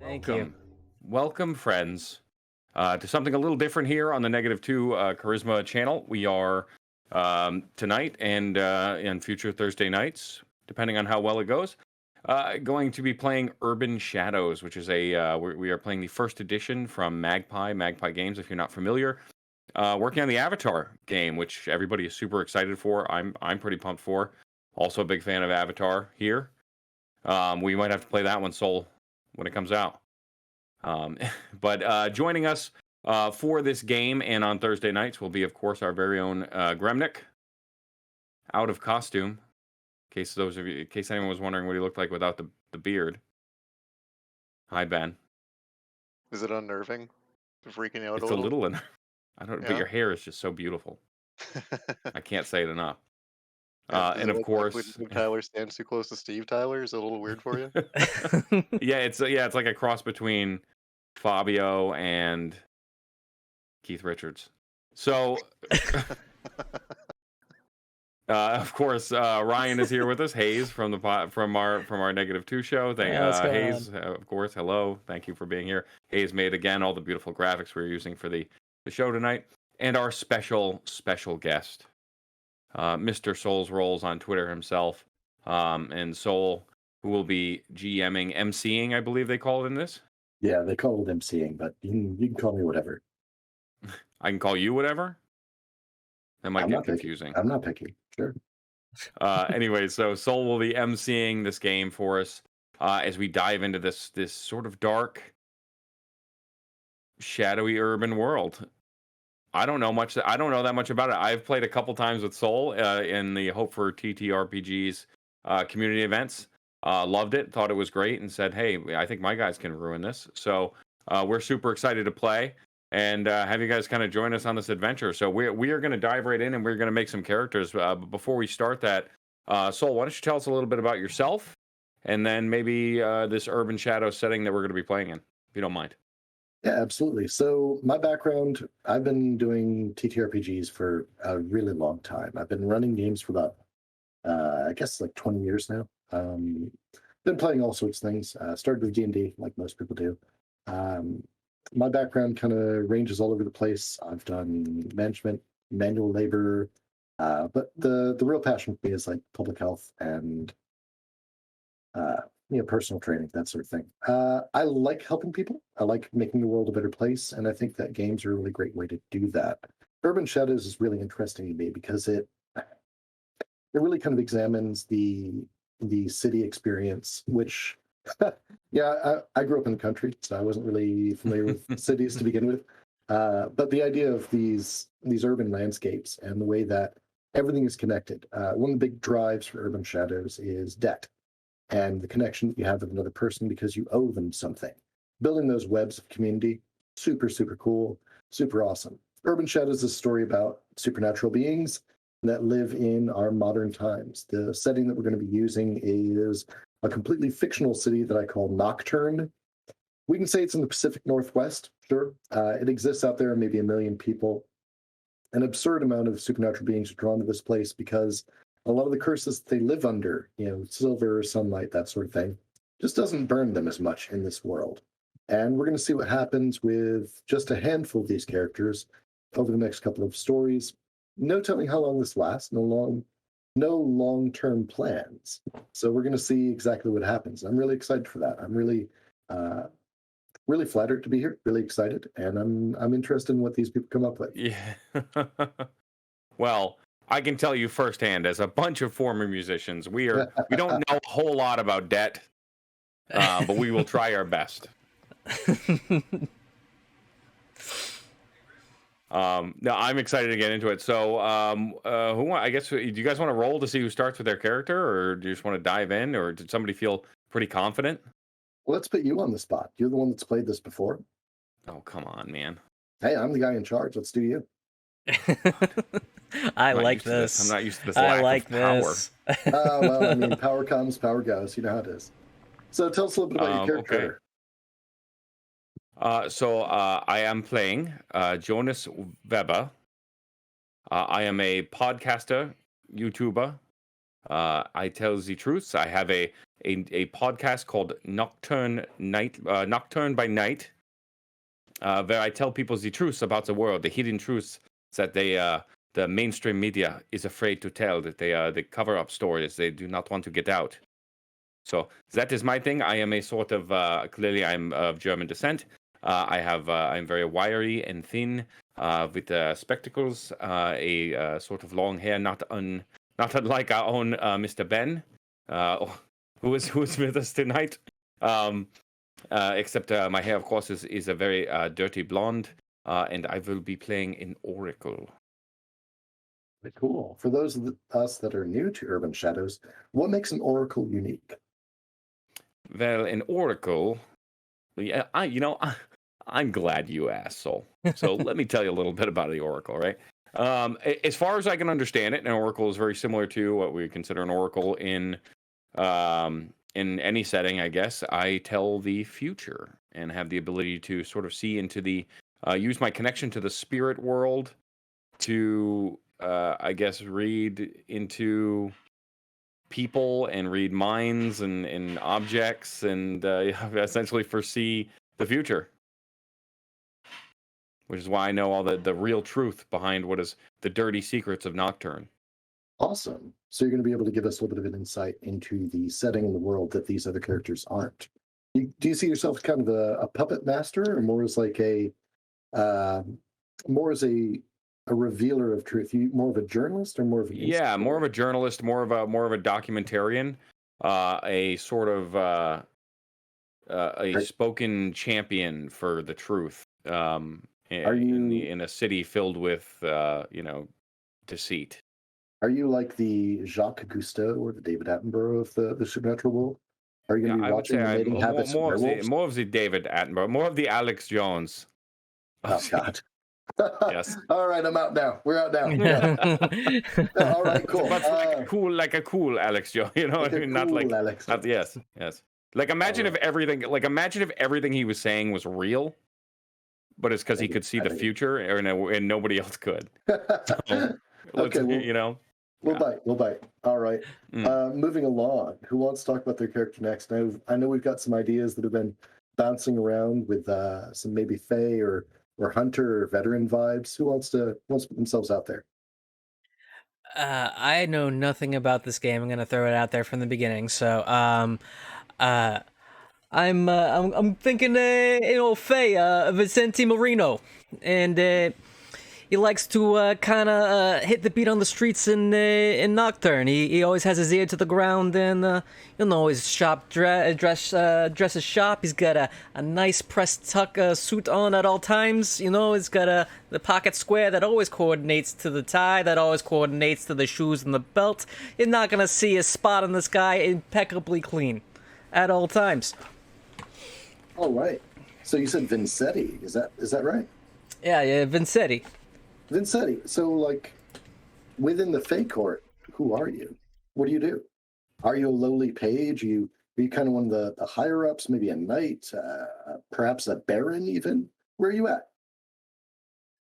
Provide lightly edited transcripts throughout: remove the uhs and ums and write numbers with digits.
Thank you. Welcome, friends, to something a little different here on the Negative 2 Charisma channel. We are tonight and future Thursday nights, depending on how well it goes, going to be playing Urban Shadows, which is we are playing the first edition from Magpie Games, if you're not familiar. Working on the Avatar game, which everybody is super excited for. I'm pretty pumped for. Also a big fan of Avatar here. We might have to play that one, Soul, when it comes out. But joining us for this game and on Thursday nights will be, of course, our very own Gremnick, out of costume. In case anyone was wondering what he looked like without the beard. Hi, Ben. Is it unnerving? Freaking out It's a a little? little, I don't. But Yeah. your hair is just so beautiful. I can't say it enough. Is And it of like course, when Tyler stands too close to Steve Tyler? Is it a little weird for you? yeah, it's like a cross between Fabio and Keith Richards. So, of course, Ryan is here with us. Hayes from our Negative 2 show. What's going Hayes, on? of course, hello. Thank you for being here. Hayes made again all the beautiful graphics we're using for the show tonight, and our special guest, Mr. Souls Rolls on Twitter himself, and Soul, who will be GMing, MCing, I believe they call it in this. Yeah, they call it MCing, but you can call me whatever. I can call you whatever. That might get confusing. I'm not picky. Sure. Anyway, so Soul will be MCing this game for us as we dive into this sort of dark, shadowy urban world. I don't know that much about it. I've played a couple times with Soul in the Hope for TTRPGs community events. Loved it, thought it was great, and said, "Hey, I think my guys can ruin this." So we're super excited to play and have you guys kind of join us on this adventure. So we are going to dive right in and we're going to make some characters. But before we start that, Soul, why don't you tell us a little bit about yourself and then maybe this urban shadow setting that we're going to be playing in, if you don't mind. Yeah, absolutely. So my background, I've been doing TTRPGs for a really long time. I've been running games for about, I guess, like 20 years now. Been playing all sorts of things. Started with D&D, like most people do. My background kind of ranges all over the place. I've done management, manual labor, but the real passion for me is like public health and personal training, that sort of thing. I like helping people. I like making the world a better place, and I think that games are a really great way to do that. Urban Shadows is really interesting to me because it really kind of examines the city experience, which yeah, I grew up in the country, so I wasn't really familiar with cities to begin with. But the idea of these urban landscapes and the way that everything is connected. One of the big drives for Urban Shadows is debt and the connection that you have with another person because you owe them something. Building those webs of community, super, super cool, super awesome. Urban Shadows is a story about supernatural beings that live in our modern times. The setting that we're going to be using is a completely fictional city that I call Nocturne. We can say it's in the Pacific Northwest, sure. It exists out there, maybe 1 million people. An absurd amount of supernatural beings are drawn to this place because a lot of the curses that they live under, silver, sunlight, that sort of thing, just doesn't burn them as much in this world. And we're going to see what happens with just a handful of these characters over the next couple of stories. No telling how long this lasts, no long-term plans. So we're going to see exactly what happens. I'm really excited for that. I'm really flattered to be here, really excited, and I'm interested in what these people come up with. Yeah. Well, I can tell you firsthand, as a bunch of former musicians, we don't know a whole lot about debt, but we will try our best. No, I'm excited to get into it. So, I guess, do you guys want to roll to see who starts with their character, or do you just want to dive in, or did somebody feel pretty confident? Well, let's put you on the spot. You're the one that's played this before. Oh, come on, man. Hey, I'm the guy in charge. Let's do you. I like this. I'm not used to this lack of power. Well, I mean, power comes, power goes. You know how it is. So tell us a little bit about your character. Okay. So I am playing Jonas Weber. I am a podcaster, YouTuber, I tell the truths. I have a podcast called Nocturne by Night, where I tell people the truths about the world, the hidden truths that the mainstream media is afraid to tell, that they cover up stories they do not want to get out. So that is my thing. I am a sort of clearly I'm of German descent. I'm very wiry and thin, with spectacles, a sort of long hair, not unlike our own Mr. Ben, uh, who is with us tonight. Um, except my hair, of course, is a very dirty blonde, and I will be playing an oracle. Cool. For those of us that are new to Urban Shadows, what makes an oracle unique? Well, an oracle. Yeah, I'm glad you asked. So let me tell you a little bit about the oracle, right? As far as I can understand it, an oracle is very similar to what we consider an oracle in any setting, I guess. I tell the future and have the ability to sort of see into use my connection to the spirit world to, I guess, read into people and read minds and objects and essentially foresee the future, which is why I know all the real truth behind what is the dirty secrets of Nocturne. Awesome. So you're going to be able to give us a little bit of an insight into the setting in the world that these other characters aren't. Do you see yourself as kind of a puppet master, or more as like more as a revealer of truth? You more of a journalist or more of an Yeah, more of instigator? a journalist, more of a documentarian, a sort of a Are, spoken champion for the truth, are you in a city filled with deceit. are you like the Jacques Cousteau or the David Attenborough of the supernatural world? Are you Yeah, going to be I would watching say the I'm mating habits of werewolves? more of the David Attenborough, more of the Alex Jones. Oh God. Yes. All right, I'm out now. We're out now. Yeah. All right, cool. But like a cool Alex Jones, you know Like what I a mean? cool Alex Not Jones. yes. Like imagine if right. everything he was saying was real, but it's because he could see I the think future and nobody else could. So let's okay, well, we'll yeah. bite. We'll bite. All right. Mm. Moving along. Who wants to talk about their character next? Now, I know we've got some ideas that have been bouncing around with some maybe Fae or Hunter or veteran vibes. Who wants to put themselves out there? I know nothing about this game. I'm gonna throw it out there from the beginning. So, uh, I'm thinking, Faye, Vicente Marino, and he likes to kind of hit the beat on the streets in Nocturne. He always has his ear to the ground and his dresses sharp. He's got a nice pressed tuck suit on at all times. He's got the pocket square that always coordinates to the tie, that always coordinates to the shoes and the belt. You're not gonna see a spot on this guy. Impeccably clean at all times. All right. So you said Vincetti. Is that right? Yeah, Vincetti. Vincetti. So like within the Fae court, who are you? What do you do? Are you a lowly page? Are you kind of one of the higher ups? Maybe a knight, perhaps a baron even? Where are you at?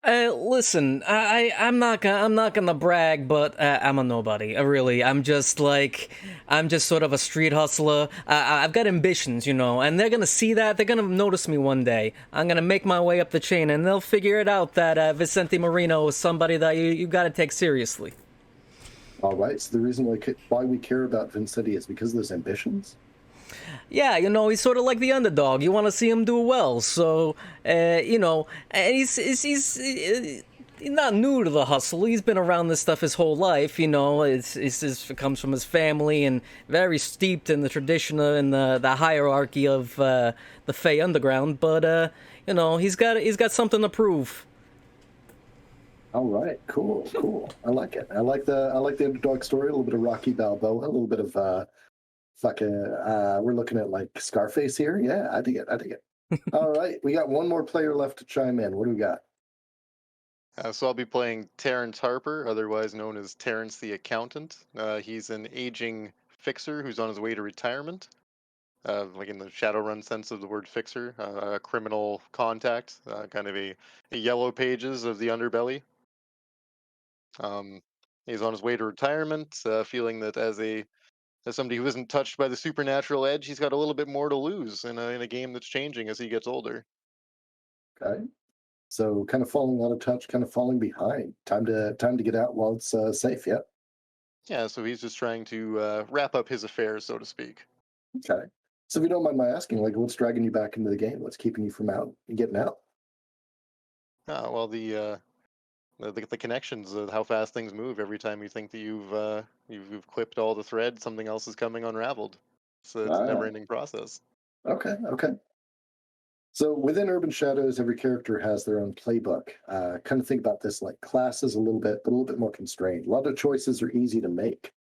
Listen, I'm not gonna brag, but I'm a nobody. I'm just sort of a street hustler. I've got ambitions, and they're gonna see that. They're gonna notice me one day. I'm gonna make my way up the chain, and they'll figure it out that Vicente Marino is somebody that you gotta take seriously. All right. So the reason why we care about Vincetti is because of those ambitions. Yeah, he's sort of like the underdog. You want to see him do well, so and he's not new to the hustle. He's been around this stuff his whole life. It comes from his family and very steeped in the tradition and the hierarchy of the Fey underground. But he's got something to prove. All right, cool. I like it. I like the underdog story. A little bit of Rocky Balboa, a little bit of we're looking at like Scarface here. Yeah, I dig it. All right, we got one more player left to chime in. What do we got? So I'll be playing Terrance Harper, otherwise known as Terrance the Accountant. He's an aging fixer who's on his way to retirement. Like in the Shadowrun sense of the word fixer, a criminal contact, kind of a yellow pages of the underbelly. Um, He's on his way to retirement, feeling that as somebody who isn't touched by the supernatural edge, he's got a little bit more to lose in a game that's changing as he gets older. Okay. So kind of falling out of touch, kind of falling behind. Time to get out while it's safe. Yeah. Yeah, so he's just trying to wrap up his affairs, so to speak. Okay. So if you don't mind my asking, like, what's dragging you back into the game? What's keeping you from out getting out? Well, the connections, how fast things move. Every time you think that you've clipped all the threads, something else is coming unraveled. So it's a Ah, never-ending process. okay, okay. So within Urban Shadows, every character has their own playbook. Kind of think about this like classes a little bit, but a little bit more constrained. A lot of choices are easy to make.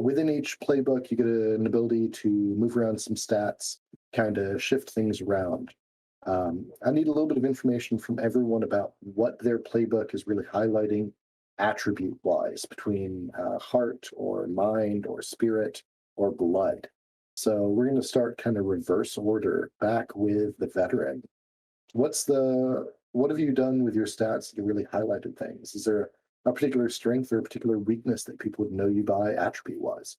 Within each playbook, you get an ability to move around some stats, kind of shift things around. I need a little bit of information from everyone about what their playbook is really highlighting attribute wise between heart or mind or spirit or blood. So we're going to start kind of reverse order back with the veteran. What have you done with your stats that really highlighted things? Is there a particular strength or a particular weakness that people would know you by attribute wise?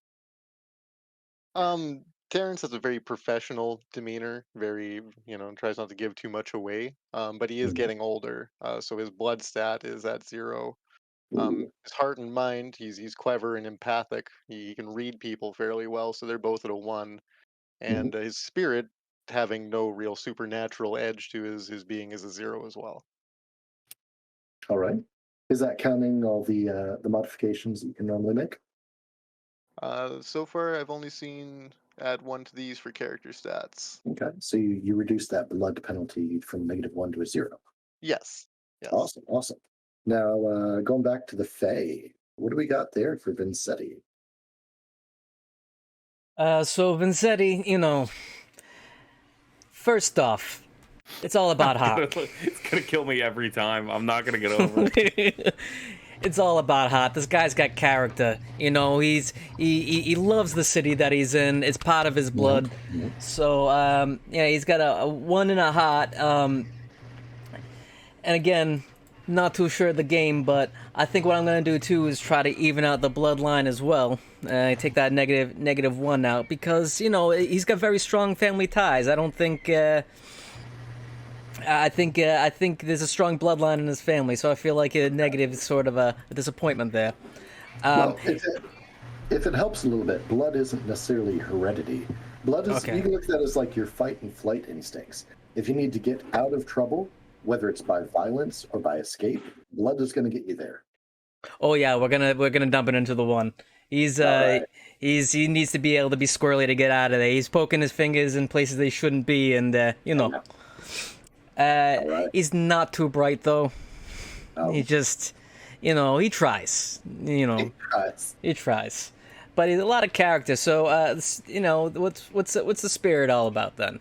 Terrance has a very professional demeanor, very, tries not to give too much away. But he is getting older, so his blood stat is at 0. Ooh, His heart and mind, he's clever and empathic. He can read people fairly well, so they're both at a 1. mhm. And his spirit, having no real supernatural edge to his being, is a 0 as well. All right. Is that counting all the modifications that you can normally make? So far, I've only seen add 1 to these for character stats. Okay. So you reduce that blood penalty from -1 to a 0. Yes, yes. Awesome, awesome. Now, going back to the Fae, what do we got there for Vincetti? So Vincetti, first off, it's all about Hawk. It's gonna kill me every time. I'm not gonna get over it. It's all about Hot. This guy's got character. He loves the city that he's in. It's part of his blood. So yeah, he's got a 1 in a heart. And again, not too sure of the game, but I think what I'm gonna do too is try to even out the bloodline as well. Take that -1 out because he's got very strong family ties. I don't think. I think there's a strong bloodline in his family, so I feel like a negative is sort of a disappointment there. Well, if it helps a little bit, blood isn't necessarily heredity. Blood is, Okay. you can look at that as like your fight and flight instincts. If you need to get out of trouble, whether it's by violence or by escape, blood is going to get you there. Oh yeah, we're gonna dump it into the 1. He's Alright. he needs to be able to be squirrely to get out of there. He's poking his fingers in places they shouldn't be, and All right. he's not too bright though. Oh, He just, he tries. guys. He tries, but he's a lot of character. So, what's the spirit all about then?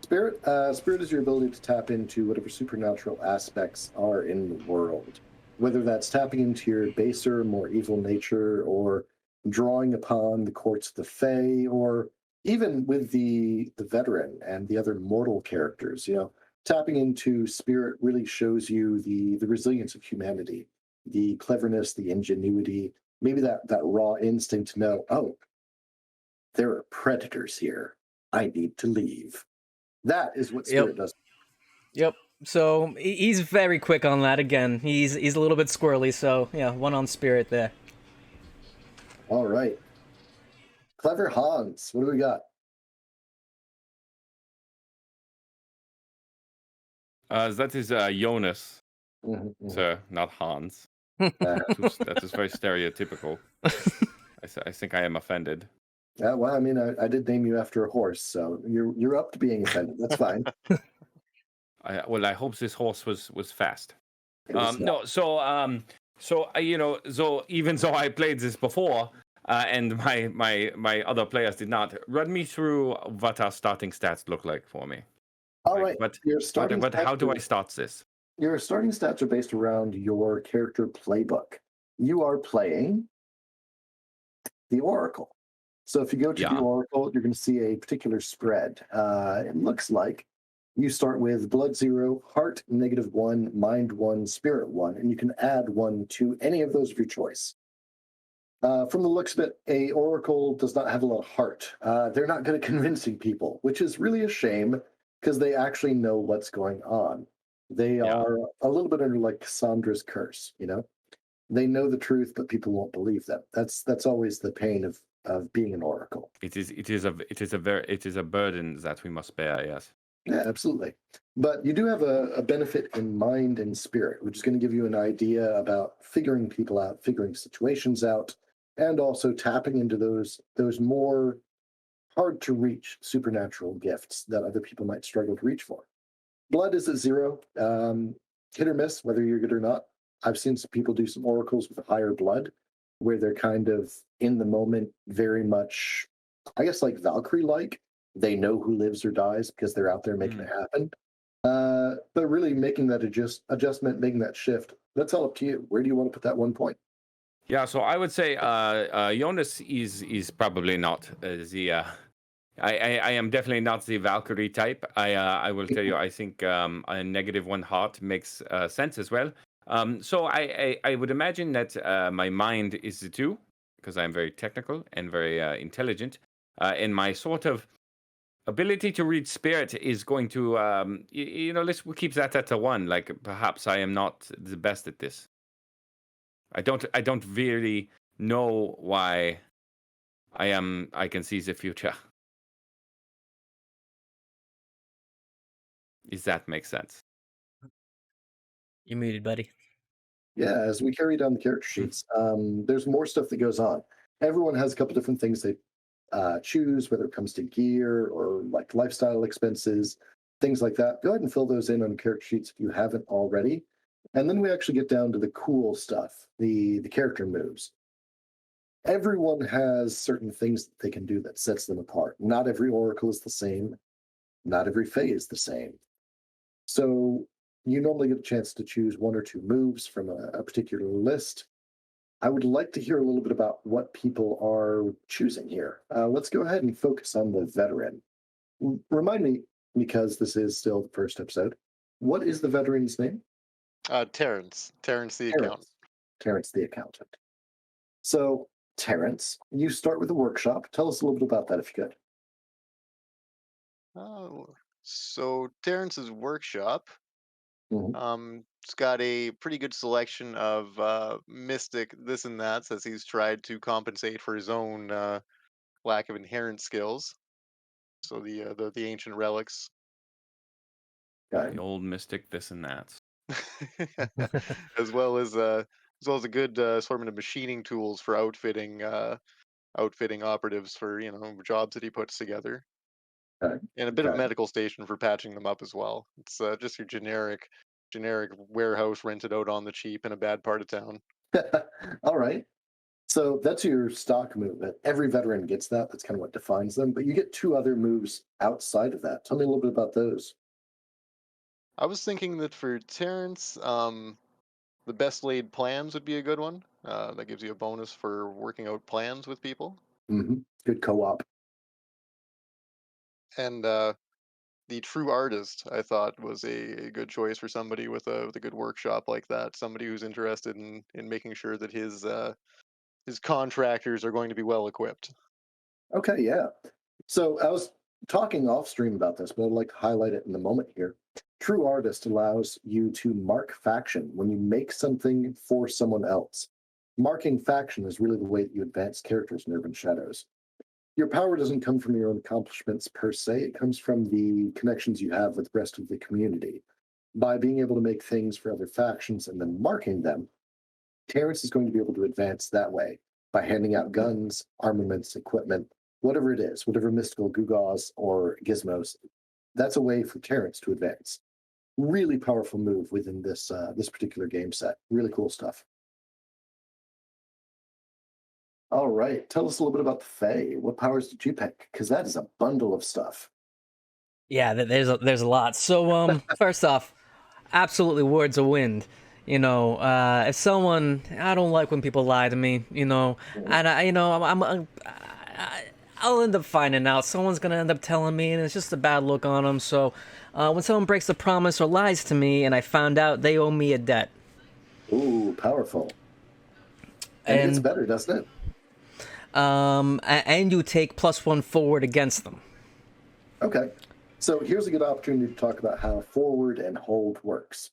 Spirit is your ability to tap into whatever supernatural aspects are in the world, whether that's tapping into your baser, more evil nature, or drawing upon the courts of the Fae, or even with the veteran and the other mortal characters. Tapping into spirit really shows you the resilience of humanity, the cleverness, the ingenuity, maybe that raw instinct to know, oh, there are predators here. I need to leave. That is what spirit does. Yep. So he's very quick on that. Again, he's a little bit squirrely. So yeah, 1 on spirit there. All right. Clever Hans, what do we got? That is Jonas, Mhm, mhm. so not Hans. Uh, That is very stereotypical. I think I am offended. well, I mean, I did name you after a horse, so you're up to being offended. That's fine. I hope this horse was fast. It was not. No, so even though I played this before, and my other players did not, run me through what our starting stats look like for me. All Like, right. But Your starting but how stats do I are- start this? Your starting stats are based around your character playbook. You are playing the Oracle. So if you go to the Yeah. Oracle, you're going to see a particular spread. It looks like you start with blood 0, heart -1, mind 1, spirit 1, and you can add 1 to any of those of your choice. From the looks of it, a oracle does not have a lot of heart. They're not good at convincing people, which is really a shame because they actually know what's going on. They Yeah. are a little bit under like Cassandra's curse, you know? They know the truth, but people won't believe them. That's always the pain of being an oracle. It is a burden that we must bear. Yes. Yeah, absolutely. But you do have a benefit in mind and spirit, which is going to give you an idea about figuring people out, figuring situations out, and also tapping into those more hard to reach supernatural gifts that other people might struggle to reach for. Blood is at 0, hit or miss, whether you're good or not. I've seen some people do some oracles with higher blood, where they're kind of in the moment, very much, I guess, like Valkyrie-like. They know who lives or dies because they're out there making it happen. But really making that adjustment, making that shift, that's all up to you. Where do you want to put that 1 point? Yeah. So I would say Jonas is probably not the. I am definitely not the Valkyrie type. I will tell you. I think a -1 heart makes sense as well. So I would imagine that my mind is the 2 because I'm very technical and very intelligent, and my sort of ability to read spirit is going to let's keep that at a 1. Like perhaps I am not the best at this. I don't really know why I can see the future. If that makes sense. You muted, buddy. Yeah, as we carry down the character sheets, there's more stuff that goes on. Everyone has a couple different things they choose, whether it comes to gear or like lifestyle expenses, things like that. Go ahead and fill those in on character sheets if you haven't already. And then we actually get down to the cool stuff, the character moves. Everyone has certain things that they can do that sets them apart. Not every oracle is the same. Not every fae is the same. So you normally get a chance to choose 1 or 2 moves from a particular list. I would like to hear a little bit about what people are choosing here. Let's go ahead and focus on the veteran. Remind me, because this is still the first episode, what is the veteran's name? Terrance. Terrance the accountant. Terrance the accountant. So, Terrance, you start with a workshop. Tell us a little bit about that if you could. So Terrance's workshop, Mhm. it's got a pretty good selection of mystic this and that, as he's tried to compensate for his own lack of inherent skills. So the ancient relics, Okay. The old mystic, this and that. as well as a good assortment of machining tools for outfitting operatives for jobs that he puts together, Okay. and a bit of Okay. medical station for patching them up as well. It's just your generic warehouse rented out on the cheap in a bad part of town. All right. So that's your stock move. Every veteran gets that. That's kind of what defines them. But you get 2 other moves outside of that. Tell me a little bit about those. I was thinking that for Terrance, the best laid plans would be a good one. That gives you a bonus for working out plans with people. Good co-op. And the true artist, I thought, was a good choice for somebody with a good workshop like that. Somebody who's interested in making sure that his contractors are going to be well equipped. Okay, yeah. So I was talking off stream about this, but I'd like to highlight it in the moment here. True Artist allows you to mark faction when you make something for someone else. Marking faction is really the way that you advance characters in Urban Shadows. Your power doesn't come from your own accomplishments per se, it comes from the connections you have with the rest of the community. By being able to make things for other factions and then marking them, Terrance is going to be able to advance that way by handing out guns, armaments, equipment, whatever it is, whatever mystical gewgaws or gizmos. That's a way for Terrance to advance. Really powerful move within this particular game set. Really cool stuff. All right, tell us a little bit about the Fae. What powers did you pick? Because that is a bundle of stuff. Yeah, there's a lot. So first off, absolutely words of wind. If someone, I don't like when people lie to me. And I'll end up finding out. Someone's gonna end up telling me, and it's just a bad look on them. So when someone breaks a promise or lies to me, and I found out they owe me a debt. Ooh, powerful. And it gets better, doesn't it? and you take +1 forward against them. Okay. So here's a good opportunity to talk about how forward and hold works.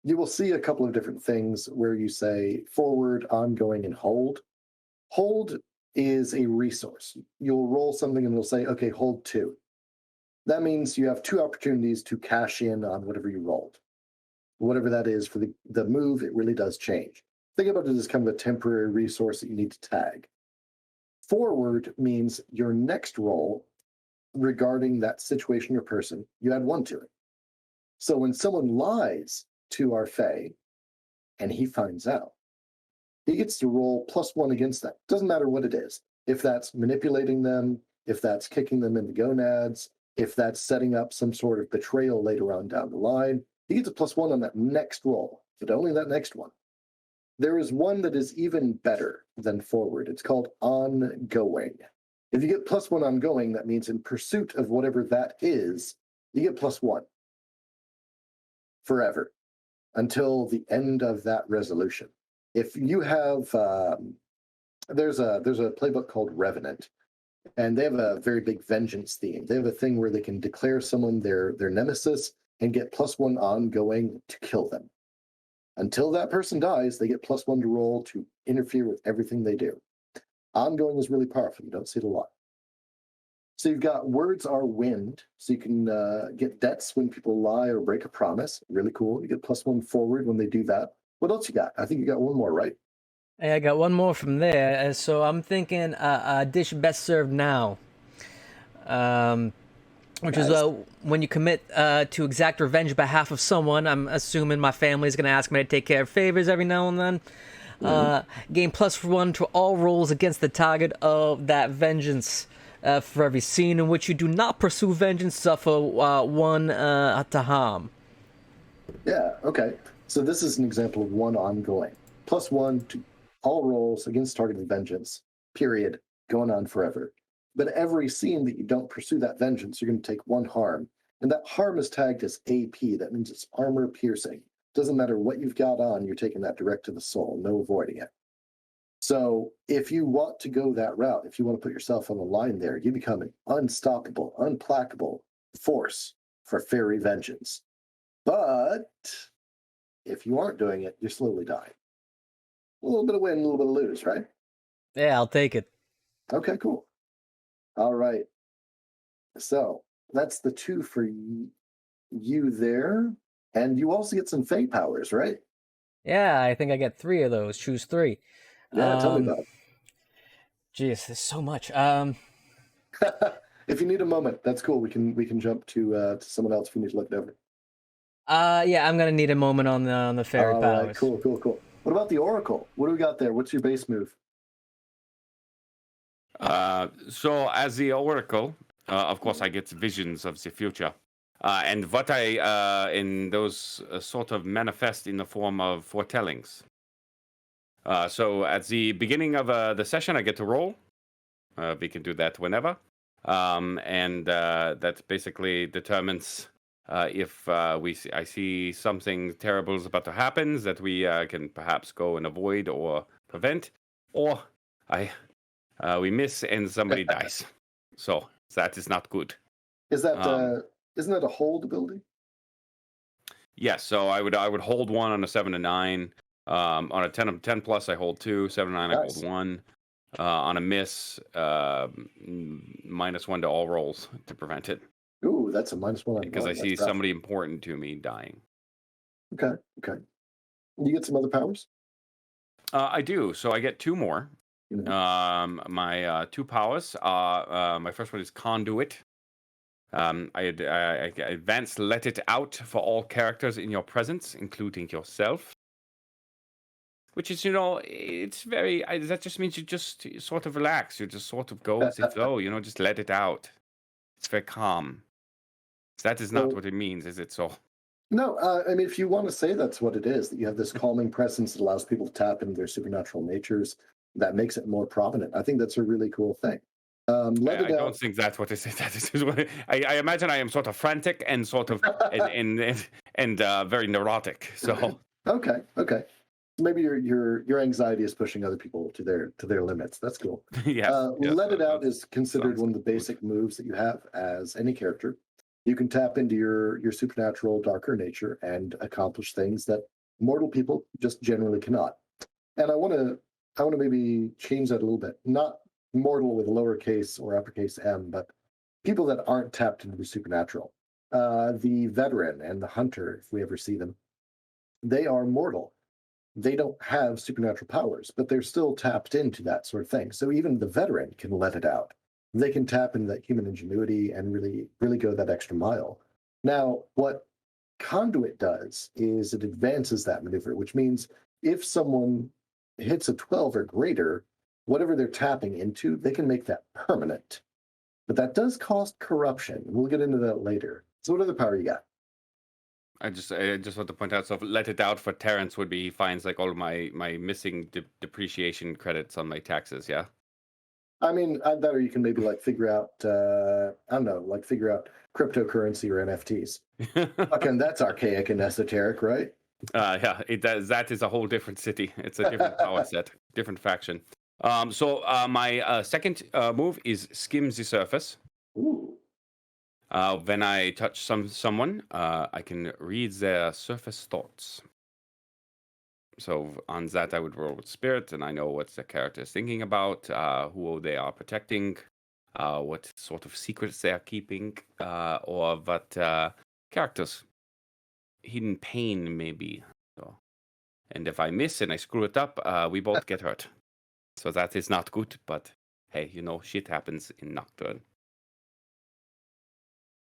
You will see a couple of different things where you say forward, ongoing, and hold. Hold is a resource. You'll roll something and it'll say, okay, hold 2. That means you have 2 opportunities to cash in on whatever you rolled. Whatever that is for the move, it really does change. Think about it as kind of a temporary resource that you need to tag. Forward means your next roll regarding that situation or person, you add 1 to it. So when someone lies to our Fae and he finds out, he gets to roll +1 against that. Doesn't matter what it is. If that's manipulating them, if that's kicking them in the gonads, if that's setting up some sort of betrayal later on down the line, he gets a +1 on that next roll, but only that next one. There is one that is even better than forward. It's called ongoing. If you get +1 ongoing, that means in pursuit of whatever that is, you get +1 forever until the end of that resolution. If you have, there's a playbook called Revenant, and they have a very big vengeance theme. They have a thing where they can declare someone their nemesis and get +1 ongoing to kill them. Until that person dies, they get +1 to roll to interfere with everything they do. Ongoing is really powerful. You don't see it a lot. So you've got words are wind, so you can get debts when people lie or break a promise. Really cool. You get +1 forward when they do that. What else you got? I think you got one more, right? Hey, I got one more from there. So I'm thinking a dish best served now. Which Nice. is when you commit to exact revenge on behalf of someone. I'm assuming my family's going to ask me to take care of favors every now and then. Gain +1 to all rolls against the target of that vengeance. For every scene in which you do not pursue vengeance, suffer 1 to harm. Yeah, okay. So this is an example of one ongoing. +1 to all rolls against targeted vengeance, period, going on forever. But every scene that you don't pursue that vengeance, you're going to take 1 harm. And that harm is tagged as AP. That means it's armor piercing. Doesn't matter what you've got on, you're taking that direct to the soul, no avoiding it. So if you want to go that route, if you want to put yourself on the line there, you become an unstoppable, unplacable force for fairy vengeance. But if you aren't doing it, you're slowly dying. A little bit of win, a little bit of lose, right? Yeah, I'll take it. Okay, cool. All right. So that's the 2 for you there. And you also get some Fey powers, right? Yeah, I think I get 3 of those. Choose 3. Yeah, tell me about Jeez, there's so much. it. If you need a moment, that's cool. We can jump to someone else if you need to look it over. Yeah, I'm gonna need a moment on the fairy All powers. right, cool. What about the Oracle? What do we got there? What's your base move? So as the Oracle, of course, I get visions of the future. And what I, in those sort of manifest in the form of foretellings. So at the beginning of the session, I get to roll. We can do that whenever. And that basically determines if I see something terrible is about to happen that we can perhaps go and avoid or prevent, or we miss and somebody dies. So that is not good. Is that isn't that a hold ability? Yes, so I would hold 1 on a 7 to 9. On a 10 plus, I hold 2. 7 to 9, I Nice. hold 1. On a miss, -1 to all rolls to prevent it. Ooh, that's a -1 on Because I one. see That's rough. somebody important to me dying. Okay. You get some other powers? I do. So I get 2 more. My 2 powers are my first one is Conduit. I advance Let It Out for all characters in your presence, including yourself. Which is, it's very, that just means you just sort of relax. You just sort of go with the flow, just let it out. It's very calm. That is not what it means, is it so? No, I mean, if you want to say that's what it is, that you have this calming presence that allows people to tap into their supernatural natures, that makes it more prominent. I think that's a really cool thing. I don't think that's what it is. That is what I imagine I am sort of frantic and sort of and very neurotic. So Okay. maybe your anxiety is pushing other people to their limits. That's cool. Yes. Let it out that is considered sounds one of the good. basic moves that you have as any character. You can tap into your supernatural, darker nature and accomplish things that mortal people just generally cannot. And I want to maybe change that a little bit. Not mortal with lowercase or uppercase m, but people that aren't tapped into the supernatural. The veteran and the hunter, if we ever see them, they are mortal. They don't have supernatural powers, but they're still tapped into that sort of thing. So even the veteran can let it out. They can tap into that human ingenuity and really go that extra mile. Now, what Conduit does is it advances that maneuver, which means if someone hits a 12 or greater, whatever they're tapping into, they can make that permanent. But that does cost corruption. We'll get into that later. So what other power you got? I just want to point out. So let it out for Terrance would be he finds like all of my missing depreciation credits on my taxes. Yeah. I mean, that or you can maybe like figure out, I don't know, like figure out cryptocurrency or NFTs. Fucking, that's archaic and esoteric, right? Yeah. It does. That is a whole different city. It's a different power set, different faction. So my second move is skim the surface. Ooh. When I touch someone, I can read their surface thoughts. So on that, I would roll with spirit, and I know what the character is thinking about, who they are protecting, what sort of secrets they are keeping, or what characters, hidden pain maybe. So, and if I miss and I screw it up, we both get hurt. So that is not good, but hey, shit happens in Nocturne.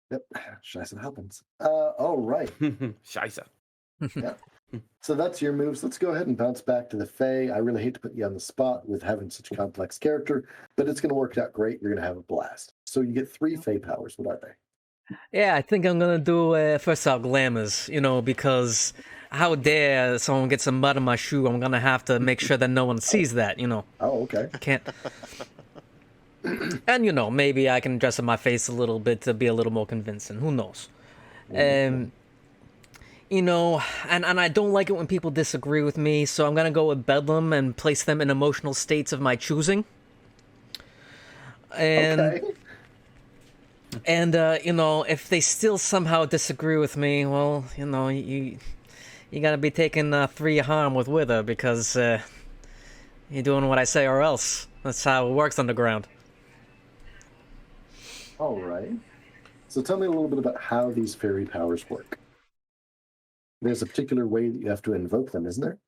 Yep, Scheiße happens. All right. Scheiße. Yeah. So that's your moves. Let's go ahead and bounce back to the Fae. I really hate to put you on the spot with having such a complex character, but it's going to work out great. You're going to have a blast. So you get 3 Fae powers. What are they? Yeah, I think I'm gonna do first off glamours, because how dare someone get some mud on my shoe? I'm gonna have to make sure that no one sees that, Oh, okay. I can't. And maybe I can dress up my face a little bit to be a little more convincing. Who knows? And I don't like it when people disagree with me, so I'm gonna go with Bedlam and place them in emotional states of my choosing. And Okay. and if they still somehow disagree with me, well, you gotta be taking 3 harm with Wither because you're doing what I say or else. That's how it works underground. All right. So tell me a little bit about how these fairy powers work. There's a particular way that you have to invoke them, isn't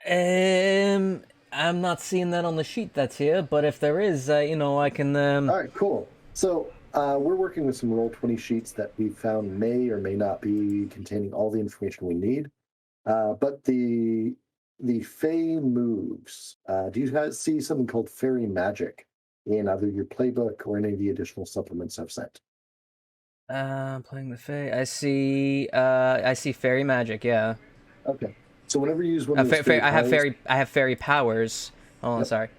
there? I'm not seeing that on the sheet that's here, but if there is, I can. All right, cool. So we're working with some Roll20 sheets that we found may or may not be containing all the information we need. But the Fey moves, do you guys see something called Fairy Magic in either your playbook or any of the additional supplements I've sent? Playing the Fae. I see fairy magic. Yeah. Okay. So whenever you use one of those I have fairy powers. Hold on, Yep. sorry.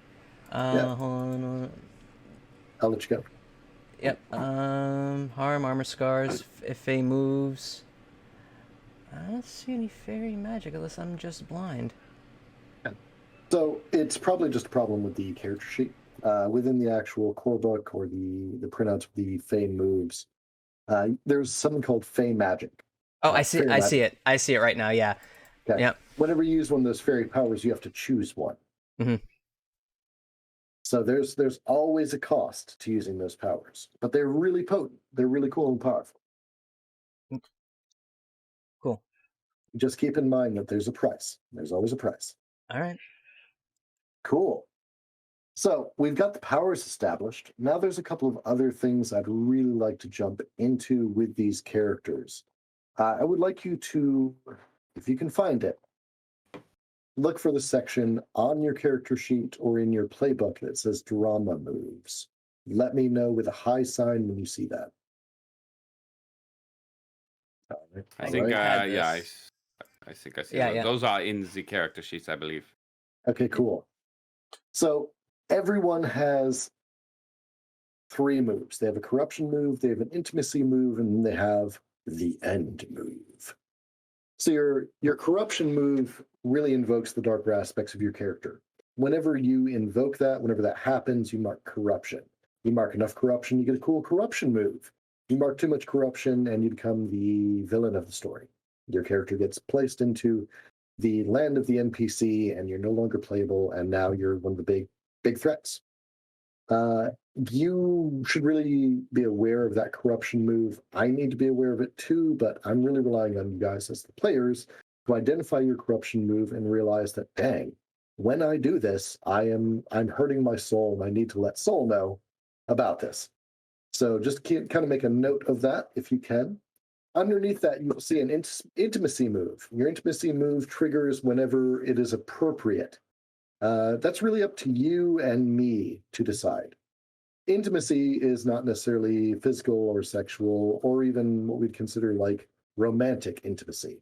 Yep. Hold on. I'll let you go. Yep. Harm, armor scars, Fae moves. I don't see any fairy magic unless I'm just blind. So it's probably just a problem with the character sheet. Within the actual core book or the printouts of the Fey moves, there's something called Fey Magic. Oh, I see it. I see it right now. Yeah. Okay. Yep. Whenever you use one of those fairy powers, you have to choose one. Mhm. So there's always a cost to using those powers, but they're really potent. They're really cool and powerful. Cool. Just keep in mind that there's a price. There's always a price. All right. Cool. So we've got the powers established. Now there's a couple of other things I'd really like to jump into with these characters. I would like you to, if you can find it, look for the section on your character sheet or in your playbook that says drama moves. Let me know with a high sign when you see that. I think, I think I see Yeah, those. yeah. Those are in the character sheets, I believe. Okay, cool. So everyone has 3 moves. They have a corruption move, they have an intimacy move, and they have the end move. So your corruption move really invokes the darker aspects of your character. Whenever you invoke that, whenever that happens, you mark corruption. You mark enough corruption, you get a cool corruption move. You mark too much corruption, and you become the villain of the story. Your character gets placed into the land of the NPC, and you're no longer playable, and now you're one of the big threats. You should really be aware of that corruption move. I need to be aware of it too, but I'm really relying on you guys as the players to identify your corruption move and realize that, dang, when I do this, I'm hurting my soul, and I need to let Soul know about this. So just kind of make a note of that if you can. Underneath that, you'll see an intimacy move. Your intimacy move triggers whenever it is appropriate. That's really up to you and me to decide. Intimacy is not necessarily physical or sexual, or even what we'd consider like romantic intimacy.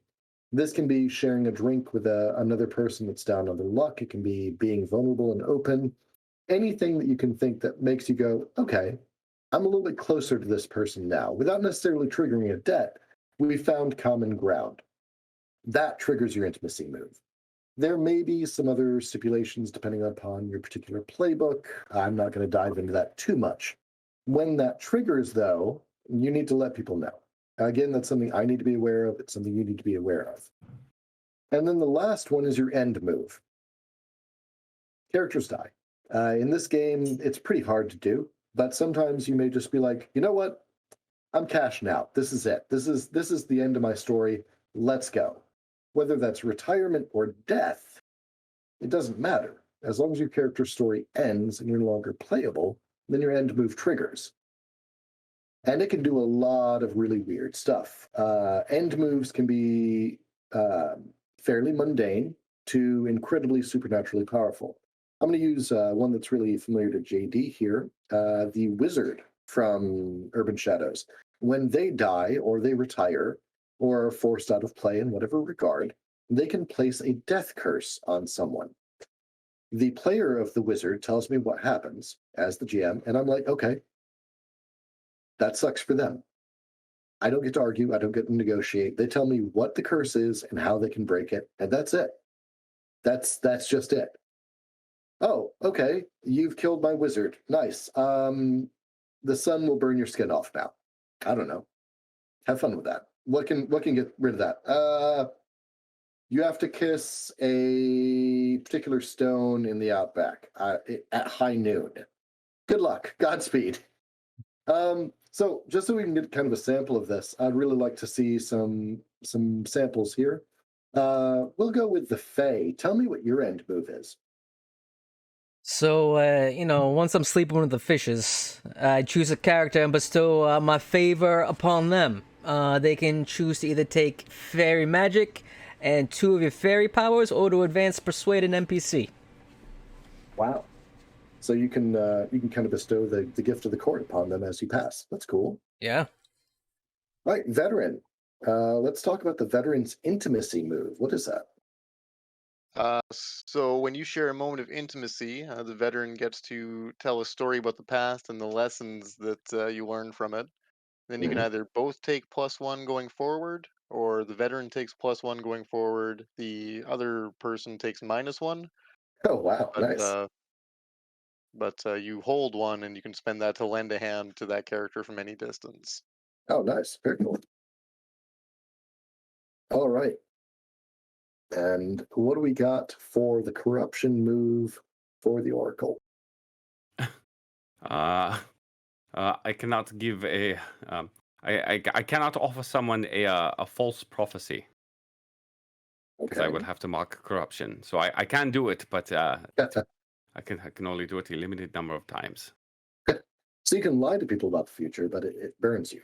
This can be sharing a drink with another person that's down on their luck. It can be being vulnerable and open. Anything that you can think that makes you go, okay, I'm a little bit closer to this person now, without necessarily triggering a debt. We found common ground. That triggers your intimacy move. There may be some other stipulations depending upon your particular playbook. I'm not going to dive into that too much. When that triggers, though, you need to let people know. Again, that's something I need to be aware of. It's something you need to be aware of. And then the last one is your end move. Characters die. In this game, it's pretty hard to do, but sometimes you may just be like, you know what? I'm cashing out. This is it. This is the end of my story. Let's go. Whether that's retirement or death, it doesn't matter. As long as your character's story ends and you're no longer playable, then your end move triggers. And it can do a lot of really weird stuff. End moves can be fairly mundane to incredibly supernaturally powerful. I'm going to use one that's really familiar to JD here, the Wizard from Urban Shadows. When they die or they retire or are forced out of play in whatever regard, they can place a death curse on someone. The player of the Wizard tells me what happens as the GM, and I'm like, okay, that sucks for them. I don't get to argue. I don't get to negotiate. They tell me what the curse is and how they can break it, and that's it. That's just it. Oh, okay. You've killed my wizard. Nice. The sun will burn your skin off now. I don't know. Have fun with that. What can get rid of that? You have to kiss a particular stone in the outback at high noon. Good luck. Godspeed. So just so we can get kind of a sample of this, I'd really like to see some samples here. We'll go with the Fae. Tell me what your end move is. So, once I'm sleeping with the fishes, I choose a character and bestow my favor upon them. They can choose to either take fairy magic and 2 of your fairy powers, or to advance persuade an NPC. Wow. So you can kind of bestow the gift of the court upon them as you pass. That's cool. Yeah. All right, veteran. Let's talk about the veteran's intimacy move. What is that? So when you share a moment of intimacy, the veteran gets to tell a story about the past and the lessons that you learned from it. Then you can either both take +1 going forward, or the veteran takes +1 going forward. The other person takes -1. Oh, wow. But Nice. You hold 1, and you can spend that to lend a hand to that character from any distance. Oh, nice. Very cool. All right. And what do we got for the corruption move for the Oracle? I cannot give a. I cannot offer someone a false prophecy because I Okay. would have to mark corruption. So I can do it, but I can only do it a limited number of times. So you can lie to people about the future, but it burns you.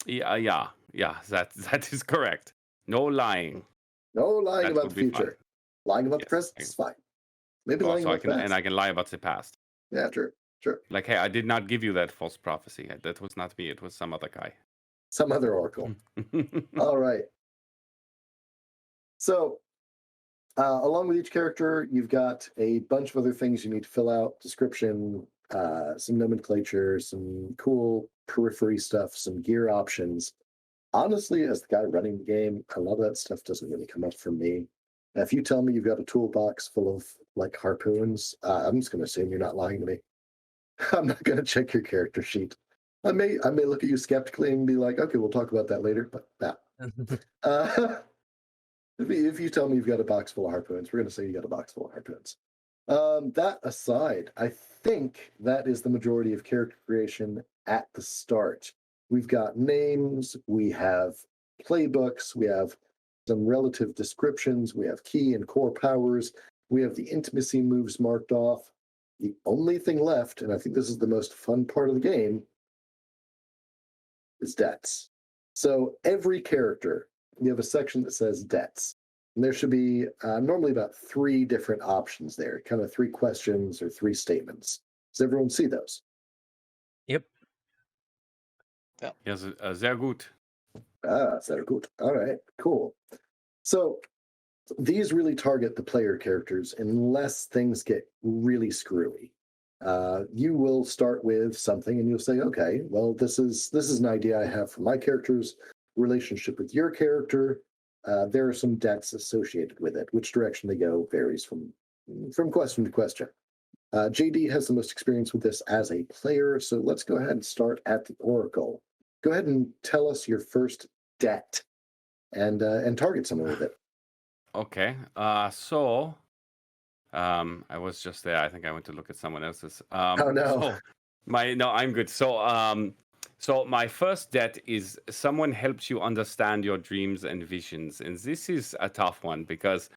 Yeah. That is correct. No lying. No lying That about would the be fine. future. Lying about the Yes, present is fine. Maybe lying so about the past. I can lie about the past. Yeah, true. Like, hey, I did not give you that false prophecy. That was not me. It was some other guy. Some other Oracle. All right. So, along with each character, you've got a bunch of other things you need to fill out: description, some nomenclature, some cool periphery stuff, some gear options. Honestly, as the guy running the game, a lot of that stuff doesn't really come up for me. If you tell me you've got a toolbox full of like harpoons, I'm just going to assume you're not lying to me. I'm not going to check your character sheet. I may look at you skeptically and be like, okay, we'll talk about that later. But if you tell me you've got a box full of harpoons, we're going to say you got a box full of harpoons. That aside, I think that is the majority of character creation at the start. We've got names, we have playbooks, we have some relative descriptions, we have key and core powers, we have the intimacy moves marked off. The only thing left, and I think this is the most fun part of the game, is debts. So every character, you have a section that says debts. And there should be normally about 3 different options there, kind of 3 questions or 3 statements. Does everyone see those? Yep. Ja, sehr gut. Sehr gut. All right, cool. So these really target the player characters unless things get really screwy. You will start with something and you'll say, okay, well, this is an idea I have for my character's relationship with your character. There are some debts associated with it. Which direction they go varies from question to question. JD has the most experience with this as a player, so let's go ahead and start at the Oracle. Go ahead and tell us your first debt and target someone with it. Okay. So I was just there. I think I went to look at someone else's. Oh no. So I'm good. So my first debt is someone helps you understand your dreams and visions, and this is a tough one because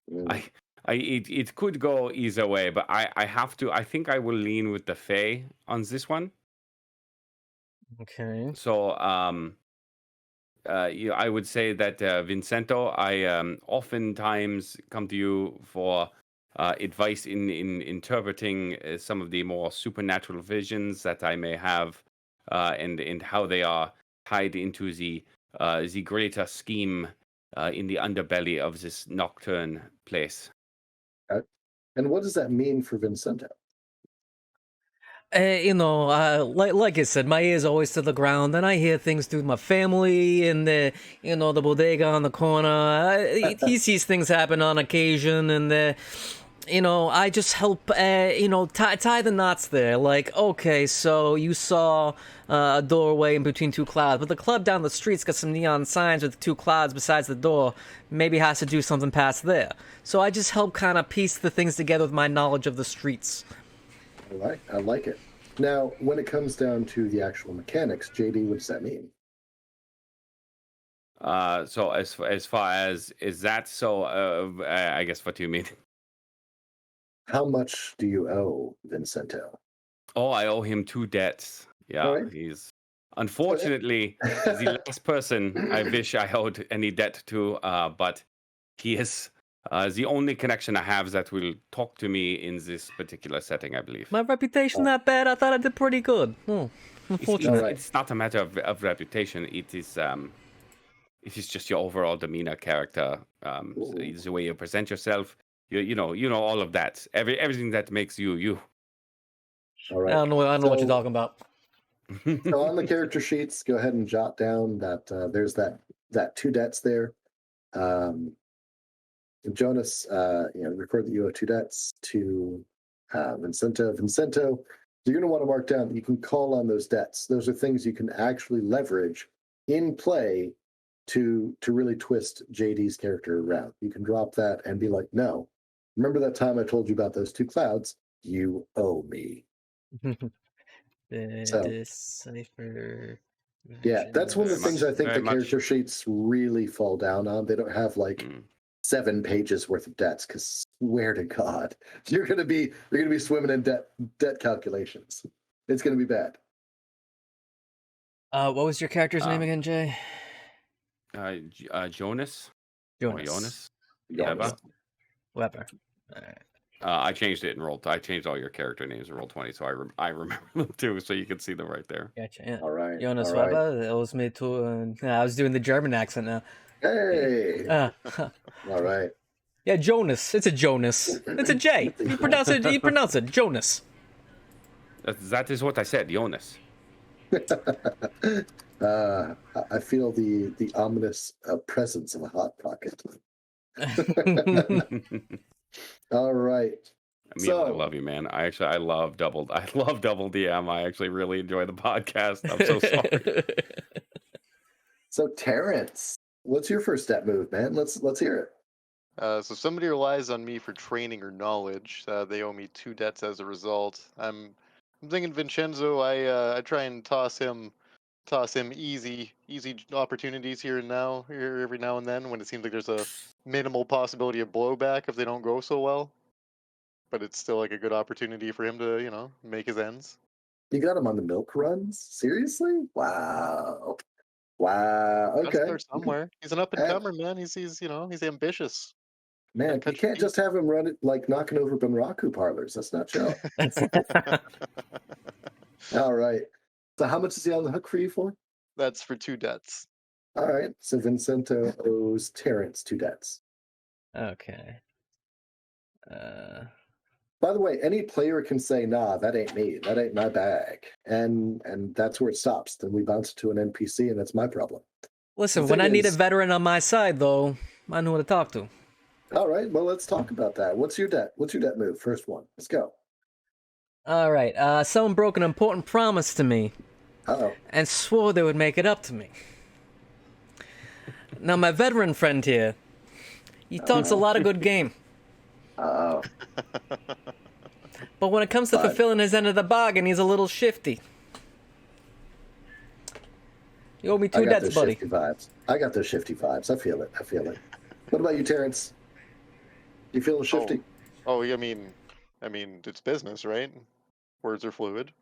it could go either way, but I have to. I think I will lean with the Fae on this one. Okay. So I would say that Vincento, I oftentimes come to you for advice in interpreting some of the more supernatural visions that I may have, and how they are tied into the greater scheme in the underbelly of this Nocturne place. Okay. And what does that mean for Vincento? Like I said, my ear's always to the ground, and I hear things through my family and the bodega on the corner. He sees things happen on occasion, and I just help, tie the knots there. Like, okay, so you saw a doorway in between 2 clouds, but the club down the street's got some neon signs with 2 clouds besides the door. Maybe has to do something past there. So I just help kind of piece the things together with my knowledge of the streets. All right, I like it. Now, when it comes down to the actual mechanics, JD, what does that mean? So as far as is that so? I guess what do you mean? How much do you owe Vincento? Oh, I owe him 2 debts. Yeah, Right. he's unfortunately the last person I wish I owed any debt to. But he is the only connection I have that will talk to me in this particular setting, I believe. My reputation that bad? I thought I did pretty good. Unfortunate. It's not a matter of reputation. It is just your overall demeanor, character, the way you present yourself. You know all of that. Everything that makes you. All right. I don't know what you're talking about. So on the character sheets, go ahead and jot down that there's that 2 debts there. Jonas, record that you owe 2 debts to Vincento. Vincento, you're going to want to mark down that you can call on those debts. Those are things you can actually leverage in play to really twist JD's character around. You can drop that and be like, no, remember that time I told you about those 2 clouds? You owe me. Decipher. Yeah, that's one of the Very things much, I think the very much. character sheets really fall down on. They don't have like 7 pages worth of debts, because swear to God, you're gonna be swimming in debt calculations. It's gonna be bad. What was your character's name again, Jay? Jonas. Jonas. Weber. Weber. All right. I changed it in roll. I changed all your character names in roll 20, so I remember them too, so you can see them right there. Gotcha. Yeah. All right. Jonas all right. Weber. That was me too. I was doing the German accent now. Hey. All right. Yeah, Jonas. It's a Jonas. It's a J. You pronounce it Jonas. That is what I said, Jonas. I feel the ominous presence of a hot pocket. All right. Emil, I love you, man. I love double DM. I actually really enjoy the podcast. I'm so sorry. So Terrance, what's your first step move, man? Let's hear it. So somebody relies on me for training or knowledge. They owe me 2 debts as a result. I'm thinking Vincenzo. I try and toss him easy opportunities here every now and then when it seems like there's a minimal possibility of blowback if they don't go so well. But it's still like a good opportunity for him to make his ends. You got him on the milk runs? Seriously? Wow. Wow. Gotta Okay. start somewhere. He's an up and comer, man. He's he's ambitious. Man, Gotta you catch your can't just have him run it like knocking over Bunraku parlors. That's not chill. All right. So how much is he on the hook for you for? That's for 2 debts. All right. So Vincento owes Terrance 2 debts. Okay. By the way, any player can say, "Nah, that ain't me. That ain't my bag," and that's where it stops. Then we bounce it to an NPC, and that's my problem. Listen, The when thing I need a is- veteran on my side, though, I know who to talk to. All right. Well, let's talk about that. What's your debt? What's your debt move? First one. Let's go. All right. Someone broke an important promise to me Uh-oh. and swore they would make it up to me. Now, my veteran friend here, he talks a lot of good game. Uh-oh. But when it comes to Fine. fulfilling his end of the bargain, he's a little shifty. You owe me 2 debts, buddy. Shifty vibes. I got those shifty vibes. I feel it. What about you, Terrance? You feeling shifty? Oh, I mean, it's business, right? Words are fluid.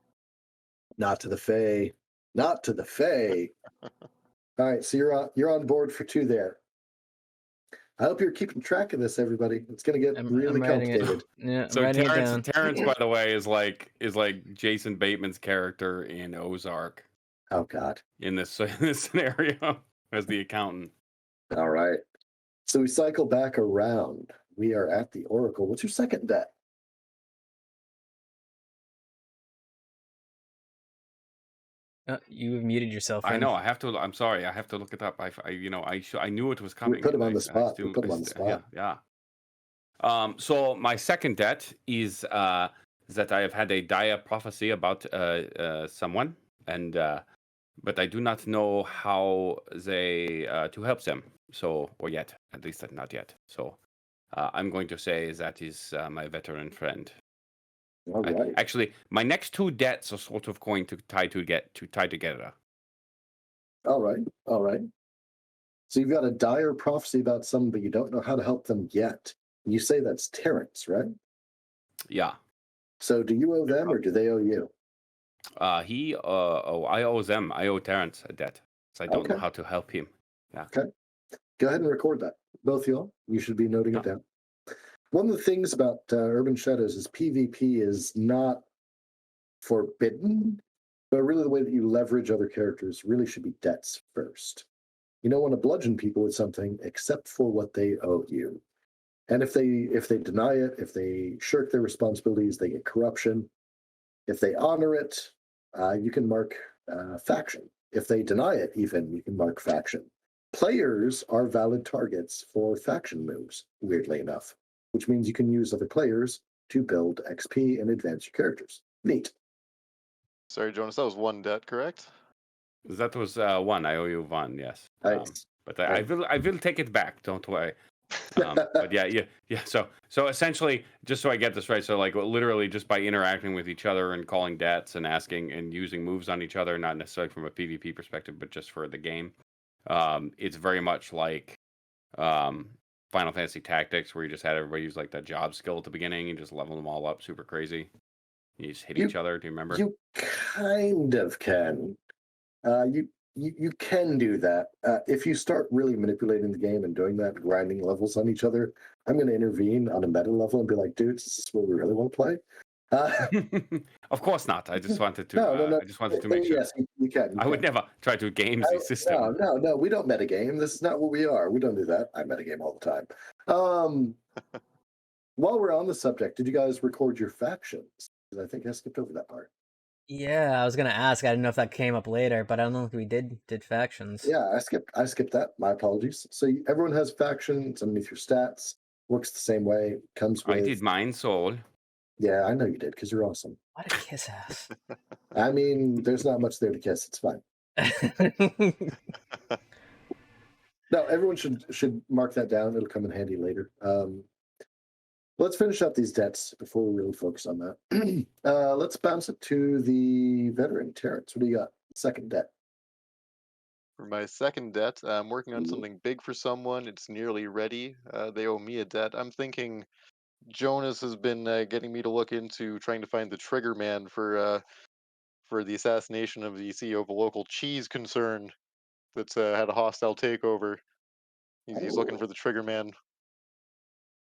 Not to the Fae. Not to the Fae. All right, so you're on board for 2 there. I hope you're keeping track of this, everybody. It's going to get really writing it. complicated. Yeah, So I'm writing it down. Terrance, by the way, is like Jason Bateman's character in Ozark Oh, God. in this scenario as the accountant. All right. So we cycle back around. We are at the Oracle. What's your second debt? You have muted yourself. I friend. know. I have to. I'm sorry. I have to look it up. I knew it was coming. put him and on the spot. still- We put him I on the st- Yeah. spot. Yeah. So my second debt is that I have had a dire prophecy about someone, and but I do not know how they to help them. So, or yet, at least not yet. So, I'm going to say that is my veteran friend. All right. Actually, my next 2 debts are sort of going to tie together. All right. So you've got a dire prophecy about someone, but you don't know how to help them yet. You say that's Terrance, right? Yeah. So do you owe them or do they owe you? I owe them. I owe Terrance a debt. So I don't know Okay. how to help him. Yeah. Okay. Go ahead and record that. Both of y'all. You should be noting it down. One of the things about Urban Shadows is PvP is not forbidden, but really the way that you leverage other characters really should be debts first. You don't want to bludgeon people with something except for what they owe you. And if they deny it, if they shirk their responsibilities, they get corruption. If they honor it, you can mark faction. If they deny it, even, you can mark faction. Players are valid targets for faction moves, weirdly enough, which means you can use other players to build XP and advance your characters. Neat. Sorry, Jonas, that was 1 debt, correct? That was 1. I owe you 1. Yes. Nice. But I will take it back. Don't worry. But yeah. So essentially, just so I get this right, so like literally just by interacting with each other and calling debts and asking and using moves on each other, not necessarily from a PvP perspective, but just for the game. It's very much like Final Fantasy Tactics, where you just had everybody use like that job skill at the beginning and just level them all up super crazy. You just hit each other. Do you remember? You kind of can. You can do that. If you start really manipulating the game and doing that, grinding levels on each other, I'm going to intervene on a meta level and be like, dudes, is this what we really want to play? Of course not. I just wanted to. No. I just wanted to make sure. Yes, you can. I would never try to game the system. No. We don't metagame. This is not what we are. We don't do that. I metagame all the time. While we're on the subject, did you guys record your factions? Because I think I skipped over that part. Yeah, I was gonna ask. I didn't know if that came up later, but I don't know if we did factions. Yeah, I skipped that. My apologies. So everyone has factions underneath your stats. Works the same way. Comes I with. did mine, Soul. Yeah, I know you did because you're awesome. What a kiss ass. I mean, there's not much there to kiss. It's fine. No, everyone should mark that down. It'll come in handy later. Let's finish up these debts before we really focus on that. Let's bounce it to the veteran, Terrance. What do you got? Second debt. For my second debt, I'm working on something big for someone. It's nearly ready. They owe me a debt. I'm thinking Jonas has been getting me to look into trying to find the trigger man for the assassination of the CEO of a local cheese concern that's had a hostile takeover. He's looking for the trigger man.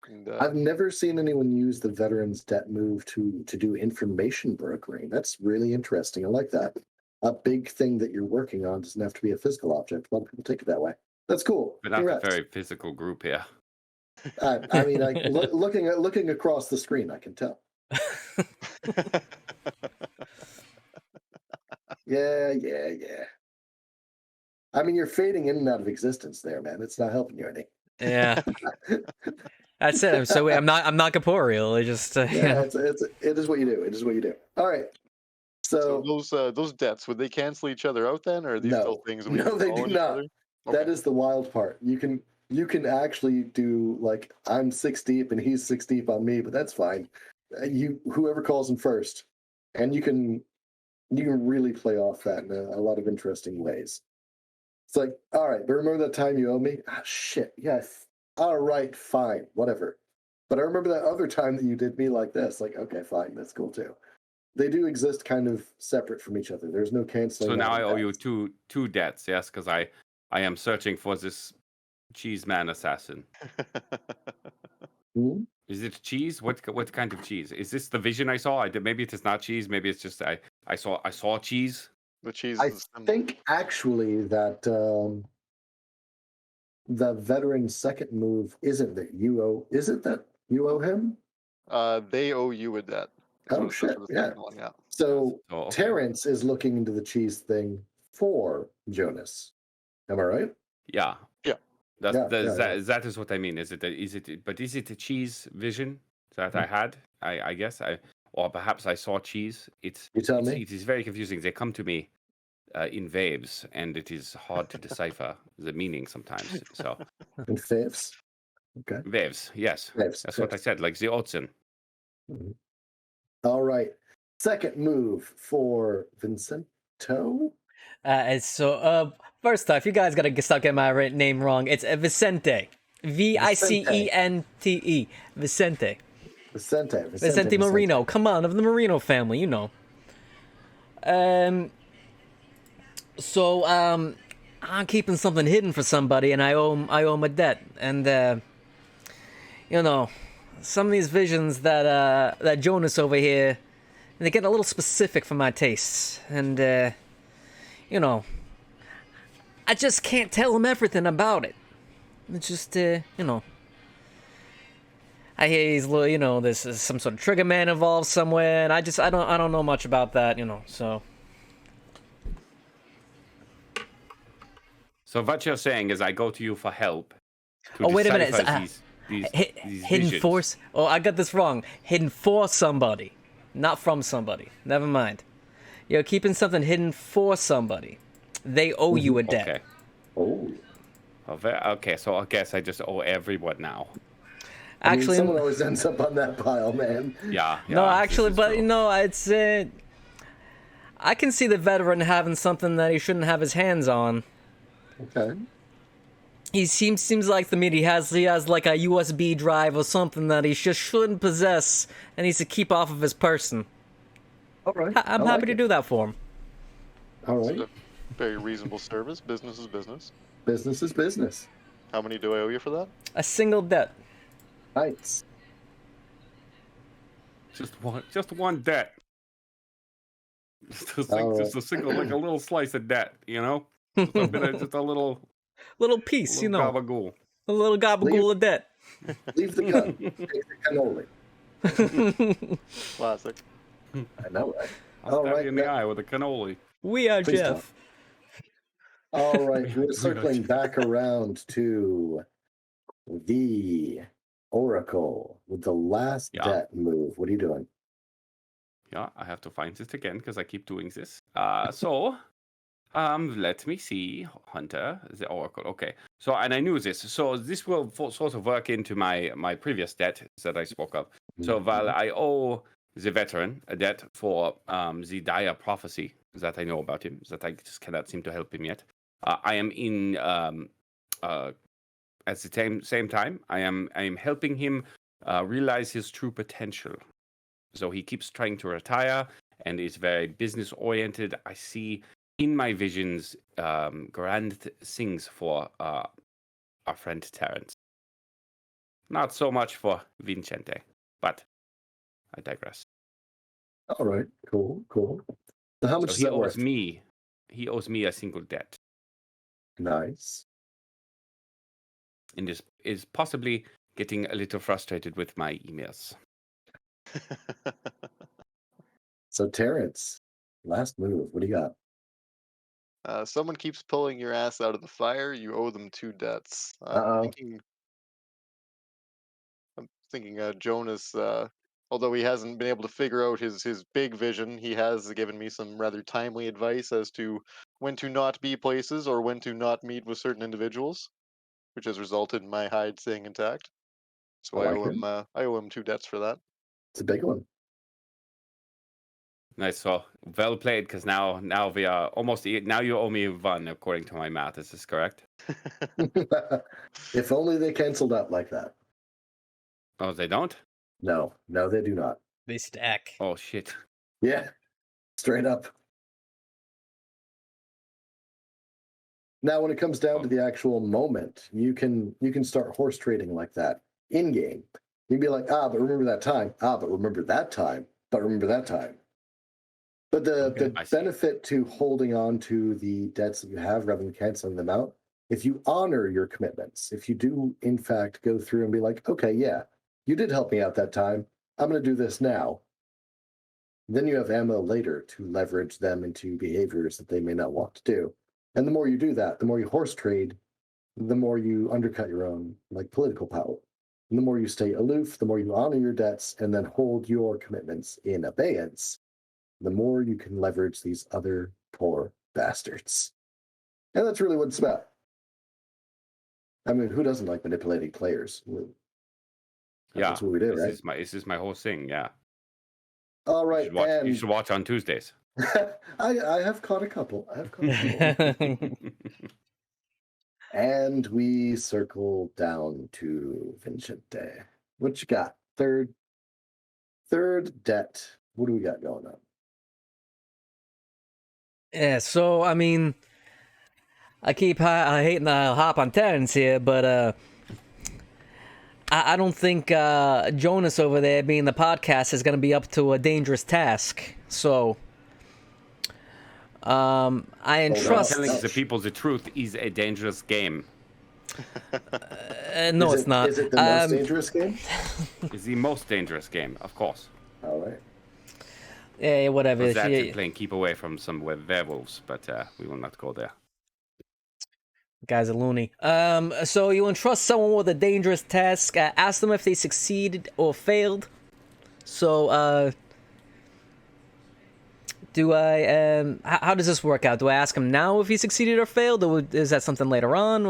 And, I've never seen anyone use the veteran's debt move to do information brokering. That's really interesting. I like that. A big thing that you're working on doesn't have to be a physical object. A lot of people take it that way. That's cool. We're not a Congrats. very physical group here. I mean, looking across the screen, I can tell. Yeah. I mean, you're fading in and out of existence there, man. It's not helping you any. Yeah. That's it. I'm not corporeal. It just it is what you do. It is what you do. All right. So those debts, would they cancel each other out then, or are these still things we no, they do not. Okay. That is the wild part. You can actually do like I'm 6 deep and he's 6 deep on me, but that's fine. Whoever calls him first, and you can really play off that in a lot of interesting ways. It's like, all right, but remember that time you owe me? Ah, shit, yes. All right, fine, whatever. But I remember that other time that you did me like this. Like, okay, fine, that's cool too. They do exist kind of separate from each other. There's no canceling. So now I owe you two debts, yes, because I am searching for this cheese man assassin. Hmm? Is it cheese? What kind of cheese? Is this the vision I saw? Maybe it is not cheese. Maybe it's just I saw cheese. The cheese. I think actually that the veteran's second move isn't that you owe. Is it that you owe him? They owe you a debt. Oh shit! Yeah. Yeah. So okay. Terrance is looking into the cheese thing for Jonas. Am I right? Yeah. Yeah. That is what I mean. Is it a cheese vision that I had? I guess or perhaps I saw cheese. You tell me. It is very confusing. They come to me in waves, and it is hard to decipher the meaning sometimes. So In waves. Okay. waves, yes. Waves. That's what I said, like the ocean. Mm-hmm. All right. Second move for Vincento. First off, you guys gotta stop getting my name wrong. It's Vicente. Vicente. Vicente. Vicente Marino. Come on, of the Marino family, you know. I'm keeping something hidden for somebody, and I owe him a debt. And some of these visions that Jonas over here, they get a little specific for my tastes, and I just can't tell him everything about it. It's just I hear he's this is some sort of trigger man involved somewhere, and I don't know much about that, so. So what you're saying is I go to you for help. Wait a minute. These Hidden visions. force. Oh, I got this wrong. Hidden for somebody, not from somebody. Never mind. You're keeping something hidden for somebody. They owe you a debt. Okay. Oh. Okay, so I guess I just owe everyone now. Actually, someone always ends up on that pile, man. Yeah. No, actually, but true. it's I can see the veteran having something that he shouldn't have his hands on. Okay. He seems like to me he has like a USB drive or something that he just shouldn't possess and needs to keep off of his person. All right. I'm happy to do that for him. All right. It's a very reasonable service. Business is business. Business is business. How many do I owe you for that? A single debt. Nice. Just one debt. Just a single, like a little slice of debt, Just a bit of, just a little piece, gabagool. A little gabagool of debt. Leave the gun. Take the cannoli. Classic. I know, right? I'll stab right, you in the that- eye with a cannoli. We are Please Jeff. All right, We we're are circling back around to the Oracle with the last Yeah. debt move. What are you doing? Yeah, I have to find it again because I keep doing this. Let me see. Hunter, the Oracle. Okay. So, and I knew this. So this will sort of work into my previous debt that I spoke of. So while I owe the veteran a debt for the dire prophecy that I know about him, that I just cannot seem to help him yet. I am in at the same time. I am helping him realize his true potential. So he keeps trying to retire and is very business oriented. I see in my visions grand things for our friend Terrance. Not so much for Vincente, but I digress. All right, cool. So how much So is he that owes worth? me. He owes me a single debt, Nice. and is possibly getting a little frustrated with my emails. So Terrance, last move. What do you got? Someone keeps pulling your ass out of the fire. You owe them 2 debts. Uh-oh. I'm thinking Jonas, although he hasn't been able to figure out his big vision, he has given me some rather timely advice as to when to not be places or when to not meet with certain individuals, which has resulted in my hide staying intact. So I like it. I owe him 2 debts for that. It's a big one. Nice, so well played. Because now we are almost. Now you owe me 1 according to my math. Is this correct? If only they canceled out like that. Oh, they don't. No, they do not. They stack. Oh shit. Yeah, straight up. Now, when it comes down to the actual moment, you can start horse trading like that in game. You'd be like, but remember that time. But remember that time. But remember that time. But the benefit to holding on to the debts that you have rather than canceling them out, if you honor your commitments, if you do in fact go through and be like, okay, yeah, you did help me out that time. I'm going to do this now. Then you have ammo later to leverage them into behaviors that they may not want to do. And the more you do that, the more you horse trade, the more you undercut your own political power. And the more you stay aloof, the more you honor your debts and then hold your commitments in abeyance, the more you can leverage these other poor bastards. And that's really what it's about. I mean, who doesn't like manipulating players? That's what we do, right? This is my whole thing. Yeah. All right, you should watch on Tuesdays. I have caught a couple. And we circle down to Vincente. What you got? Third debt. What do we got going on? Yeah, so I mean, I keep hating to hop on Terrance here, but I don't think Jonas over there being the podcast is going to be up to a dangerous task. So I entrust. Telling the people the truth is a dangerous game. No, it's not. Is it the most dangerous game? It's the most dangerous game, of course. All right. Yeah, whatever. That's playing keep away from some werewolves, but we will not go there. Guy's a loony. So you entrust someone with a dangerous task. Ask them if they succeeded or failed. So, do I? How does this work out? Do I ask him now if he succeeded or failed, or is that something later on?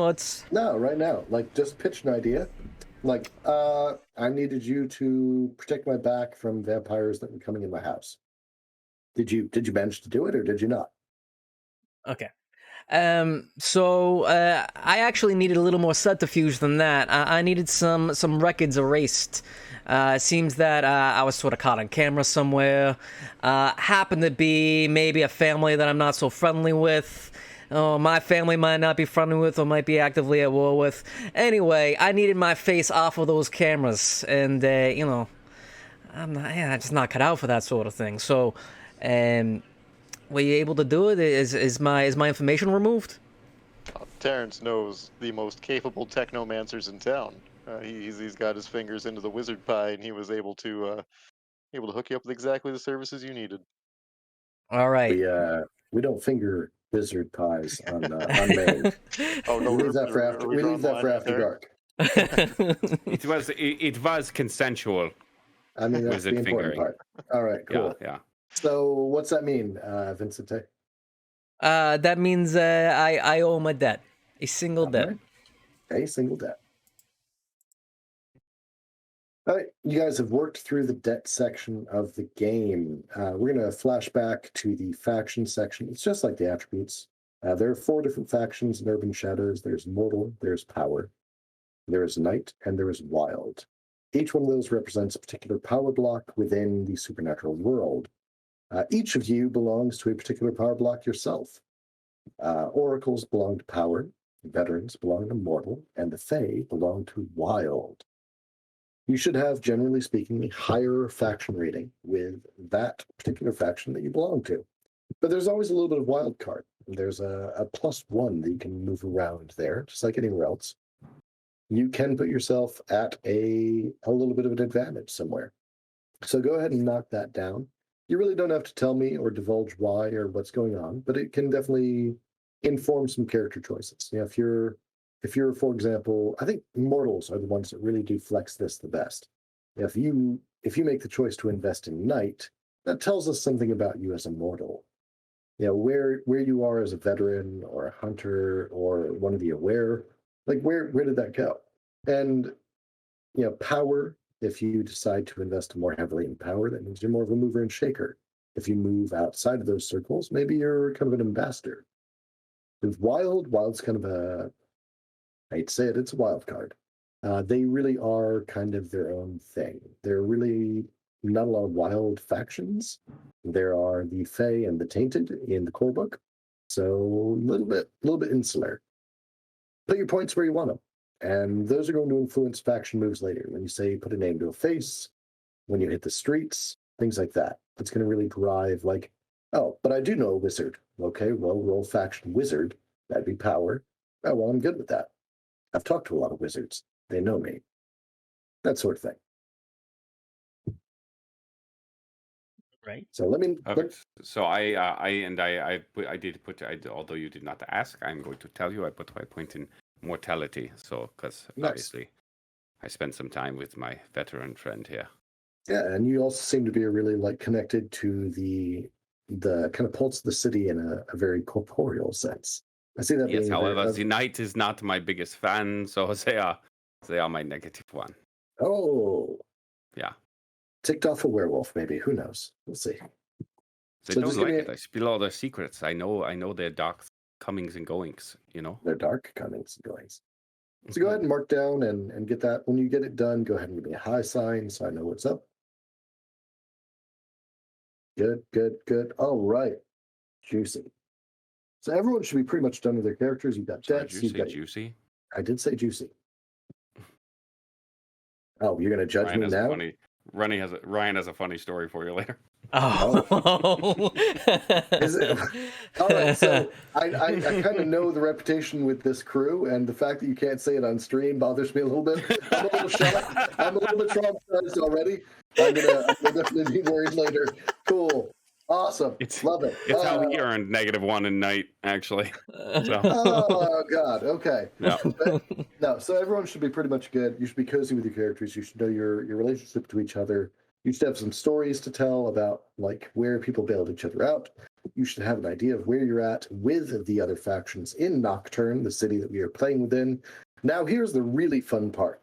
No, right now. Just pitch an idea. I needed you to protect my back from vampires that were coming in my house. Did you manage to do it, or did you not? Okay. So I actually needed a little more subterfuge than that. I needed some records erased. It seems that I was sort of caught on camera somewhere. Happened to be maybe a family that I'm not so friendly with. Oh, my family might not be friendly with or might be actively at war with. Anyway, I needed my face off of those cameras, and I'm just not cut out for that sort of thing. So, were you able to do it? Is my information removed? Terrance knows the most capable technomancers in town. He's got his fingers into the wizard pie, and he was able to hook you up with exactly the services you needed. All right. We don't finger wizard pies on Maine. Oh no, We leave that for are after. we We drawing leave the that line for right after there? dark. It was consensual. I mean, that's the Wizard important fingering. part. All right, cool. Yeah. So, what's that mean, Vincente? That means I owe him a debt, a single All debt. right. A single debt. All right, you guys have worked through the debt section of the game. We're going to flash back to the faction section. It's just like the attributes. There are 4 different factions in Urban Shadows. There's Mortal, there's Power, there is Night, and there is Wild. Each one of those represents a particular power block within the supernatural world. Each of you belongs to a particular power block yourself. Oracles belong to Power, Veterans belong to Mortal, and the Fae belong to Wild. You should have, generally speaking, a higher faction rating with that particular faction that you belong to. But there's always a little bit of wild card. There's a +1 that you can move around there, just like anywhere else. You can put yourself at a little bit of an advantage somewhere. So go ahead and knock that down. You really don't have to tell me or divulge why or what's going on, but it can definitely inform some character choices. You know, if you're, for example, I think mortals are the ones that really do flex this the best. If you make the choice to invest in Night, that tells us something about you as a mortal. You know, where you are as a veteran or a hunter or one of the aware, like where did that go? And you know, Power, if you decide to invest more heavily in Power, that means you're more of a mover and shaker. If you move outside of those circles, maybe you're kind of an ambassador. With Wild's kind of I hate to say it, it's a wild card. They really are kind of their own thing. They're really not a lot of wild factions. There are the Fae and the Tainted in the core book, so a little bit insular. Put your points where you want them, and those are going to influence faction moves later. When you say put a name to a face, when you hit the streets, things like that. It's going to really drive like, oh, but I do know a wizard. Okay, well, roll faction wizard. That'd be Power. Oh, well, I'm good with that. I've talked to a lot of wizards. They know me. That sort of thing. Right. So let me. So although you did not ask, I'm going to tell you I put my point in mortality. So because Nice. obviously I spent some time with my veteran friend here. Yeah, and you also seem to be really like connected to the kind of pulse of the city in a very corporeal sense. I see that Yes, being however, the Knight is not my biggest fan, so they are my negative one. Oh. Yeah. Ticked off a werewolf, maybe. Who knows? We'll see. They So don't just like give me it. I spill all their secrets. I know their dark comings and goings, you know? their dark comings and goings. So go ahead and mark down and get that. When you get it done, go ahead and give me a high sign so I know what's up. Good. All right. Juicy. So everyone should be pretty much done with their characters. You've got debts. Did you say juicy? I did say juicy. Oh, you're going to judge me now? Ryan has a funny story for you later. Oh. Is it? All right, so I kind of know the reputation with this crew, and the fact that you can't say it on stream bothers me a little bit. I'm a little shocked. I'm a little bit traumatized already. I'm gonna definitely be worried later. Cool. Awesome. Love it. It's how he earned -1 in Night, actually. So. Oh, God. Okay. Yeah. No, so everyone should be pretty much good. You should be cozy with your characters. You should know your relationship to each other. You should have some stories to tell about like where people bailed each other out. You should have an idea of where you're at with the other factions in Nocturne, the city that we are playing within. Now, here's the really fun part.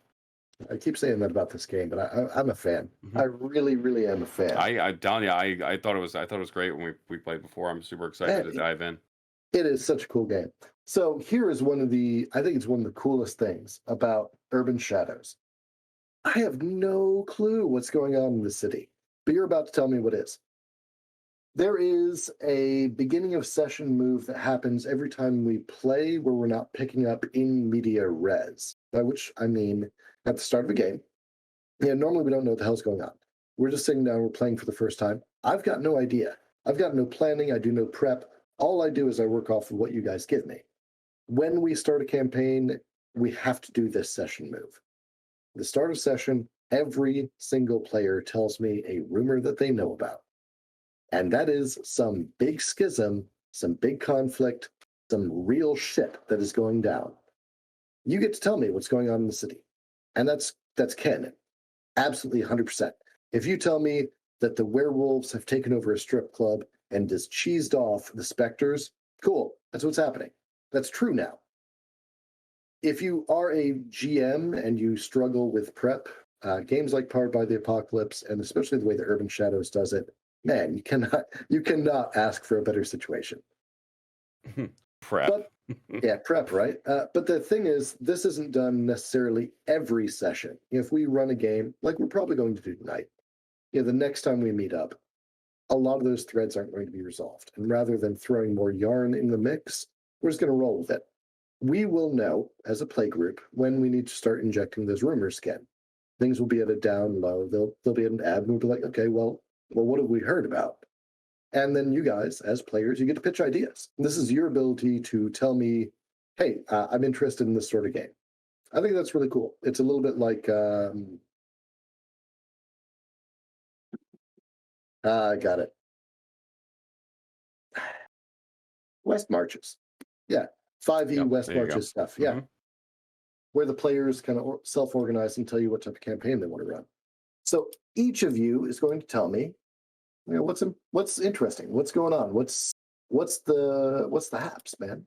I keep saying that about this game, but I'm a fan. Mm-hmm. I really am a fan. I'm telling you, I thought it was great when we played before. I'm super excited to dive in. It is such a cool game. So here is I think it's one of the coolest things about Urban Shadows. I have no clue what's going on in the city, but you're about to tell me what is. There is a beginning of session move that happens every time we play where we're not picking up in media res, by which I mean at the start of a game. Yeah, normally we don't know what the hell's going on. We're just sitting down, we're playing for the first time. I've got no idea. I've got no planning, I do no prep. All I do is I work off of what you guys give me. When we start a campaign, we have to do this session move. The start of session, every single player tells me a rumor that they know about. And that is some big schism, some big conflict, some real shit that is going down. You get to tell me what's going on in the city. And that's canon. Absolutely 100%. If you tell me that the werewolves have taken over a strip club and just cheesed off the specters, cool. That's what's happening. That's true now. If you are a GM and you struggle with prep, games like Powered by the Apocalypse, and especially the way that Urban Shadows does it, man, you cannot ask for a better situation. Prep. But, yeah, prep, right? But the thing is, this isn't done necessarily every session. If we run a game, like we're probably going to do tonight, the next time we meet up, a lot of those threads aren't going to be resolved. And rather than throwing more yarn in the mix, we're just going to roll with it. We will know, as a play group, when we need to start injecting those rumors again. Things will be at a down low. They'll be at an ebb, and we'll be like, okay, well, what have we heard about? And then you guys, as players, you get to pitch ideas. This is your ability to tell me, hey, I'm interested in this sort of game. I think that's really cool. It's a little bit like, I got it. West Marches. Yeah, 5e Yep, West there you go. Marches stuff. Yeah. Mhm. Where the players kind of self-organize and tell you what type of campaign they want to run. So each of you is going to tell me, what's interesting, what's going on, what's the haps, man.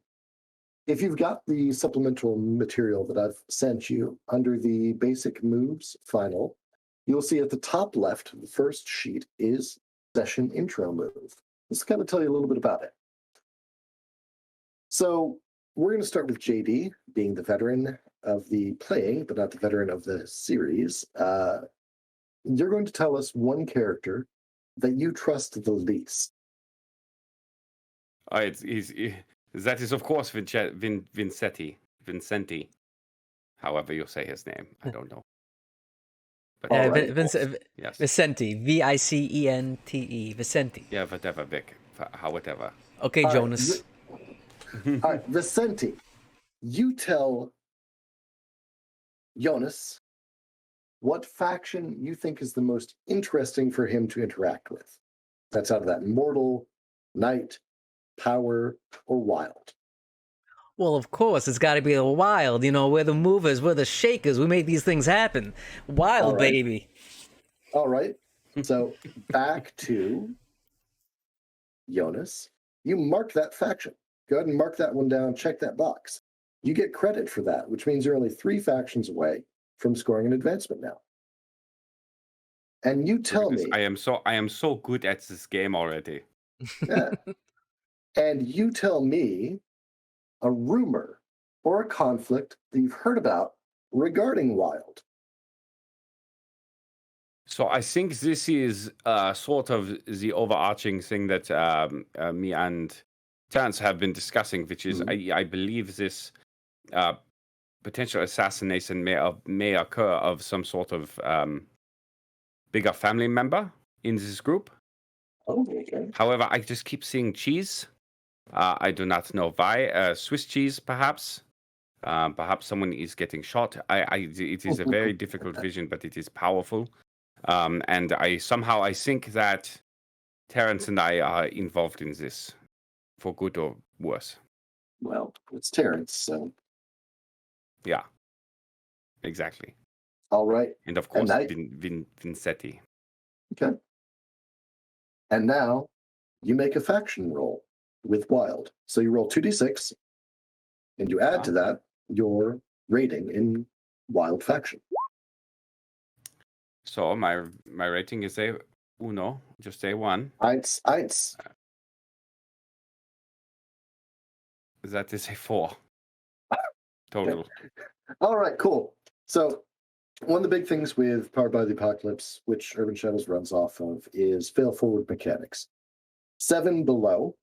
If you've got the supplemental material that I've sent you under the basic moves final, you'll see at the top left, the first sheet is session intro move. Let's kind of tell you a little bit about it. So we're going to start with JD, being the veteran of the playing, but not the veteran of the series. You're going to tell us one character that you trust the least. That is, of course, Vincenti. However you say his name, I don't know. But All right. yes. Vicente, Vicente, Vicente. Yeah, whatever, Vic. However. Okay, All right, Jonas. All right, Vicente, you tell Jonas what faction you think is the most interesting for him to interact with. That's out of that mortal, knight, power, or wild. Well, of course, it's got to be the wild. We're the movers, we're the shakers. We make these things happen. Wild, All right. baby. All right. So back to Jonas. You mark that faction. Go ahead and mark that one down. Check that box. You get credit for that, which means you're only 3 factions away from scoring an advancement now. And you tell me, I am so good at this game already. yeah, and you tell me a rumor or a conflict that you've heard about regarding Wild. So I think this is sort of the overarching thing that me and Terrance have been discussing, which is I believe this potential assassination may occur of some sort of bigger family member in this group. Oh, okay. However, I just keep seeing cheese. I do not know why. Swiss cheese, perhaps. Perhaps someone is getting shot. It is a very difficult vision, but it is powerful. And I think that Terrance and I are involved in this, for good or worse. Well, it's Terrance, so. Yeah, exactly. All right. And of course, and Vincetti. Okay. And now you make a faction roll with Wild. So you roll 2d6, and you add to that your rating in Wild faction. So my rating is a uno, just a 1. Eins. That is a 4. Total. Okay. All right, cool. So one of the big things with Powered by the Apocalypse, which Urban Shadows runs off of, is fail forward mechanics. 7 below,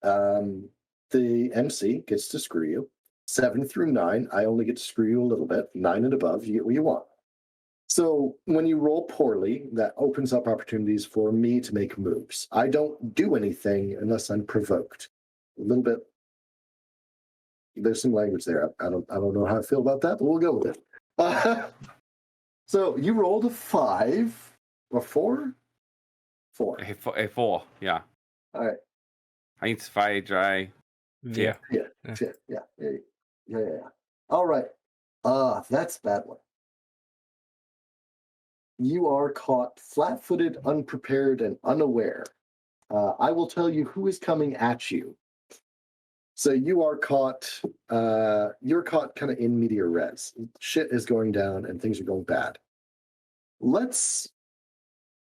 the MC gets to screw you. 7 through 9, I only get to screw you a little bit. 9 and above, you get what you want. So when you roll poorly, that opens up opportunities for me to make moves. I don't do anything unless I'm provoked. A little bit. There's some language there. I don't know how I feel about that, but we'll go with it. So you rolled a 5 or 4? 4. A 4, yeah. All right. 1, 2, 3. Yeah. Yeah. All right. That's a bad one. You are caught flat-footed, unprepared, and unaware. I will tell you who is coming at you. So you are caught. You're caught kind of in media res. Shit is going down, and things are going bad. Let's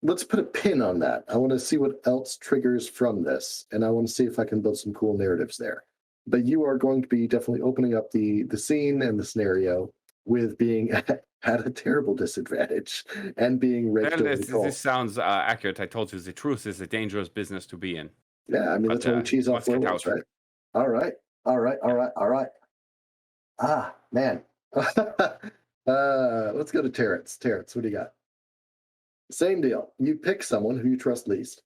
put a pin on that. I want to see what else triggers from this, and I want to see if I can build some cool narratives there. But you are going to be definitely opening up the scene and the scenario with being at a terrible disadvantage and being raked Well, over the coals. this sounds accurate. I told you the truth is a dangerous business to be in. Yeah, I mean, that's why we cheese off let's get werewolves, out. right? All right. Ah, man. Let's go to Terrance. Terrance, what do you got? Same deal. You pick someone who you trust least.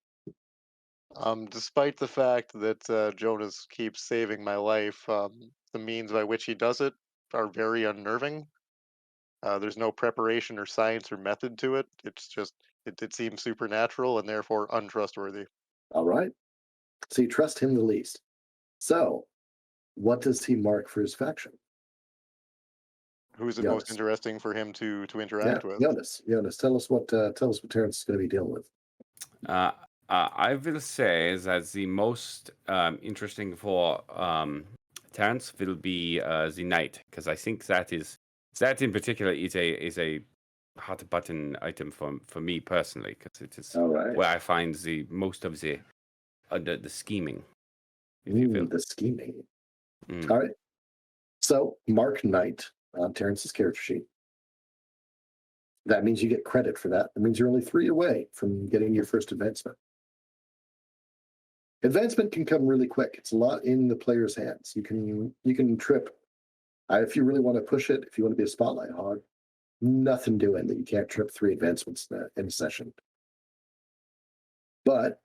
Despite the fact that Jonas keeps saving my life, the means by which he does it are very unnerving. There's no preparation or science or method to it. It's just it seems supernatural and therefore untrustworthy. All right. So you trust him the least. So, what does he mark for his faction? Who's it Jonas. most interesting for him to interact with? Jonas, tell us what Terrance is going to be dealing with. I will say that the most interesting for Terrance will be the knight, because I think that in particular is a hot button item for me personally, because it is All right. where I find the most of the scheming, if you will. The scheming. Mm. All right. So, mark knight on Terrance's character sheet. That means you get credit for that. That means you're only 3 away from getting your first advancement. Advancement can come really quick. It's a lot in the player's hands. You can trip. If you really want to push it, if you want to be a spotlight hog, nothing doing that you can't trip 3 advancements in a session. But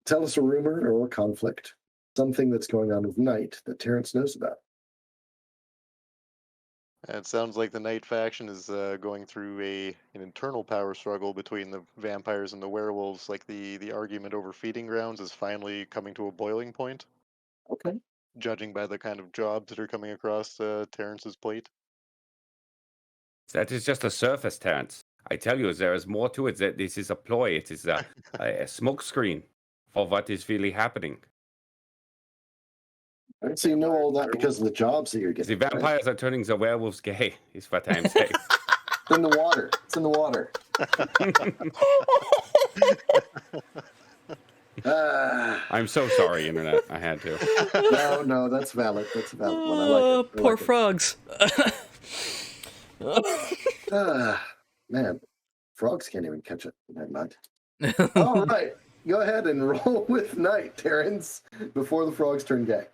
tell us a rumor or a conflict, something that's going on with Knight that Terrance knows about. It sounds like the Knight faction is going through an internal power struggle between the vampires and the werewolves. Like the argument over feeding grounds is finally coming to a boiling point, Okay. judging by the kind of jobs that are coming across Terrance's plate. That is just a surface, Terrance. I tell you, there is more to it. That this is a ploy. It is a smokescreen for what is really happening. So you know all that because of the jobs that you're getting. The vampires are turning the werewolves gay, is what I'm saying. It's in the water. It's in the water. I'm so sorry, Internet. I had to. No, that's valid. That's a valid one. I like it. Poor frogs. Man, frogs can't even catch it. Never mind. All right, go ahead and roll with Knight, Terrance, before the frogs turn gay.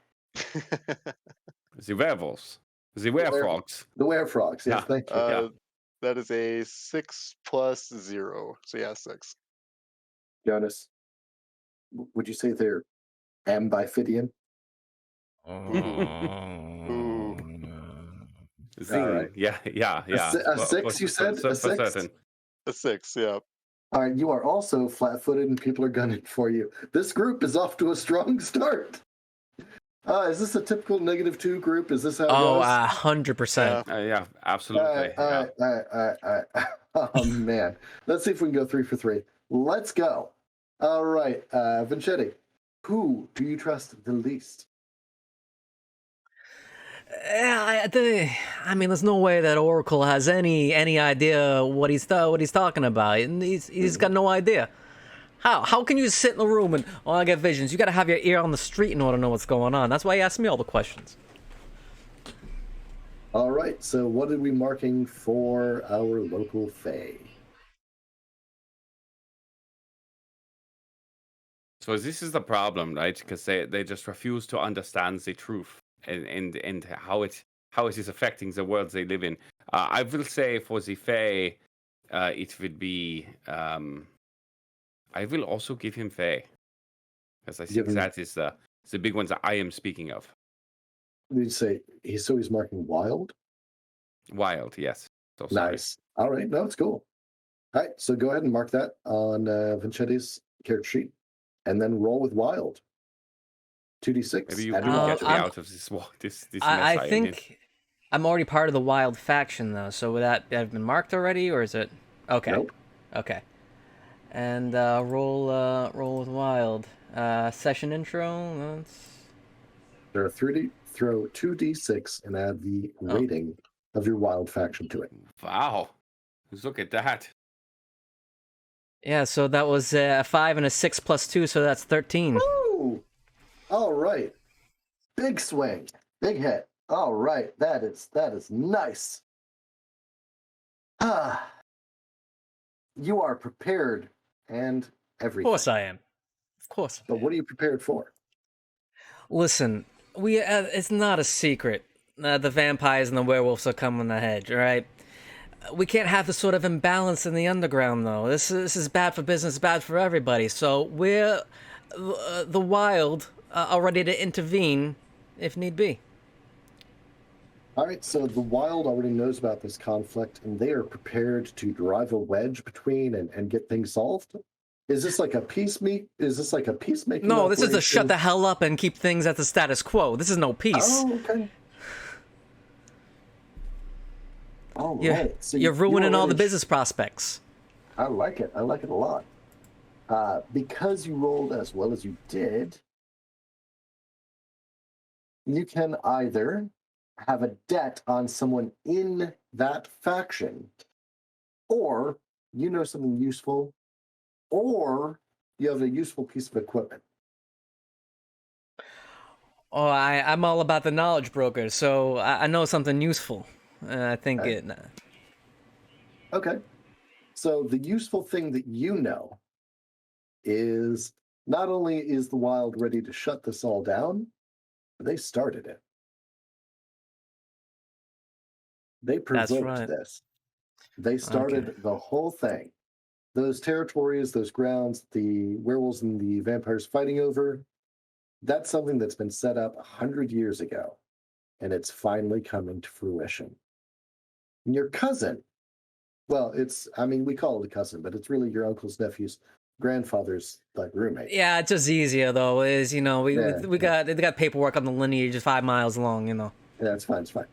The werewolves. The werefrogs. The werefrogs, yes, thank you. That is a 6 plus 0. So yeah, 6. Jonas, would you say they're ambiphidian? Ooh. Zing. All right. Yeah. A 6, you said? A 6? Certain. A 6, yeah. All right, you are also flat-footed and people are gunning for you. This group is off to a strong start. Is this a typical -2 group? Is this how it goes? 100%. Yeah, absolutely. All right. Oh, man. Let's see if we can go 3 for 3. Let's go. All right, Vincetti, who do you trust the least? Yeah, I mean, there's no way that Oracle has any idea what he's talking about. And he's got no idea. How can you sit in the room and I get visions? You got to have your ear on the street in order to know what's going on. That's why he asked me all the questions. All right, so what are we marking for our local fae? So this is the problem, right? Because they just refuse to understand the truth and how it is affecting the world they live in. I will say for the fae, it would be. I will also give him fae, because I think that is the big ones that I am speaking of. We'd say he's marking wild. Wild, yes. So sorry. Nice. All right, no, it's cool. All right, so go ahead and mark that on Vincetti's character sheet. and then roll with wild. 2d6. Maybe you add do your get wild. me out of this mess I I am in. think I'm already part of the wild faction, though. So would that have been marked already, or is it? Okay. Nope. Okay. And roll with wild. Session intro. That's... Throw 2d6 and add the rating of your wild faction to it. Wow. Look at that. Yeah, so that was a 5 and a 6 plus 2, so that's 13. Woo! All right. Big swing. Big hit. All right. That is nice. Ah. You are prepared and everything. Of course I am. Of course. But what are you prepared for? Listen, it's not a secret. The vampires and the werewolves are coming ahead, all right? We can't have this sort of imbalance in the underground, though. This is bad for business, bad for everybody. So we're the wild are ready to intervene if need be. All right, so the wild already knows about this conflict, and they are prepared to drive a wedge between and get things solved. Is this like a peacemaking? No, this is to operation? shut the hell up and keep things at the status quo. This is no peace. Oh, okay. All right. So You're ruining all the already- business prospects. I like it. I like it a lot. Because you rolled as well as you did, you can either have a debt on someone in that faction, or you know something useful, or you have a useful piece of equipment. Oh, I'm all about the knowledge broker, so I know something useful. I think Okay. it... Okay. So the useful thing that you know is not only is the wild ready to shut this all down, but they started it. They That's provoked right. this. They started the whole thing. Those territories, those grounds, the werewolves and the vampires fighting over, that's something that's been set up 100 years ago, and it's finally coming to fruition. And your cousin, well, we call it a cousin, but it's really your uncle's nephew's grandfather's roommate. Yeah, it's just easier, though, is, we Yeah. got paperwork on the lineage 5 miles long, Yeah, it's fine, it's fine.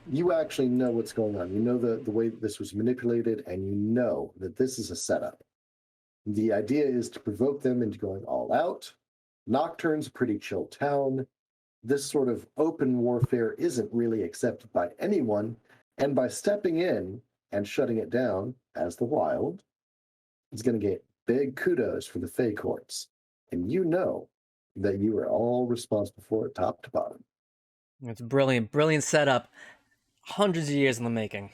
You actually know what's going on. You know the way this was manipulated, and you know that this is a setup. The idea is to provoke them into going all out. Nocturne's a pretty chill town. This sort of open warfare isn't really accepted by anyone, and by stepping in and shutting it down as the wild, it's going to get big kudos for the Fey courts. And you know that you are all responsible for it top to bottom. It's brilliant, brilliant setup. Hundreds of years in the making.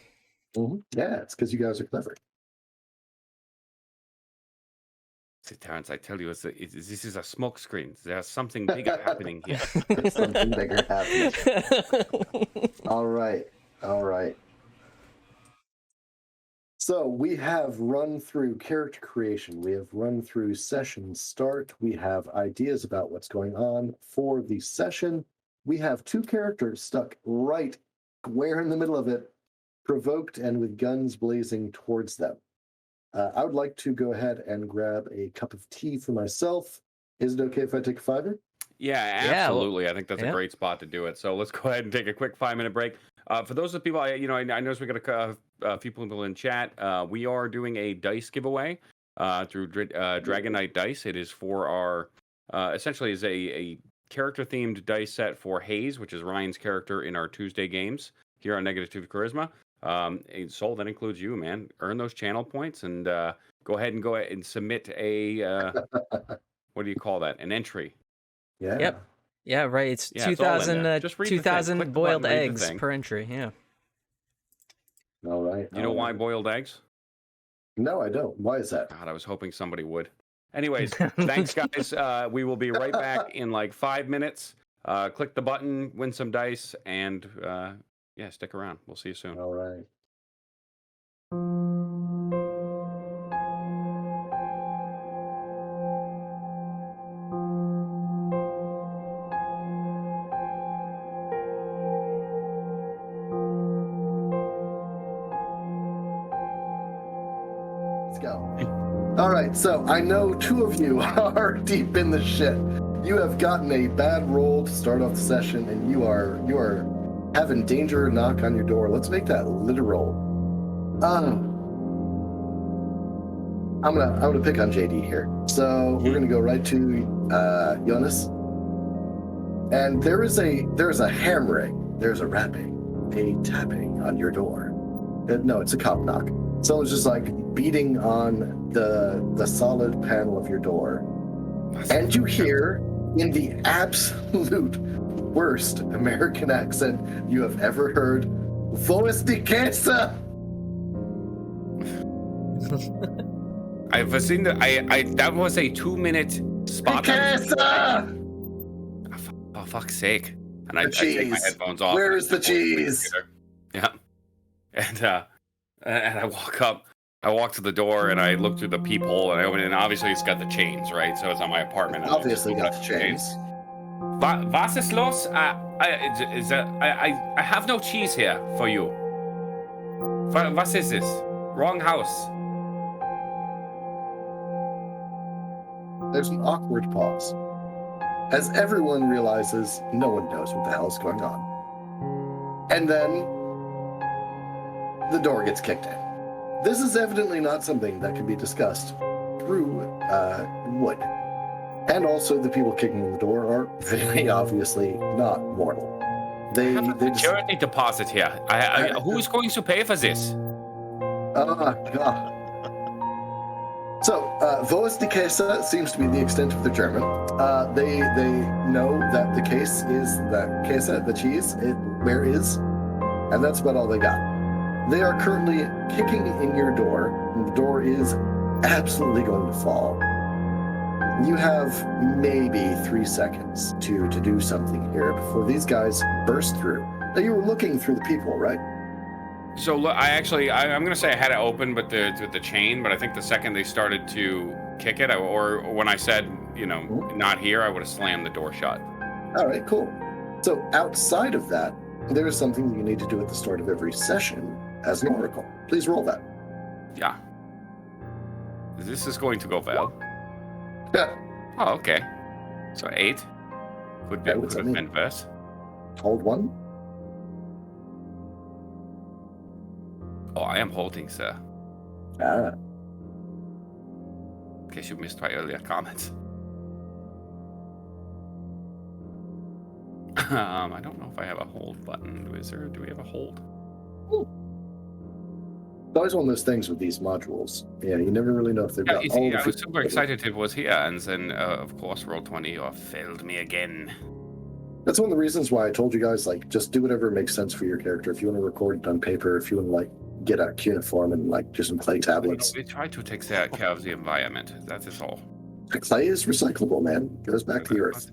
Mm-hmm. Yeah, it's because you guys are clever. See, Terrance, I tell you, this is a smokescreen. There's something bigger happening here. There's something bigger happening. All right. So we have run through character creation. We have run through session start. We have ideas about what's going on for the session. We have 2 characters stuck right square in the middle of it, provoked and with guns blazing towards them. I would like to go ahead and grab a cup of tea for myself. Is it okay if I take a 5-er? Yeah, absolutely. I think that's a great spot to do it. So let's go ahead and take a quick 5-minute break. For those of the people, I noticed we got a few people in chat. We are doing a dice giveaway through Dragon Knight Dice. It is for our essentially is a character-themed dice set for Hayes, which is Ryan's character in our Tuesday games here on Negative 2 Charisma. Soul, that includes you, man. Earn those channel points and go ahead and submit a what do you call that? An entry. Yeah. Yep. Yeah, right. It's Yeah, it's all in there. 2,000 Just read the thing. Click the button, boiled read the eggs thing. per entry. Yeah. All right. You know why boiled eggs? No, I don't. Why is that? God, I was hoping somebody would. Anyways, thanks, guys. We will be right back in 5 minutes. Click the button, win some dice, and stick around. We'll see you soon. All right. Let's go. All right, so I know two of you are deep in the shit. You have gotten a bad roll to start off the session, and you are having danger knock on your door. Let's make that literal. I'm gonna pick on JD here. So we're gonna go right to Jonas, and there is a hammering, there's a rapping, a tapping on your door. No, it's a cop knock. Someone's just like beating on the solid panel of your door, and you hear in the absolute worst American accent you have ever heard, "Voz de Casa." I was in the. I that was a 2-minute spot. Casa! For fuck's sake! And I take my cheese. headphones off. Where is the cheese? Yeah. And I walk up. I walk to the door and I look through the peephole and I open it. And obviously it's got the chains, right? So it's on my apartment. And Obviously got the chains. Was ist los? I have no cheese here for you. Was is this? Wrong house. There's an awkward pause, as everyone realizes no one knows what the hell's going on. And then the door gets kicked in. This is evidently not something that can be discussed through wood. And also the people kicking in the door are very obviously not mortal. I have a security deposit here. Who's going to pay for this? Oh, God. So, Voz de Casa seems to be the extent of the German. They know that the case is the Casa, the cheese, where is, and that's about all they got. They are currently kicking in your door, and the door is absolutely going to fall. You have maybe 3 seconds to do something here before these guys burst through. Now, you were looking through the people, right? So look, I'm gonna say I had it open, but the chain. But I think the second they started to kick it, or when I said, not here, I would have slammed the door shut. All right, cool. So outside of that, there is something that you need to do at the start of every session as an oracle. Please roll that. Yeah. This is going to go well. Yeah. Oh, okay. So 8 could have been worse. Hold 1. Oh, I am holding, sir. Ah. In case you missed my earlier comments. I don't know if I have a hold button. Do we have a hold? It's always one of those things with these modules. Yeah, you never really know if they've got all the I was super excited it was here, and then, of course, Roll20 failed me again. That's one of the reasons why I told you guys, just do whatever makes sense for your character. If you want to record it on paper, if you want to, get a cuneiform and, do some clay tablets. We try to take care of the environment. That is all. Clay is recyclable, man. It goes back to the earth.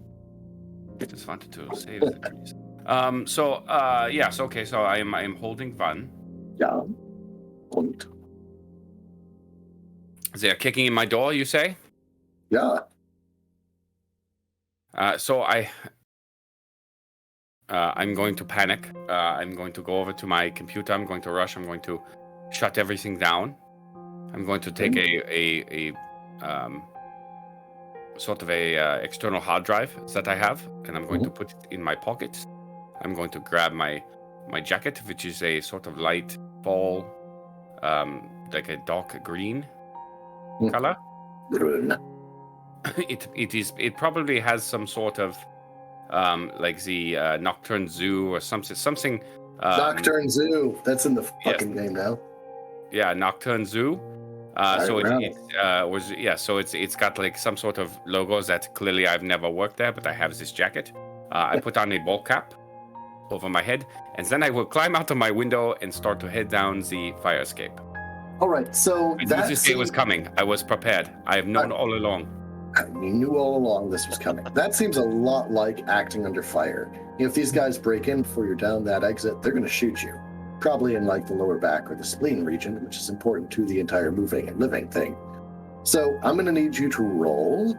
I just wanted to save the trees. Yes, okay, so I'm holding one. Yeah. Und. They're kicking in my door, you say? Yeah. So I'm going to panic. I'm going to go over to my computer. I'm going to rush. I'm going to shut everything down. I'm going to take a sort of a external hard drive that I have, and I'm going to put it in my pocket. I'm going to grab my jacket, which is a sort of light fall, like a dark green color. It probably has some sort of like the Nocturne Zoo or something. Nocturne Zoo. That's in the fucking game now. Yeah, Nocturne Zoo. So it's got some sort of logos that clearly I've never worked there, but I have this jacket. I put on a ball cap over my head, and then I will climb out of my window and start to head down the fire escape. All right, so I knew this day was coming. I was prepared. I have known all along. You knew all along this was coming. That seems a lot like acting under fire. If these guys break in before you're down that exit, they're going to shoot you. Probably in the lower back or the spleen region, which is important to the entire moving and living thing. So I'm going to need you to roll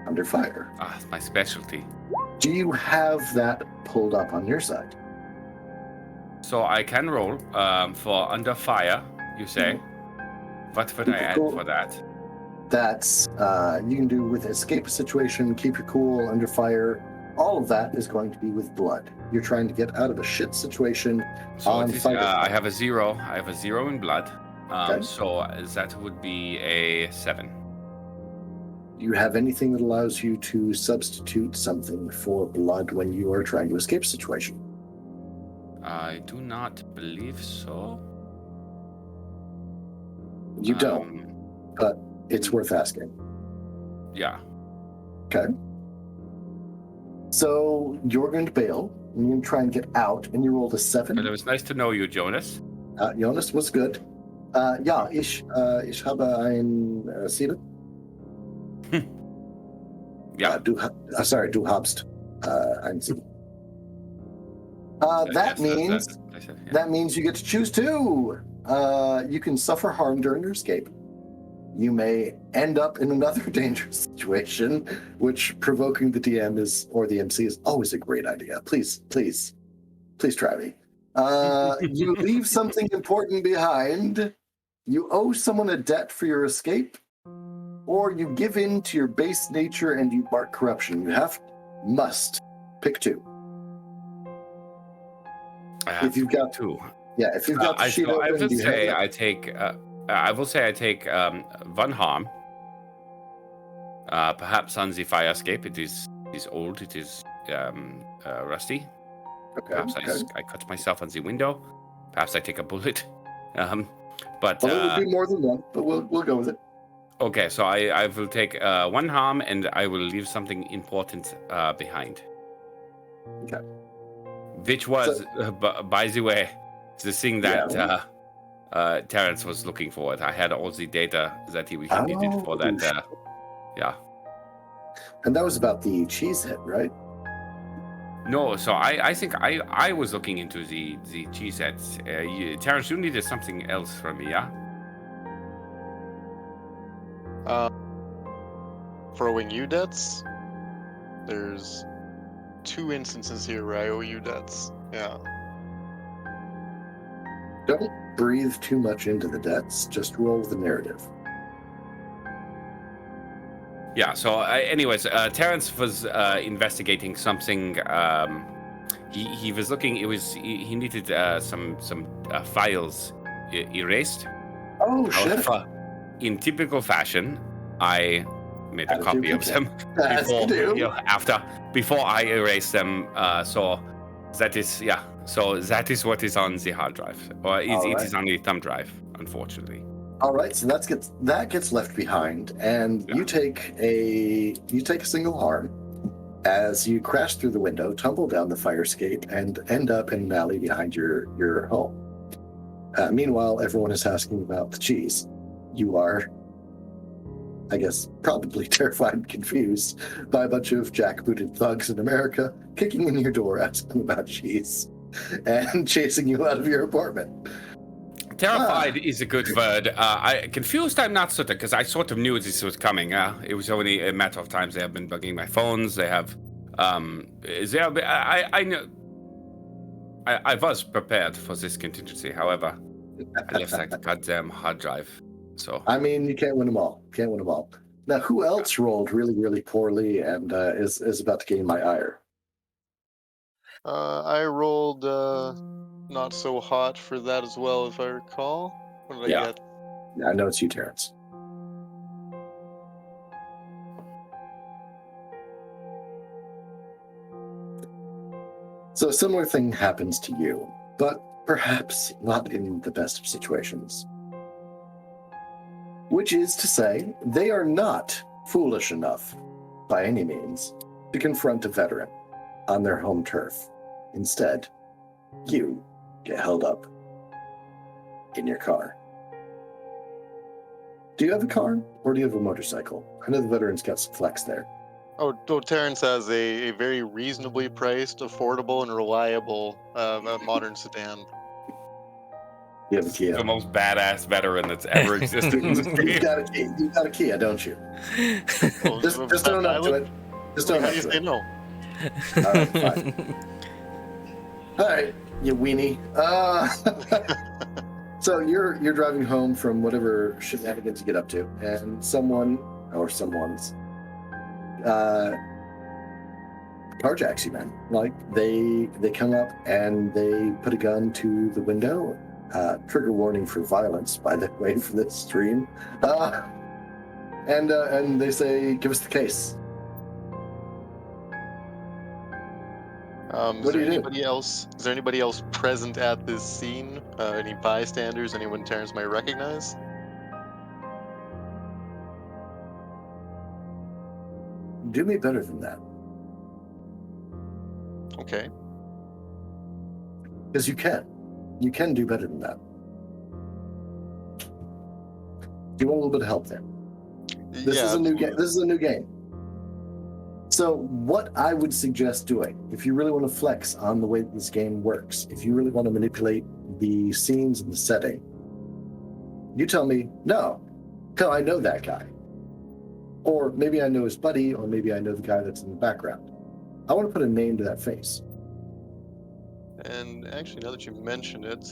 under fire. My specialty. Do you have that pulled up on your side? So I can roll for under fire, you say. What would I add for that? That's you can do with escape a situation, keep your cool, under fire. All of that is going to be with blood. You're trying to get out of a shit situation So on it is, fight. I have a 0. I have a 0 in blood. Okay. So that would be a 7. Do you have anything that allows you to substitute something for blood when you are trying to escape a situation? I do not believe so. You don't, but it's worth asking. Yeah. Okay. So you're going to bail, and you're going to try and get out, and you rolled a 7. But it was nice to know you, Jonas. Jonas was good. Ja, ich habe ein Ziel. Yeah. Du habst ein Ziel. That means that means you get to choose 2. You can suffer harm during your escape. You may end up in another dangerous situation, which provoking the DM or the MC is always a great idea. Please try me. You leave something important behind. You owe someone a debt for your escape, or you give in to your base nature and you mark corruption. You must pick 2. If you've got 2. Yeah, if you've got the sheet open, I will say I take 1 harm. Perhaps on the fire escape. It is old. It is rusty. Okay. Perhaps I cut myself on the window. Perhaps I take a bullet. But it would be more than 1, but we'll go with it. Okay, so I will take 1 harm and I will leave something important behind. Okay. Which was, by the way, the thing that Terrance was looking for. I had all the data that he needed for that. Yeah. And that was about the cheesehead, right? No, so I think I was looking into the cheeseheads. Terrance, you needed something else from me, yeah? For owing you debts, there's 2 instances here where I owe you debts. Yeah. Don't breathe too much into the debts. Just roll the narrative. Yeah, so anyways, Terrance was investigating something. He was looking, he needed some files erased. Oh, shit. However, in typical fashion, I made a copy of them before I erased them. So that is what is on the hard drive, or it is on the thumb drive, unfortunately. All right, so that gets left behind, and you take a single harm as you crash through the window, tumble down the fire escape, and end up in an alley behind your home. Meanwhile, everyone is asking about the cheese. You are, I guess, probably terrified and confused by a bunch of jackbooted thugs in America kicking in your door, asking about cheese, and chasing you out of your apartment. Terrified is a good word. Confused, I'm not certain, because I sort of knew this was coming. It was only a matter of time. They have been bugging my phones. They have, I know. I was prepared for this contingency. However, I left that goddamn hard drive. So I mean, you can't win them all. Now, who else rolled really, really poorly and is about to gain my ire? I rolled not so hot for that as well, if I recall. What did I get? Yeah, I know it's you, Terrance. So a similar thing happens to you, but perhaps not in the best of situations. Which is to say, they are not foolish enough, by any means, to confront a veteran on their home turf. Instead, you get held up in your car. Do you have a car, or do you have a motorcycle? I know the veteran's got some flex there. Oh, Terrance has a very reasonably priced, affordable, and reliable modern sedan. You have a Kia. the most badass veteran that's ever existed in this game. You got a Kia, don't you? Well, Just own up to it. Just own How up do you to say it. no? All right, fine. All right, you weenie. So you're driving home from whatever shenanigans you get up to, and someone or someone's carjacks you, man. Like they come up and they put a gun to the window. Trigger warning for violence, by the way, for this stream. And they say, "Give us the case." Is there anybody else? Is there anybody else present at this scene? Any bystanders? Anyone Terrance might recognize? Do me better than that, Okay. because you can. You can do better than that. Do you want a little bit of help there? This is a new game. This is a new game. So what I would suggest doing, if you really want to flex on the way that this game works, if you really want to manipulate the scenes and the setting, you tell me, no, I know that guy. Or maybe I know his buddy, or maybe I know the guy that's in the background. I want to put a name to that face. And actually, now that you mention it,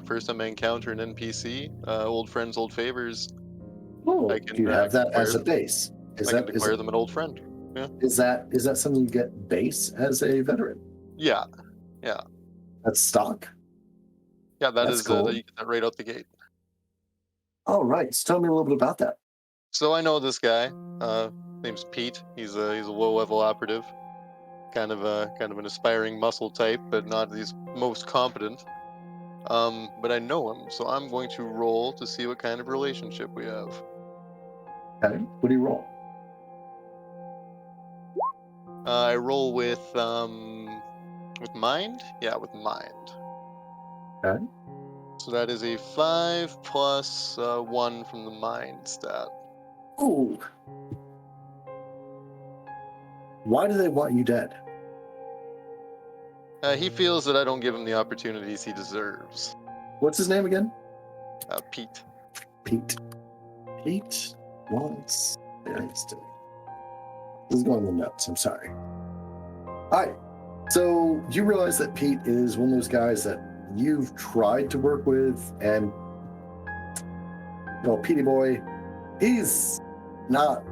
first time I encounter an NPC, old friends, old favors. Oh, I can, do you have that as a them. base? I can declare them an old friend. Yeah. Is that something you get base as a veteran? Yeah. That's stock? Yeah, That's cool. you get that right out the gate. All right, so tell me a little bit about that. So I know this guy. Name's Pete. He's a low-level operative. Kind of an aspiring muscle type, but not his most competent. But I know him, so I'm going to roll to see what kind of relationship we have. Okay, what do you roll? I roll with mind. Yeah, with mind. Okay. So that is a 5 plus 1 from the mind stat. Ooh. Why do they want you dead? He feels that I don't give him the opportunities he deserves. What's his name again? Pete. Pete. Pete wants. This is going in the notes. I'm sorry. All right. So you realize that Pete is one of those guys that you've tried to work with, and Petey boy, he's not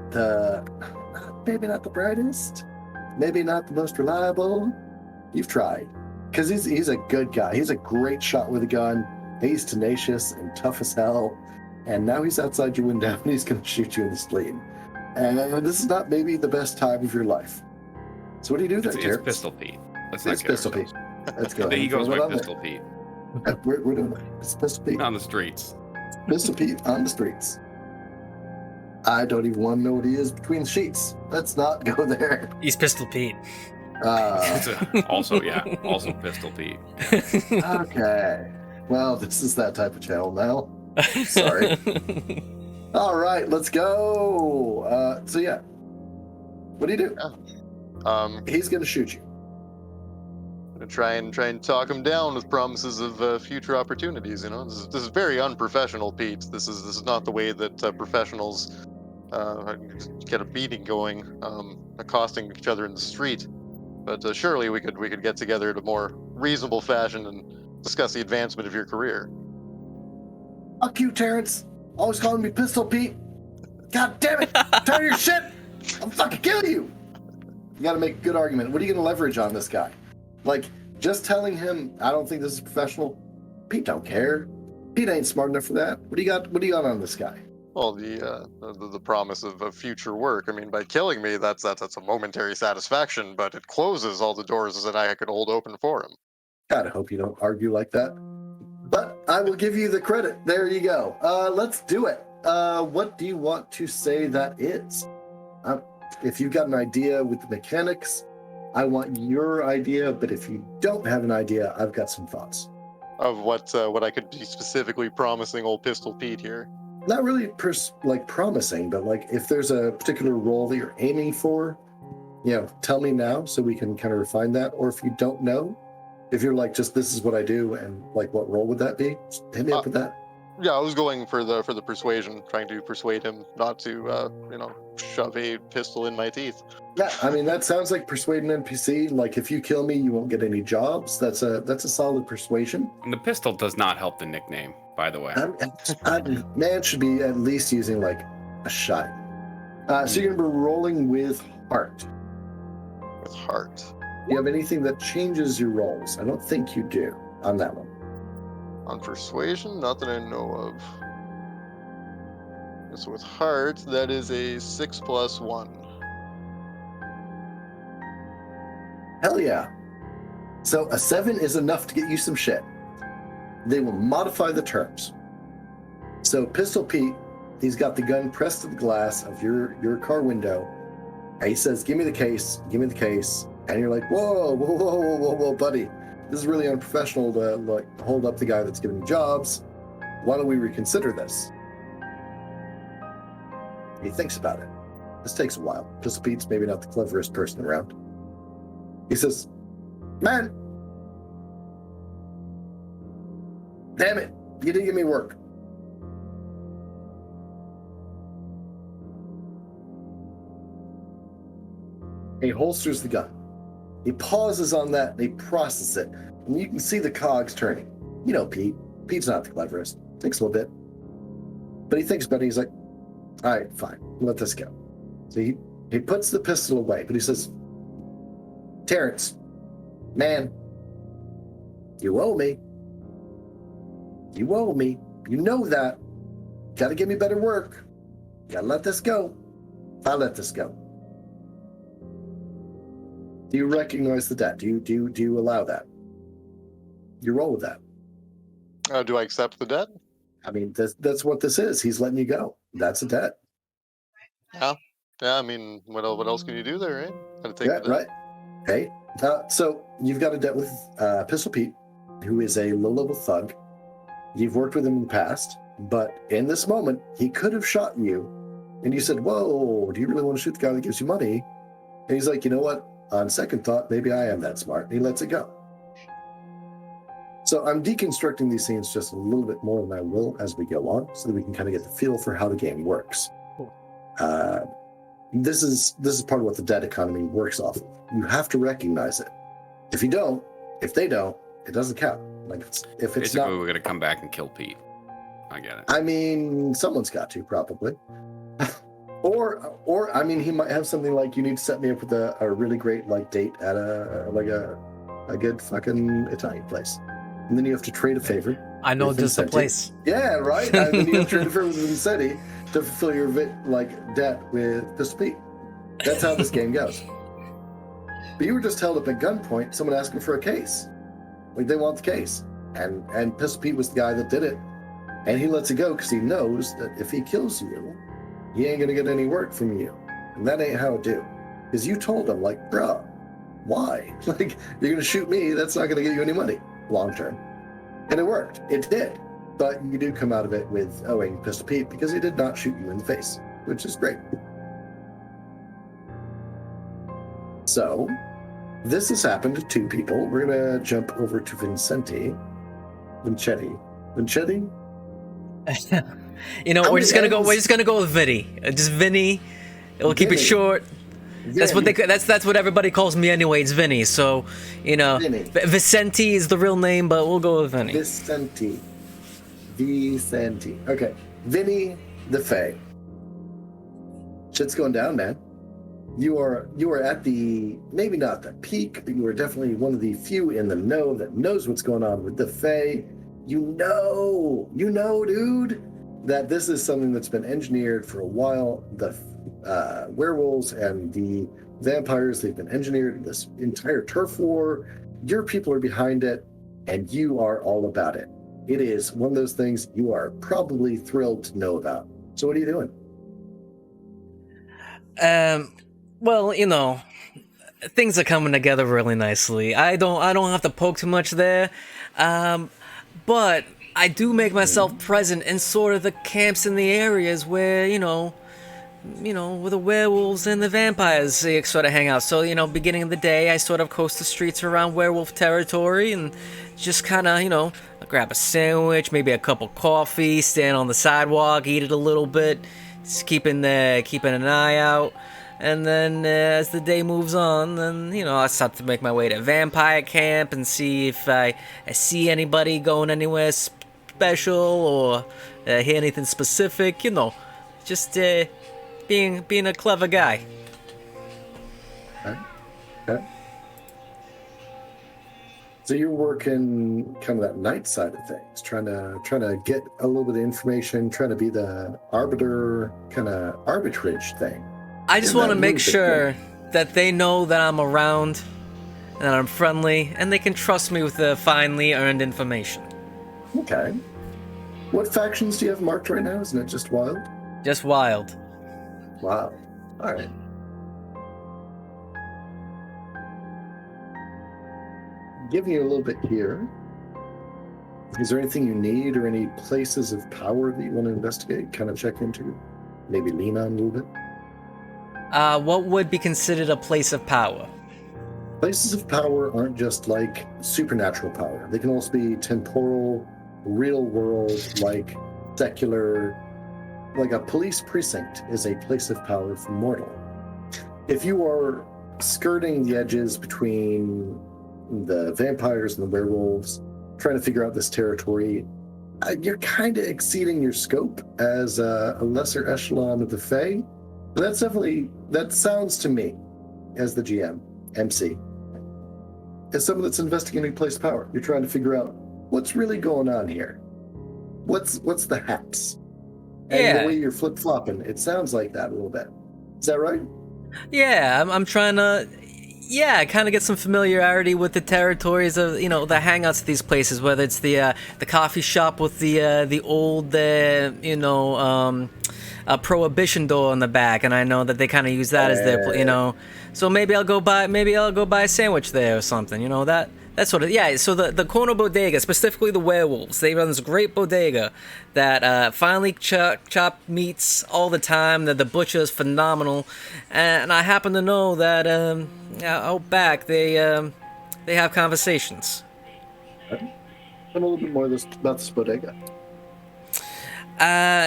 maybe not the brightest, maybe not the most reliable. You've tried, because he's a good guy. He's a great shot with a gun. He's tenacious and tough as hell. And now he's outside your window and he's going to shoot you in the spleen. And this is not maybe the best time of your life. So what do you do there, Terrance? It's Pistol Pete. It's Pistol Pete. Let's go. He goes by Pistol Pete. We're doing it. It's Pistol Pete. On the streets. Pistol Pete on the streets. I don't even want to know what he is between the sheets. Let's not go there. He's Pistol Pete. Also Pistol Pete. Okay. Well, this is that type of channel now. Sorry. All right, let's go. So yeah, what do you do? He's gonna shoot you. I'm gonna try and talk him down with promises of future opportunities. You know, this is very unprofessional, Pete. This is not the way that professionals get a meeting going, accosting each other in the street. But surely we could get together in a more reasonable fashion and discuss the advancement of your career. Fuck you, Terrance. Always calling me Pistol Pete. God damn it! Tell your shit. I'll fucking kill you. You got to make a good argument. What are you going to leverage on this guy? Like, just telling him, I don't think this is professional. Pete don't care. Pete ain't smart enough for that. What do you got on this guy? Well, the promise of future work. I mean, by killing me, that's a momentary satisfaction, but it closes all the doors that I could hold open for him. God, I hope you don't argue like that. But I will give you the credit. There you go. Let's do it. What do you want to say that is? If you've got an idea with the mechanics, I want your idea. But if you don't have an idea, I've got some thoughts. Of what I could be specifically promising old Pistol Pete here. Not really promising, but like if there's a particular role that you're aiming for, tell me now so we can kind of refine that. Or if you don't know, if you're like, just this is what I do, and like what role would that be? Just hit me up with that. Yeah, I was going for the persuasion, trying to persuade him not to, shove a pistol in my teeth. Yeah, I mean that sounds like persuade an NPC. Like if you kill me, you won't get any jobs. That's a solid persuasion. And the pistol does not help the nickname, by the way. Man should be at least using like a shot. So you're gonna be rolling with heart. With heart. Do you have anything that changes your rolls? I don't think you do on that one. On persuasion, not that I know of. So with heart, that is a 6 + 1. Hell yeah. So a 7 is enough to get you some shit. They will modify the terms. So Pistol Pete, he's got the gun pressed to the glass of your car window. And he says, give me the case, give me the case. And you're like, whoa, buddy. This is really unprofessional to like hold up the guy that's giving me jobs. Why don't we reconsider this? He thinks about it. This takes a while. Pistol Pete's maybe not the cleverest person around. He says, man, damn it, you didn't give me work. He holsters the gun. He pauses on that and he processes it. And you can see the cogs turning. You know Pete. Pete's not the cleverest. Takes a little bit. But he thinks about it. He's like, all right, fine. Let this go. So he puts the pistol away, but he says, Terrance, man, you owe me. You owe me. You know that. Gotta give me better work. Gotta let this go. I'll let this go. Do you recognize the debt? Do you allow that? You roll with that. Do I accept the debt? I mean, that's what this is. He's letting you go. That's a debt. Yeah. Yeah, I mean, what else can you do there, eh? Gotta take the debt. Right. Okay. So you've got a debt with Pistol Pete, who is a low-level thug. You've worked with him in the past, but in this moment, he could have shot you, and you said, whoa, do you really want to shoot the guy that gives you money? And he's like, you know what? On second thought, maybe I am that smart. And he lets it go. So I'm deconstructing these scenes just a little bit more than I will as we go on, so that we can kind of get the feel for how the game works. Cool. This is part of what the debt economy works off of. You have to recognize it. If you don't, if they don't, it doesn't count. Like if it's Basically, not, we're gonna come back and kill Pete. I get it. I mean, someone's got to probably. Or I mean, he might have something like, you need to set me up with a really great like date at a good fucking Italian place, and then you have to trade a favor. I know just the place. Yeah, right. And then you have to trade a favor with Vincenti to fulfill your debt with Pistol Pete. That's how this game goes. But you were just held up at gunpoint, someone asking for a case. Like they want the case, and Pistol Pete was the guy that did it, and he lets it go because he knows that if he kills you, he ain't gonna get any work from you, and that ain't how it do. Because you told him, like, bro, why? Like, you're gonna shoot me? That's not gonna get you any money long term. And it worked. It did. But you do come out of it with owing Pistol Pete because he did not shoot you in the face, which is great. So, this has happened to two people. We're gonna jump over to Vincetti. You know, we're just gonna go with Vinny. Just Vinny. We'll keep it short. That's what that's what everybody calls me anyway. It's Vinny. So, you know, Vicente is the real name, but we'll go with Vinny. Vicente. Okay, Vinny the Fae. Shit's going down, man. You are at the, maybe not the peak, but you are definitely one of the few in the know that knows what's going on with the Fae. You know, dude, that this is something that's been engineered for a while. The werewolves and the vampires, they've been engineered this entire turf war. Your people are behind it, and you are all about it. It is one of those things you are probably thrilled to know about. So what are you doing? Well, you know, things are coming together really nicely. I don't have to poke too much there. But I do make myself present in sort of the camps in the areas where, you know, where the werewolves and the vampires sort of hang out. So, beginning of the day, I sort of coast the streets around werewolf territory and just kind of, grab a sandwich, maybe a cup of coffee, stand on the sidewalk, eat it a little bit, just keeping an eye out. And then as the day moves on, then, I start to make my way to vampire camp and see if I see anybody going anywhere special or hear anything specific, just being a clever guy. Okay. So you're working kind of that night side of things, trying to get a little bit of information, trying to be the arbiter, kind of arbitrage thing. I just want to make sure that they know that I'm around, and that I'm friendly, and they can trust me with the finely earned information. Okay. What factions do you have marked right now? Isn't it just Wild? Just Wild. Wow. All right. Giving you a little bit here. Is there anything you need or any places of power that you want to investigate, kind of check into? Maybe lean on a little bit? What would be considered a place of power? Places of power aren't just like supernatural power. They can also be temporal, real world, like secular. Like a police precinct is a place of power for mortal. If you are skirting the edges between the vampires and the werewolves, trying to figure out this territory, you're kind of exceeding your scope as a lesser echelon of the Fae. But that sounds to me, as the GM, MC, as someone that's investigating place of power. You're trying to figure out what's really going on here. What's the haps? And the way you're flip-flopping, it sounds like that a little bit. Is that right? Yeah, I'm trying to, kind of get some familiarity with the territories of, the hangouts of these places, whether it's the coffee shop with the old, prohibition door in the back, and I know that they kind of use that as their, so maybe I'll go buy a sandwich there or something, That's what so the corner bodega, specifically the werewolves, they run this great bodega that finely chopped meats all the time, that the butcher is phenomenal, and I happen to know that out back they have conversations. Tell me a little bit more about this bodega.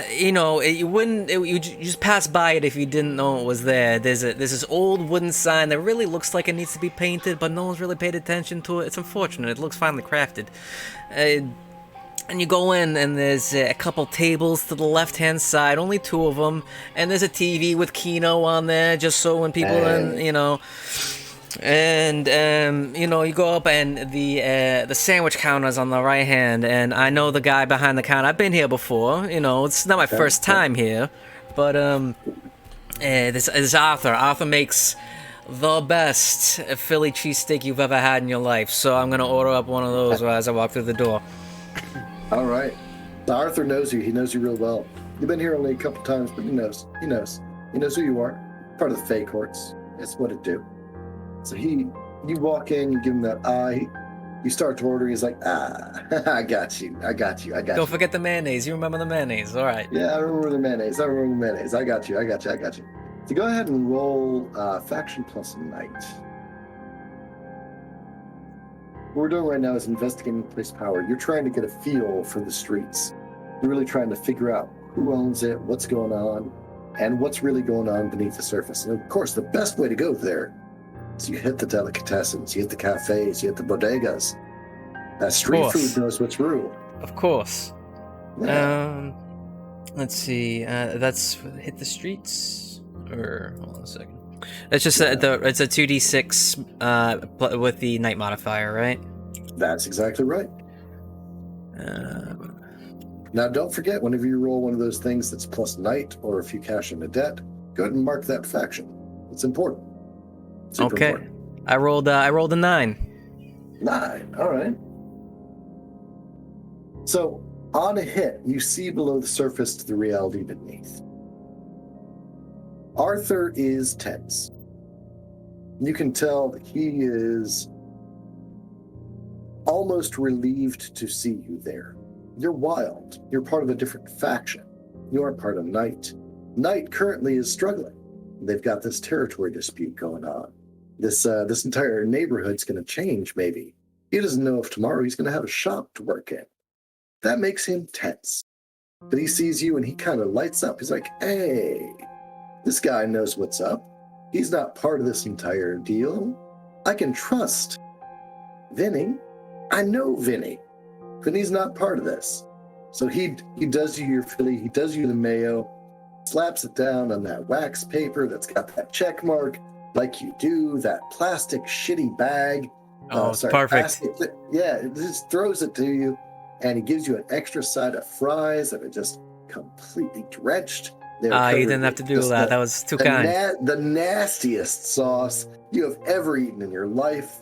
You just pass by it if you didn't know it was there. There's this old wooden sign that really looks like it needs to be painted, but no one's really paid attention to it. It's unfortunate. It looks finely crafted. And you go in, and there's a couple tables to the left-hand side, only 2 of them, and there's a TV with Kino on there, just so when people And you go up, and the sandwich counter's on the right hand, and I know the guy behind the counter. I've been here before. It's not my first time here, but this is Arthur. Arthur makes the best Philly cheesesteak you've ever had in your life. So I'm gonna order up one of those as I walk through the door. All right. So Arthur knows you. He knows you real well. You've been here only a couple times, but he knows. He knows who you are. Part of the Fae Courts. It's what it do. So you walk in, you give him that eye, you start to order, he's like, I got you. Don't forget the mayonnaise. You remember the mayonnaise, all right. Yeah, I remember the mayonnaise. I got you. So go ahead and roll faction plus night. What we're doing right now is investigating place power. You're trying to get a feel for the streets. You're really trying to figure out who owns it, what's going on, and what's really going on beneath the surface. And of course, the best way to go there, so you hit the delicatessens, you hit the cafes, you hit the bodegas. That street food knows what's real. Of course. Yeah. Let's see. That's hit the streets, or hold on a second. It's just it's a 2d6 with the night modifier, right? That's exactly right. Now, don't forget, whenever you roll one of those things that's plus night, or if you cash in a debt, go ahead and mark that faction. It's important. Super okay. important. I rolled a 9. 9. All right. So on a hit, you see below the surface to the reality beneath. Arthur is tense. You can tell that he is almost relieved to see you there. You're wild. You're part of a different faction. You aren't part of Night. Knight currently is struggling. They've got this territory dispute going on. This entire neighborhood's going to change, maybe. He doesn't know if tomorrow he's going to have a shop to work in. That makes him tense. But he sees you and he kind of lights up. He's like, hey, this guy knows what's up. He's not part of this entire deal. I can trust Vinny. I know Vinny. Vinny's not part of this. So he does you your Philly, he does you the mayo, slaps it down on that wax paper that's got that check mark, like you do, that plastic shitty bag. It's perfect. Yeah, it just throws it to you, and he gives you an extra side of fries that are just completely drenched. You didn't have to do that. That was too kind. The nastiest sauce you have ever eaten in your life.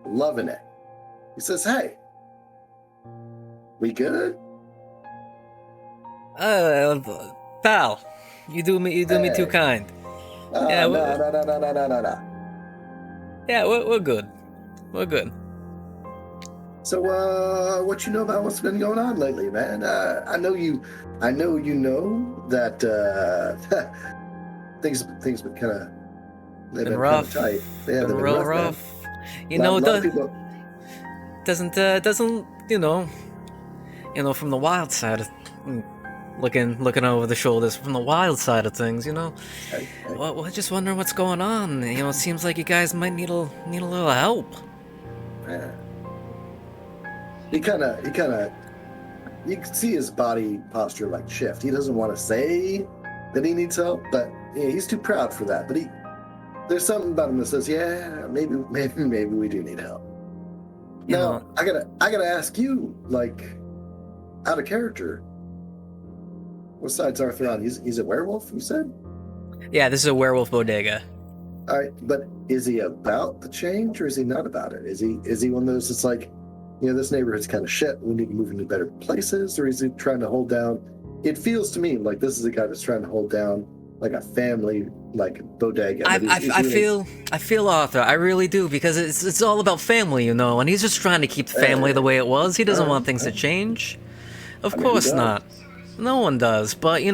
Loving it. He says, hey, we good? Pal, you do me too kind. Yeah, no. Yeah, we're good. We're good. So, what you know about what's been going on lately, man? I know you know that things been kind of been rough. Tight. Yeah, been real rough. You know, doesn't from the wild side, looking over the shoulders from the wild side of things, Hey. Well, just wondering what's going on. It seems like you guys might need a little help. Yeah. He kind of, you can see his body posture like shift. He doesn't want to say that he needs help, but he's too proud for that. But there's something about him that says, yeah, maybe we do need help. Now, I gotta ask you, like, out of character, what side's Arthur on? He's a werewolf, you said? Yeah, this is a werewolf bodega. All right, but is he about the change or is he not about it? Is he one of those that's like, this neighborhood's kind of shit, we need to move into better places, or is he trying to hold down? It feels to me like this is a guy that's trying to hold down like a family, like bodega. I feel Arthur, I really do, because it's all about family, and he's just trying to keep family the way it was. He doesn't want things to change. Of course not. No one does, but he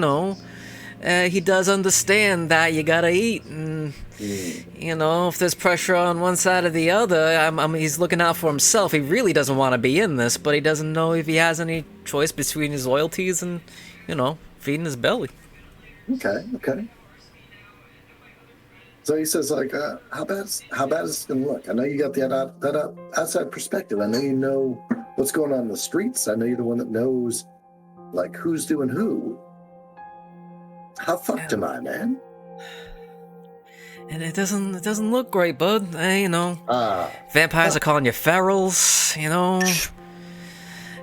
does understand that you gotta eat, and if there's pressure on one side or the other, he's looking out for himself. He really doesn't want to be in this, but he doesn't know if he has any choice between his loyalties and, feeding his belly. Okay. So he says, like, how bad is this gonna look? I know you got that outside perspective. I know you know what's going on in the streets. I know you're the one that knows, like, who's doing who. How fucked am I, man? And it doesn't look great, bud. Vampires are calling you ferals.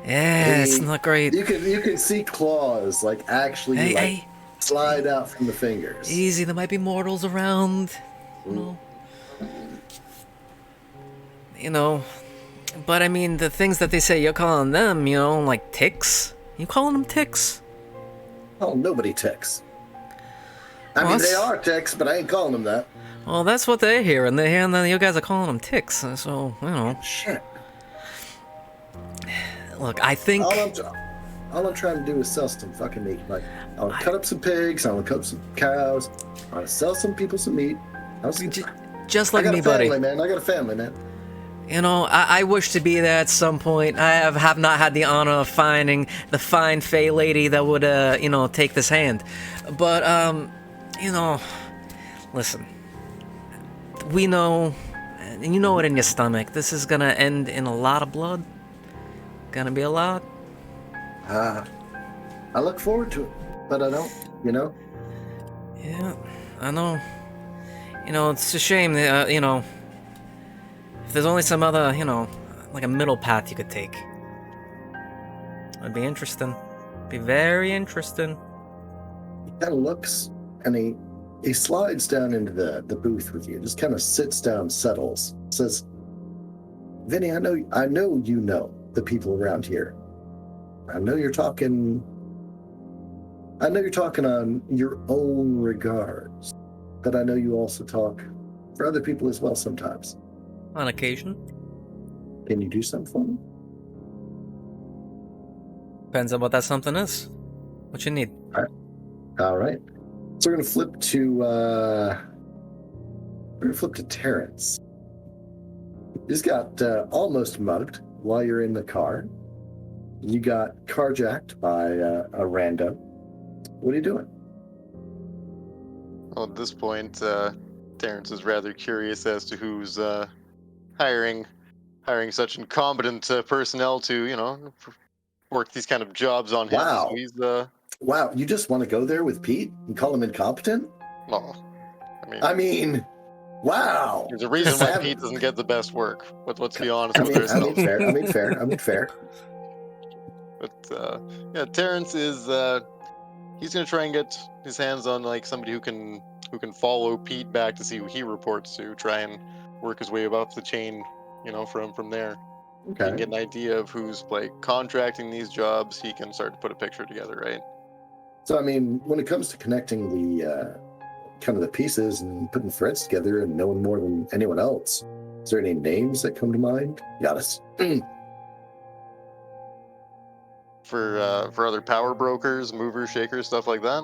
Yeah, it's not great. You can see claws like actually slide out from the fingers. Easy, there might be mortals around. But I mean, the things that they say you're calling them, like ticks. You calling them ticks? Oh, nobody ticks. I mean, they are ticks, but I ain't calling them that. Well, that's what they're hearing. They're hearing that you guys are calling them ticks. So, Shit. Look, I think... All I'm trying to do is sell some fucking meat. Like, I want to cut up some pigs, I want to cut up some cows, I want to sell some people some meat. Just like me, buddy. I got a family, man. I wish to be there at some point. I have not had the honor of finding the fine fey lady that would, take this hand. But, listen. We know, and you know it in your stomach, this is gonna end in a lot of blood. Gonna be a lot. I look forward to it, but I don't, Yeah, I know. It's a shame that, if there's only some other, like a middle path you could take. It'd be interesting. Be very interesting. He kind of looks, and he slides down into the booth with you, just kind of sits down, settles, says, Vinny, I know you know the people around here. I know you're talking on your own regards, but I know you also talk for other people as well sometimes. On occasion. Can you do something for me? Depends on what that something is. What you need. All right. So we're gonna flip to Terrance. You just got almost mugged while you're in the car. You got carjacked by a rando. What are you doing? Well, at this point, Terrance is rather curious as to who's hiring such incompetent personnel to, work these kind of jobs on him. Wow. So he's, Wow, you just want to go there with Pete and call him incompetent? well, I mean, wow. there's a reason why Savage. Pete doesn't get the best work. But let's be honest I with mean, ourselves. fair. But yeah, Terrance is he's gonna try and get his hands on like somebody who can follow Pete back to see who he reports to, try and work his way up the chain, from there. He can Okay. get an idea of who's like contracting these jobs. He can start to put a picture together, right? So, I mean, when it comes to connecting the kind of the pieces and putting threads together and knowing more than anyone else, is there any names that come to mind? Giannis. For other power brokers, movers, shakers, stuff like that.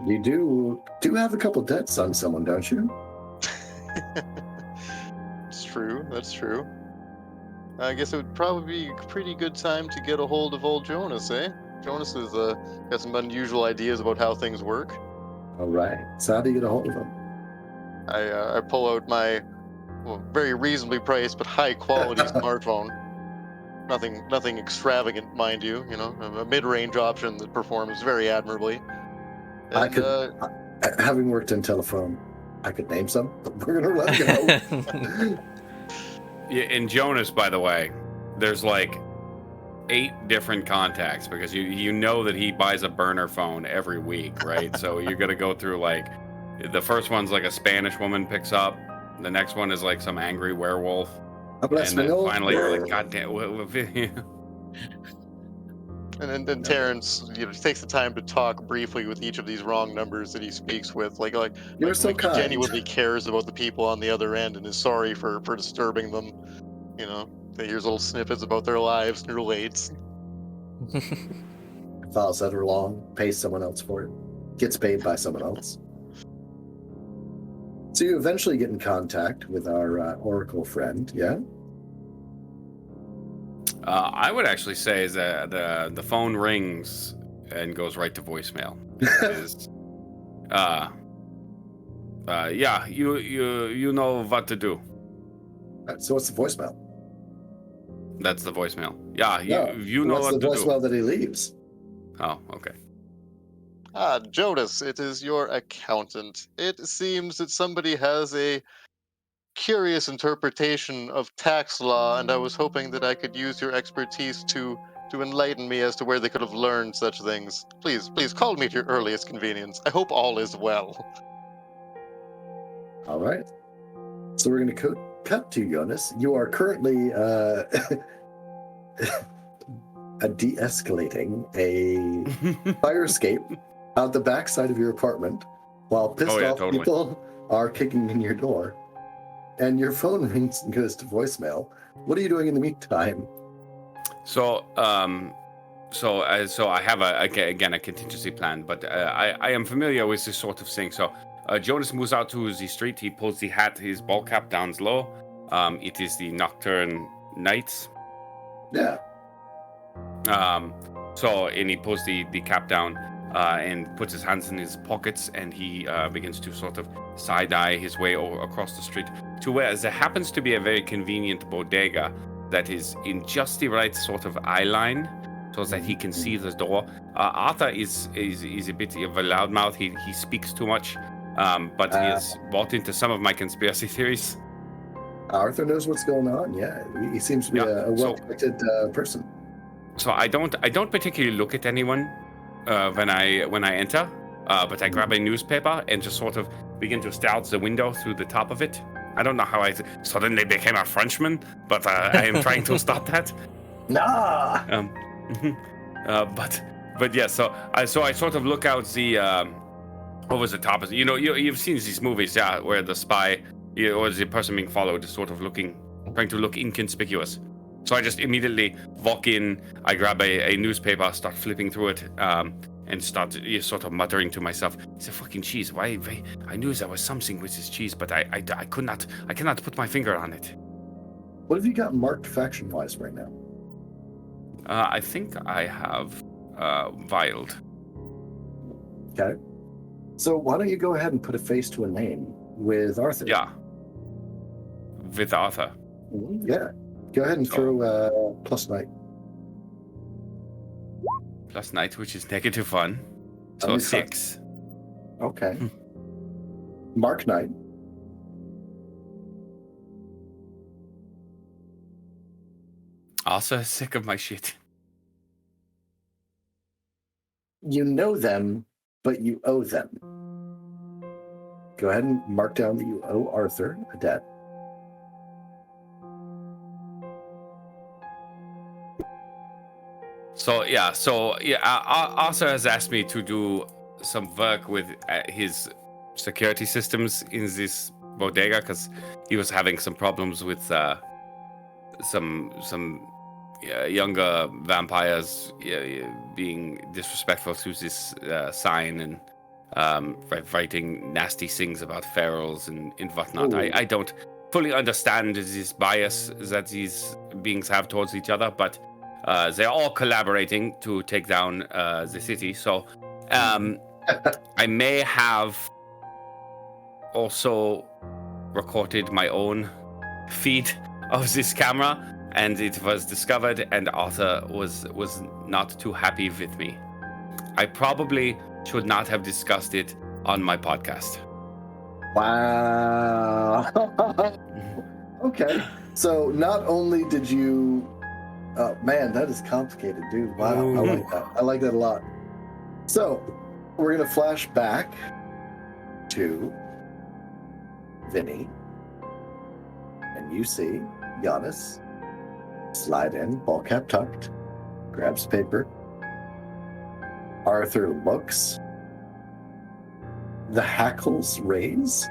You do have a couple debts on someone, don't you? It's true. That's true. I guess it would probably be a pretty good time to get a hold of old Jonas, eh? Jonas has got some unusual ideas about how things work. All right. So how do you get a hold of him? I pull out my very reasonably priced but high quality smartphone. Nothing extravagant, mind you. A mid-range option that performs very admirably. And, I could, having worked in telephone, I could name some, but we're gonna let it go. Yeah, in Jonas, by the way, there's like 8 different contacts because you know that he buys a burner phone every week, right? So you're gonna go through like the first one's like a Spanish woman picks up, the next one is like some angry werewolf, and then finally you're like, God damn. And then Terrance, takes the time to talk briefly with each of these wrong numbers that he speaks with, You're so he kind. genuinely cares about the people on the other end and is sorry for disturbing them. Here's little snippets about their lives and relates. Files that are long, pays someone else for it, gets paid by someone else. So you eventually get in contact with our Oracle friend, yeah? I would actually say is that the phone rings and goes right to voicemail. Yeah, you know what to do. So what's the voicemail? That's the voicemail. Yeah, you know what's what the to voicemail do. that he leaves? Oh, okay. Jonas, it is your accountant. It seems that somebody has a curious interpretation of tax law, and I was hoping that I could use your expertise to enlighten me as to where they could have learned such things. Please call me at your earliest convenience. I hope all is well. All right. So we're going to cut to Jonas. You are currently de-escalating a fire escape out the backside of your apartment while pissed off totally. people are kicking in your door. And your phone rings and goes to voicemail. What are you doing in the meantime? So I have a contingency plan, but I am familiar with this sort of thing. So Jonas moves out to the street. He pulls his ball cap down low. It is the Nocturne nights. Yeah. And he pulls the cap down and puts his hands in his pockets, and he begins to sort of side-eye his way across the street to where there happens to be a very convenient bodega that is in just the right sort of eye line so that he can see the door. Arthur is a bit of a loudmouth. He speaks too much, but he has bought into some of my conspiracy theories. Arthur knows what's going on. Yeah, he seems to be a well-connected person. So I don't particularly look at anyone when I enter, but I grab a newspaper and just sort of begin to stare out the window through the top of it. I don't know how I suddenly became a Frenchman, but I am trying to stop that. Nah. But yeah. So I sort of look out the over the top of you've seen these movies, yeah, where the spy or the person being followed is sort of trying to look inconspicuous. So I just immediately walk in, I grab a newspaper, start flipping through it, and started sort of muttering to myself, "It's a fucking cheese. Why? I knew there was something with this cheese, but I cannot put my finger on it." What have you got marked faction-wise right now? I think I have Wild. Okay. So why don't you go ahead and put a face to a name with Arthur? Yeah. With Arthur. Yeah. Go ahead and throw plus night. Plus night, which is -1. So Only 6. Okay. Mark night. Also sick of my shit. You know them, but you owe them. Go ahead and mark down that you owe Arthur a debt. So Arthur has asked me to do some work with his security systems in this bodega because he was having some problems with some younger vampires being disrespectful to this sign and writing nasty things about ferals and whatnot. I don't fully understand this bias that these beings have towards each other, but they're all collaborating to take down the city. So I may have also recorded my own feed of this camera, and it was discovered, and Arthur was not too happy with me. I probably should not have discussed it on my podcast. Wow. Okay. So not only did you... Oh, man, that is complicated, dude. Wow. I like that. I like that a lot. So we're going to flash back to Vinny. And you see Jonas slide in, ball cap tucked, grabs paper. Arthur looks. The hackles raise,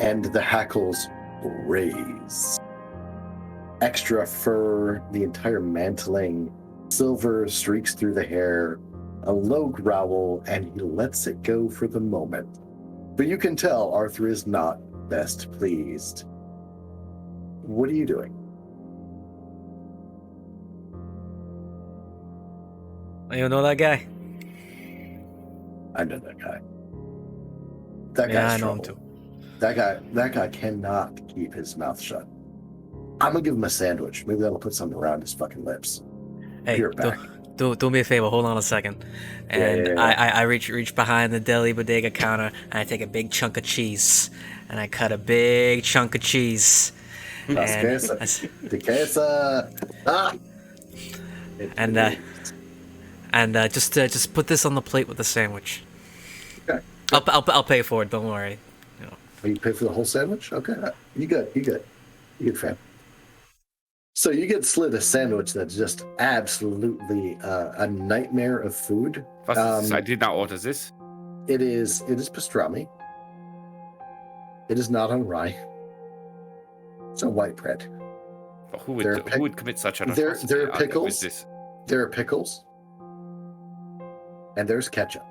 and the hackles raise. Extra fur, the entire mantling, silver streaks through the hair, a low growl, and he lets it go for the moment. But you can tell Arthur is not best pleased. What are you doing? You know that guy? I know that guy. That Yeah, guy's I know him trouble. too. That guy cannot keep his mouth shut. I'm gonna give him a sandwich. Maybe that'll put something around his fucking lips. Hey, You're back. do me a favor. Hold on a second. And Yeah. I reach behind the deli bodega counter, and I take a big chunk of cheese, and I cut a big chunk of cheese. Las And queso. The queso. Ah. And just put this on the plate with the sandwich. Okay. I'll pay for it. Don't worry. You pay for the whole sandwich? Okay. You good, fam. So you get slid a sandwich that's just absolutely a nightmare of food. I did not order this. It is pastrami. It is not on rye. It's on white bread. But who would commit such an atrocity? There are pickles. With this? There are pickles. And there's ketchup.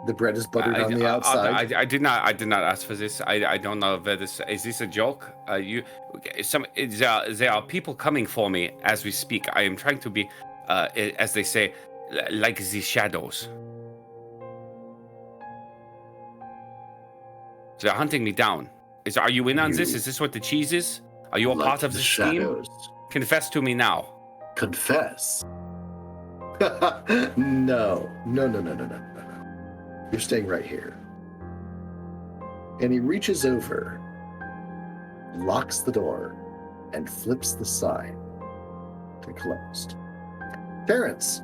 The bread is buttered on the outside. I did not ask for this. I don't know whether this is this a joke. There are people coming for me as we speak. I am trying to be, as they say, like the shadows. They're hunting me down. Are you in on this? Is this what the cheese is? Are you a part of the scheme? Confess to me now. Confess? No. You're staying right here. And he reaches over, locks the door, and flips the sign to closed. Terrance,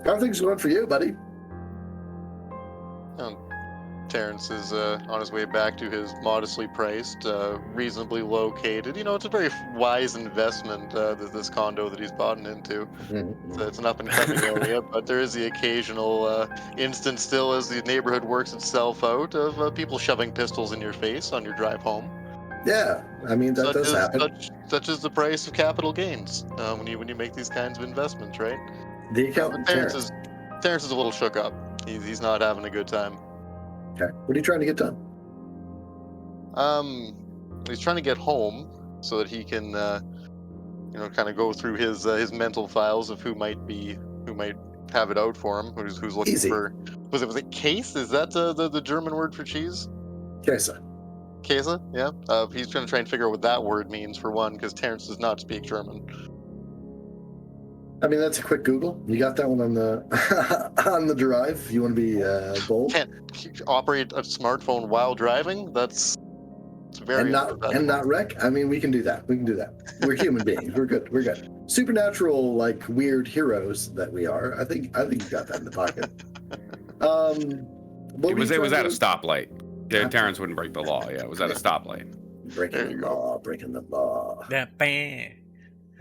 how are things going for you, buddy? Terrance is on his way back to his modestly priced, reasonably located. You know, it's a very wise investment, this condo that he's bought into. So it's an up-and-coming area, but there is the occasional instance still as the neighborhood works itself out of people shoving pistols in your face on your drive home. Yeah, I mean, that does happen. Such is the price of capital gains when you make these kinds of investments, right? The accountant, Terrance Terrance. is a little shook up. He's not having a good time. Okay. What are you trying to get done? He's trying to get home so that he can, kind of go through his mental files of who might have it out for him. Who's looking Easy. for? Was it case? Is that the German word for cheese? Kesa. Käse? Yeah. He's going to try and figure out what that word means for one, because Terrance does not speak German. I mean, that's a quick Google. You got that one on the on the drive. You want to be bold Can't operate a smartphone while driving. It's very and unprofessional. not wreck. I mean, we can do that. We're human beings. We're good. Supernatural, like weird heroes that we are. I think you got that in the pocket. It was at a stoplight. Terrance wouldn't break the law. Yeah, it was at a stoplight. Breaking the law. That bang.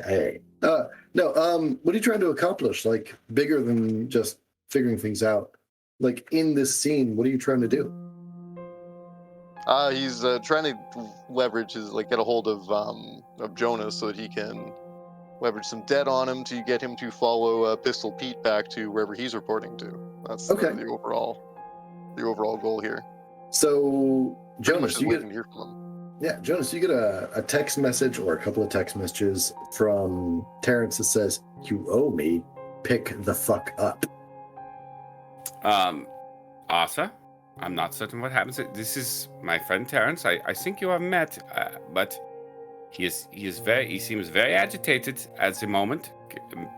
Hey. No, what are you trying to accomplish? Like, bigger than just figuring things out. Like, in this scene, what are you trying to do? He's trying to leverage get a hold of Jonas so that he can leverage some debt on him to get him to follow Pistol Pete back to wherever he's reporting to. That's Okay. The overall goal here. So, Jonas, you waiting to hear from him. Yeah, Jonas, you get a text message or a couple of text messages from Terrance that says, "You owe me. Pick the fuck up." Asa, I'm not certain what happens. This is my friend Terrance. I think you have met, but he seems very agitated at the moment.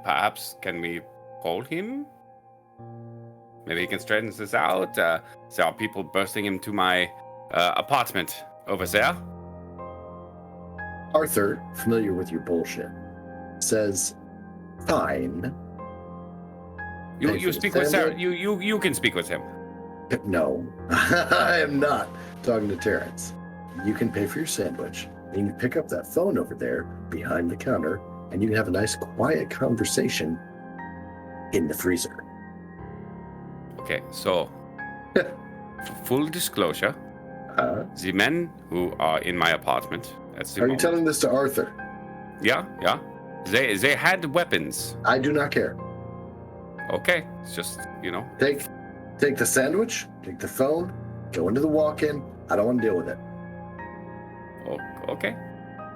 Perhaps can we call him? Maybe he can straighten this out. There are people bursting into my apartment over there. Arthur, familiar with your bullshit, says, "Fine." You speak with Sarah. You can speak with him. No, I am not talking to Terrance. You can pay for your sandwich. And you can pick up that phone over there behind the counter, and you can have a nice, quiet conversation in the freezer. Okay, so full disclosure, the men who are in my apartment. Are you telling this to Arthur? Yeah. They had weapons. I do not care. Okay, it's just, Take the sandwich, take the phone, go into the walk-in. I don't want to deal with it. Oh, okay.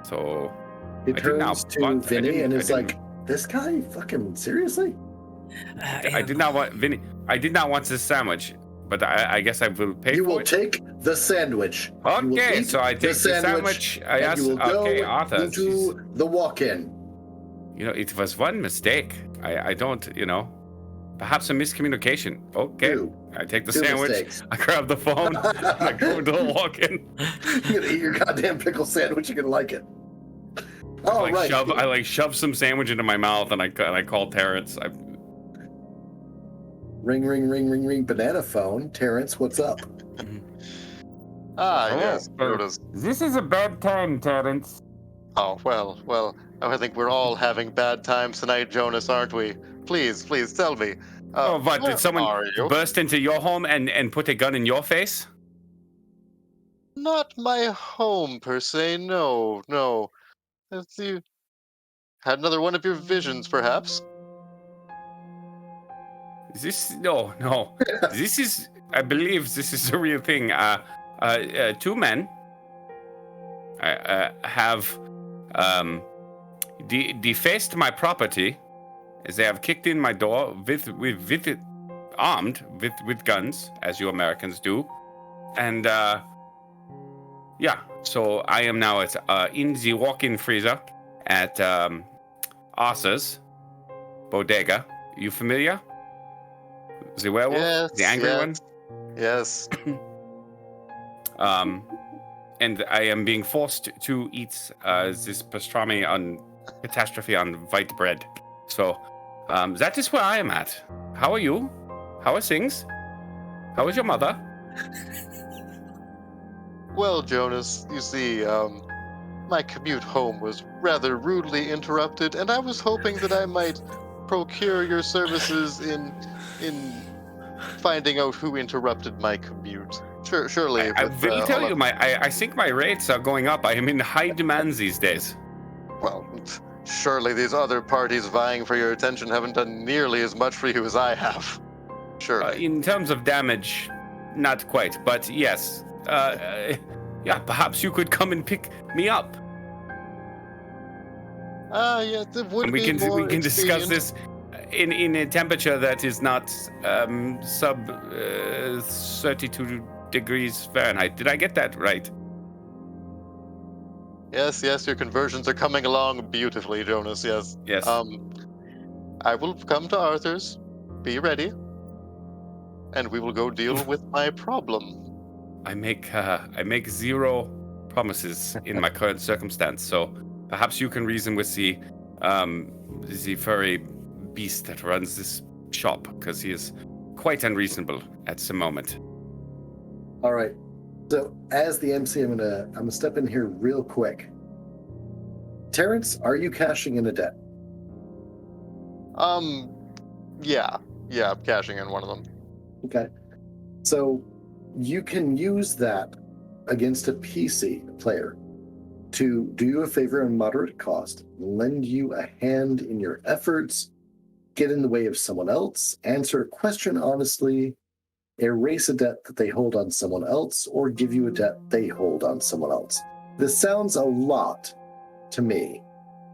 So He turns to Vinny and is like, "This guy, fucking seriously?" I did not want Vinny. I did not want this sandwich, but I guess I will pay for it. You will take the sandwich. Okay, so I take the sandwich. I asked. You will go Okay, Arthur. into the walk-in. It was one mistake. I don't. Perhaps a miscommunication. Okay, I take the sandwich. Mistakes. I grab the phone. And I go to the walk-in. You're gonna eat your goddamn pickle sandwich. You're gonna like it. Oh, right. I shove some sandwich into my mouth, and I call Terrance. Ring, ring, ring, ring, ring. Banana phone. Terrance, what's up? Yes. This is a bad time, Terrance. Oh, well, I think we're all having bad times tonight, Jonas, aren't we? Please tell me. What, did someone burst into your home and put a gun in your face? Not my home, per se, no. If you had another one of your visions, perhaps? No. I believe this is a real thing. Two men have defaced my property. They have kicked in my door armed with guns, as you Americans do, and so I am now in the walk-in freezer at Arthur's bodega. You familiar? The werewolf, the angry one. Yes. And I am being forced to eat this pastrami on catastrophe on white bread. So. That is where I am at. How are you? How are things? How is your mother? Well, Jonas, you see, my commute home was rather rudely interrupted, and I was hoping that I might procure your services in finding out who interrupted my commute. Surely. I will tell you, I think my rates are going up. I am in high demand these days. Well, Surely these other parties vying for your attention haven't done nearly as much for you as I have. Surely. In terms of damage, not quite, but yes. Yeah, perhaps you could come and pick me up. Yeah, it would And be more we can discuss expedient. this in a temperature that is not sub 32 degrees Fahrenheit. Did I get that right? Yes, your conversions are coming along beautifully, Jonas, yes. Yes. I will come to Arthur's. Be ready. And we will go deal with my problem. I make zero promises in my current circumstance, so perhaps you can reason with the furry beast that runs this shop, because he is quite unreasonable at the moment. All right. So as the MC, I'm gonna step in here real quick. Terrance, are you cashing in a debt? Yeah, I'm cashing in one of them. Okay. So you can use that against a PC player to do you a favor and moderate cost, lend you a hand in your efforts, get in the way of someone else, answer a question honestly, erase a debt that they hold on someone else, or give you a debt they hold on someone else. This sounds a lot to me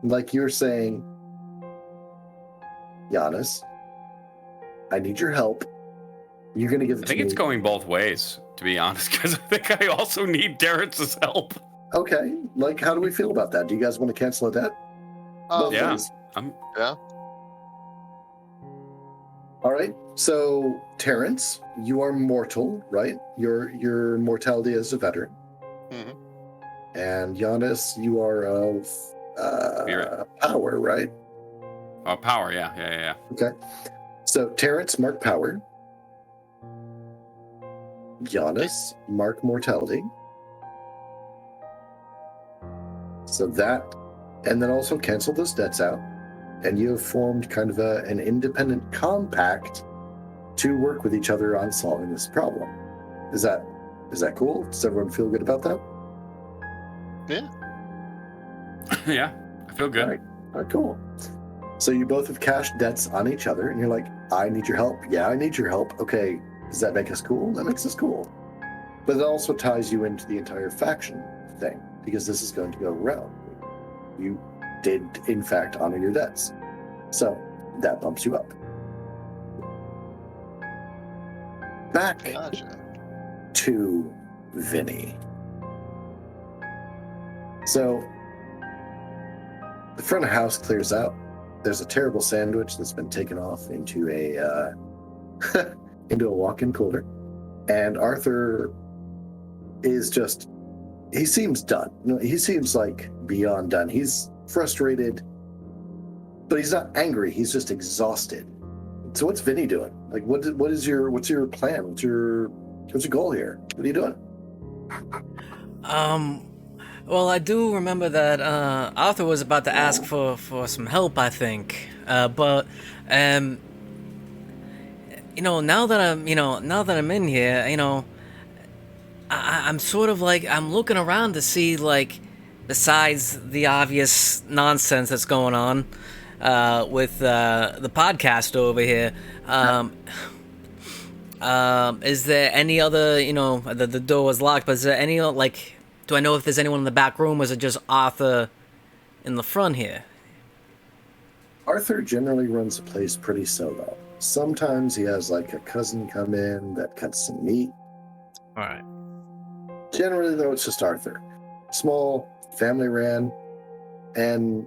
like you're saying, Jonas, I need your help. You're going to give it I to think me. it's going both ways, to be honest, because I think I also need Terrance's help. Okay, like how do we feel about that? Do you guys want to cancel a debt? Both Yeah. ways. Yeah. All right. So Terrance, you are mortal, right? Your mortality as a veteran. Mhm. And Jonas, you are of Spirit. power, right? Oh, power, yeah. Okay. So Terrance, mark power. Jonas, mark mortality. So that, and then also cancel those debts out. And you have formed kind of an independent compact to work with each other on solving this problem. Is that cool? Does everyone feel good about that? Yeah. Yeah, I feel good. All right, cool. So you both have cashed debts on each other, and you're like, I need your help. Yeah, I need your help. Okay, does that make us cool? That makes us cool. But it also ties you into the entire faction thing, because this is going to go around. You did, in fact, honor your debts. So that bumps you up. Back Gotcha. to Vinny. So the front of house clears out. There's a terrible sandwich that's been taken off into a into a walk-in cooler, and Arthur is he seems done. He seems like beyond done. He's frustrated, but he's not angry. He's just exhausted. So what's Vinny doing? Like, what's your plan? What's your goal here? What are you doing? Well, I do remember that Arthur was about to ask for some help, I think. But now that I'm in here, I'm sort of like I'm looking around to see, like, besides the obvious nonsense that's going on with the podcast over here, is there any other, the door was locked, but is there any, like, do I know if there's anyone in the back room, or is it just Arthur in the front here? Arthur generally runs the place pretty solo. Sometimes he has like a cousin come in that cuts some meat. All right. Generally, though, it's just Arthur. Small, family ran, and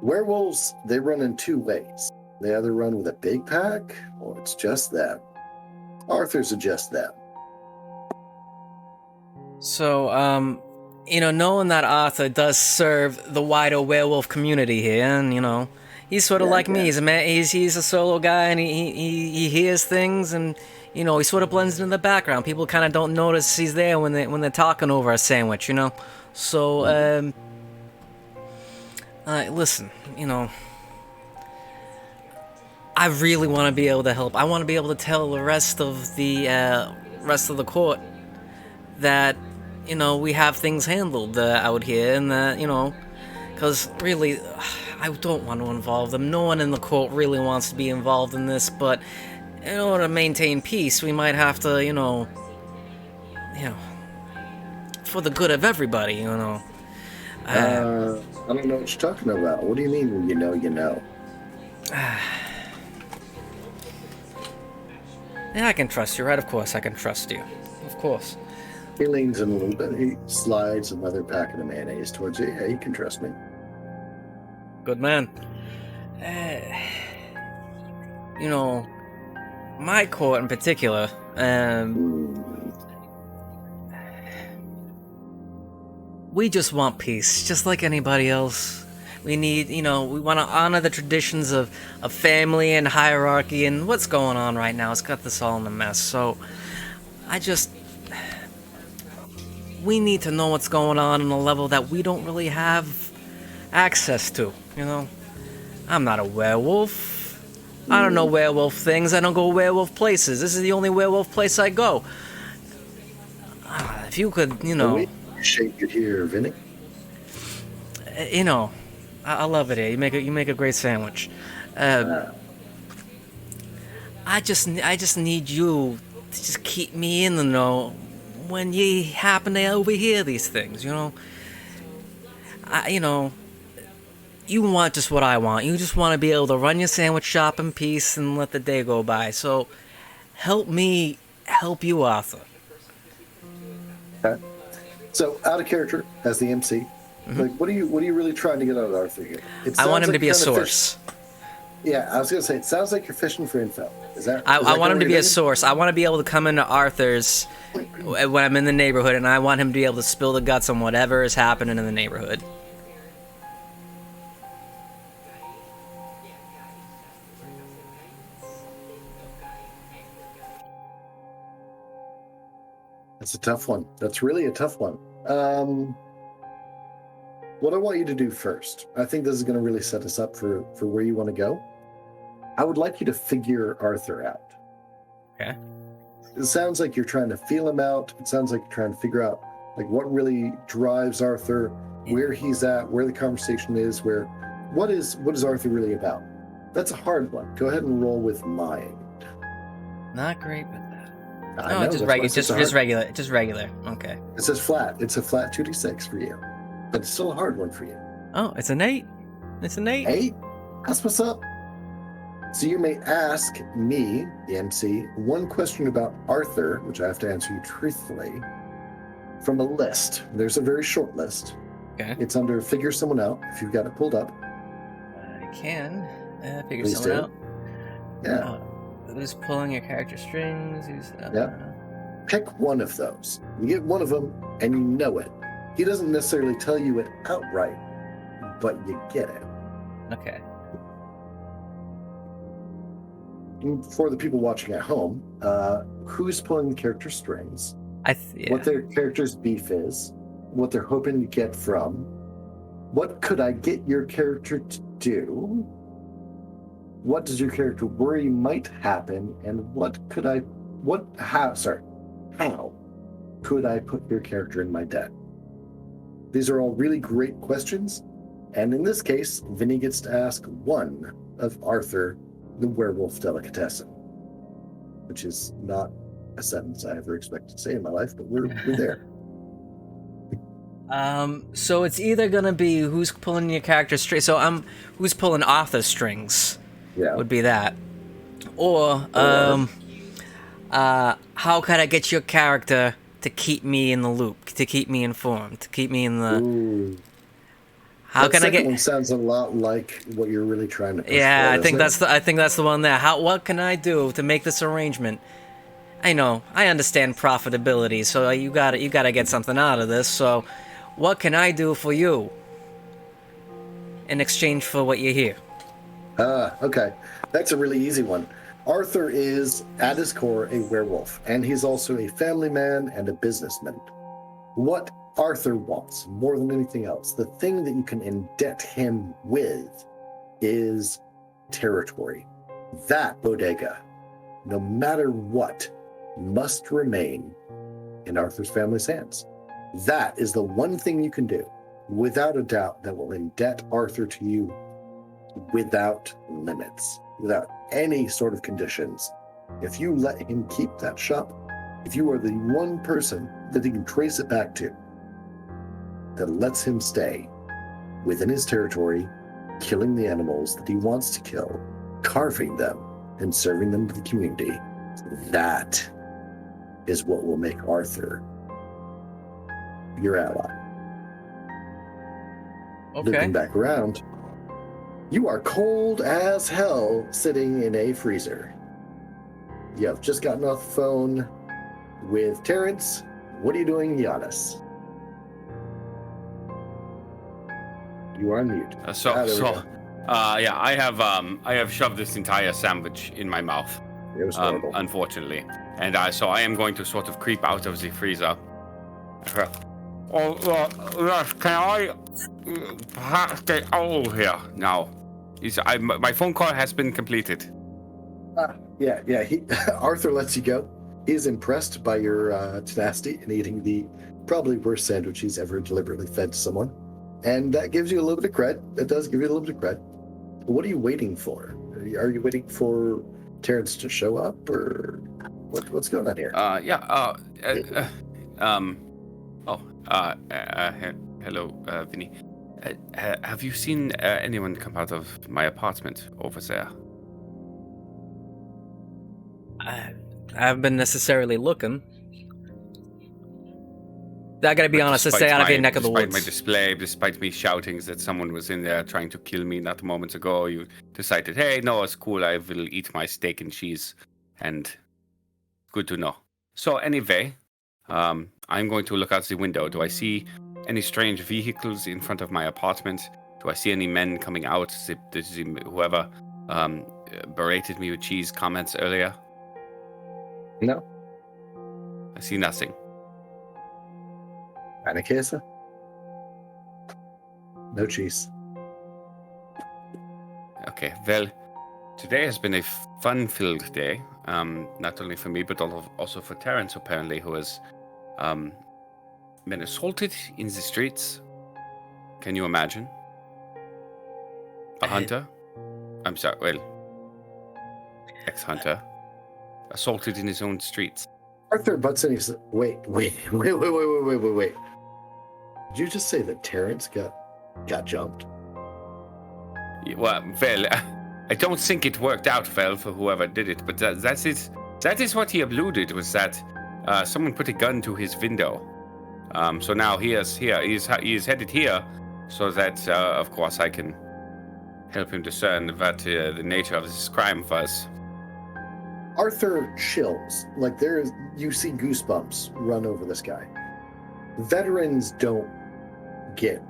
werewolves, they run in two ways. They either run with a big pack, or it's just them. Arthur's are just them. So, knowing that Arthur does serve the wider werewolf community here, and he's sort of like me. He's a man. He's a solo guy, and he hears things, and he sort of blends into the background. People kind of don't notice he's there when they're talking over a sandwich, So, listen, I really want to be able to help. I want to be able to tell the rest of the court that we have things handled out here, and that Because really, I don't want to involve them. No one in the court really wants to be involved in this, but in order to maintain peace, we might have to, for the good of everybody, I don't know what you're talking about. What do you mean when you know you know? Yeah, I can trust you, right? Of course I can trust you. Of course. He leans in a little bit. He slides another packet of mayonnaise towards you. Yeah, you can trust me. Good man. My court in particular, we just want peace, just like anybody else. We need, we want to honor the traditions of family and hierarchy and what's going on right now. It's got this all in a mess. So, we need to know what's going on a level that we don't really have access to, I'm not a werewolf. I don't know werewolf things. I don't go werewolf places. This is the only werewolf place I go. If you could, We appreciate you here, Vinny. I love it here. You make a great sandwich. I just need you to just keep me in the know when you happen to overhear these things. You want just what I want. You just want to be able to run your sandwich shop in peace and let the day go by. So, help me help you, Arthur. Okay. So, out of character as the MC, like, what are you really trying to get out of Arthur here? I want him to be a source. Yeah, I was gonna say it sounds like you're fishing for info. Is that? I want him to be a source. I want to be able to come into Arthur's when I'm in the neighborhood, and I want him to be able to spill the guts on whatever is happening in the neighborhood. That's a tough one. That's really a tough one. What I want you to do first, I think this is going to really set us up for where you want to go. I would like you to figure Arthur out. Okay. It sounds like you're trying to feel him out. It sounds like you're trying to figure out like what really drives Arthur, where he's at, where the conversation is, what is Arthur really about? That's a hard one. Go ahead and roll with mind. Not great with that. I know, just regular. Just regular. Okay. It says flat. It's a flat 2d6 for you, but it's still a hard one for you. Oh, it's an 8. It's an 8. 8? That's what's up. So you may ask me, the MC, one question about Arthur, which I have to answer you truthfully, from a list. There's a very short list. Okay. It's under Figure Someone Out, if you've got it pulled up. I can figure Please someone do. out. Yeah. Who's pulling your character strings? Yeah. Pick one of those. You get one of them, and you know it. He doesn't necessarily tell you it outright, but you get it. Okay. For the people watching at home, who's pulling the character strings? Yeah. What their character's beef is, what they're hoping to get from, what could I get your character to do, what does your character worry might happen, and how could I put your character in my debt? These are all really great questions, and in this case, Vinny gets to ask one of Arthur, the werewolf delicatessen, which is not a sentence I ever expected to say in my life, but we're there. So it's either gonna be who's pulling your character strings. So who's pulling Arthur's strings. Yeah. Would be that, or how could I get your character to keep me in the loop, to keep me informed, to keep me in the. Ooh. How can I get? One sounds a lot like what you're really trying to. Push yeah, for, I think that's the one there. What can I do to make this arrangement? I know, I understand profitability, so you gotta get something out of this. So, what can I do for you in exchange for what you hear? Okay. That's a really easy one. Arthur is, at his core, a werewolf, and he's also a family man and a businessman. What Arthur wants, more than anything else, the thing that you can indebt him with, is territory. That bodega, no matter what, must remain in Arthur's family's hands. That is the one thing you can do. without a doubt, that will indebt Arthur to you without limits, without any sort of conditions. If you let him keep that shop, if you are the one person that he can trace it back to, that lets him stay within his territory, killing the animals that he wants to kill, carving them, and serving them to the community, that is what will make Arthur your ally. Okay. Looking back around, you are cold as hell sitting in a freezer. You have just gotten off the phone with Terrance. What are you doing, Jonas? You are on mute. I have shoved this entire sandwich in my mouth. It was horrible. Unfortunately, and so I am going to sort of creep out of the freezer. Yes, can I perhaps get out here now? My phone call has been completed. Yeah. Arthur lets you go. He is impressed by your tenacity in eating the probably worst sandwich he's ever deliberately fed to someone. And that gives you a little bit of cred. It does give you a little bit of cred. What are you waiting for? Are you waiting for Terrance to show up, or what's going on here? Hello, Vinny. Have you seen anyone come out of my apartment over there? I haven't been necessarily looking. I gotta be honest, I stay out of your neck of the woods. Despite my display, despite me shouting that someone was in there trying to kill me not moments ago, you decided, hey, no, it's cool, I will eat my steak and cheese, and good to know. So anyway, I'm going to look out the window. Do I see any strange vehicles in front of my apartment? Do I see any men coming out? Whoever berated me with cheese comments earlier? No. I see nothing. Eine Käse? No cheese. Okay, well, today has been a fun-filled day. Not only for me, but also for Terrance, apparently, who has been assaulted in the streets. Can you imagine? A hunter? I'm sorry, well, ex-hunter. Assaulted in his own streets. Arthur butts in. He says, wait. Did you just say that Terrance got jumped? Well, I don't think it worked out well for whoever did it, but that is what he alluded, was that someone put a gun to his window. So now he is headed here, so that of course I can help him discern what the nature of this crime was. Arthur chills. Like you see goosebumps run over this guy. Veterans don't get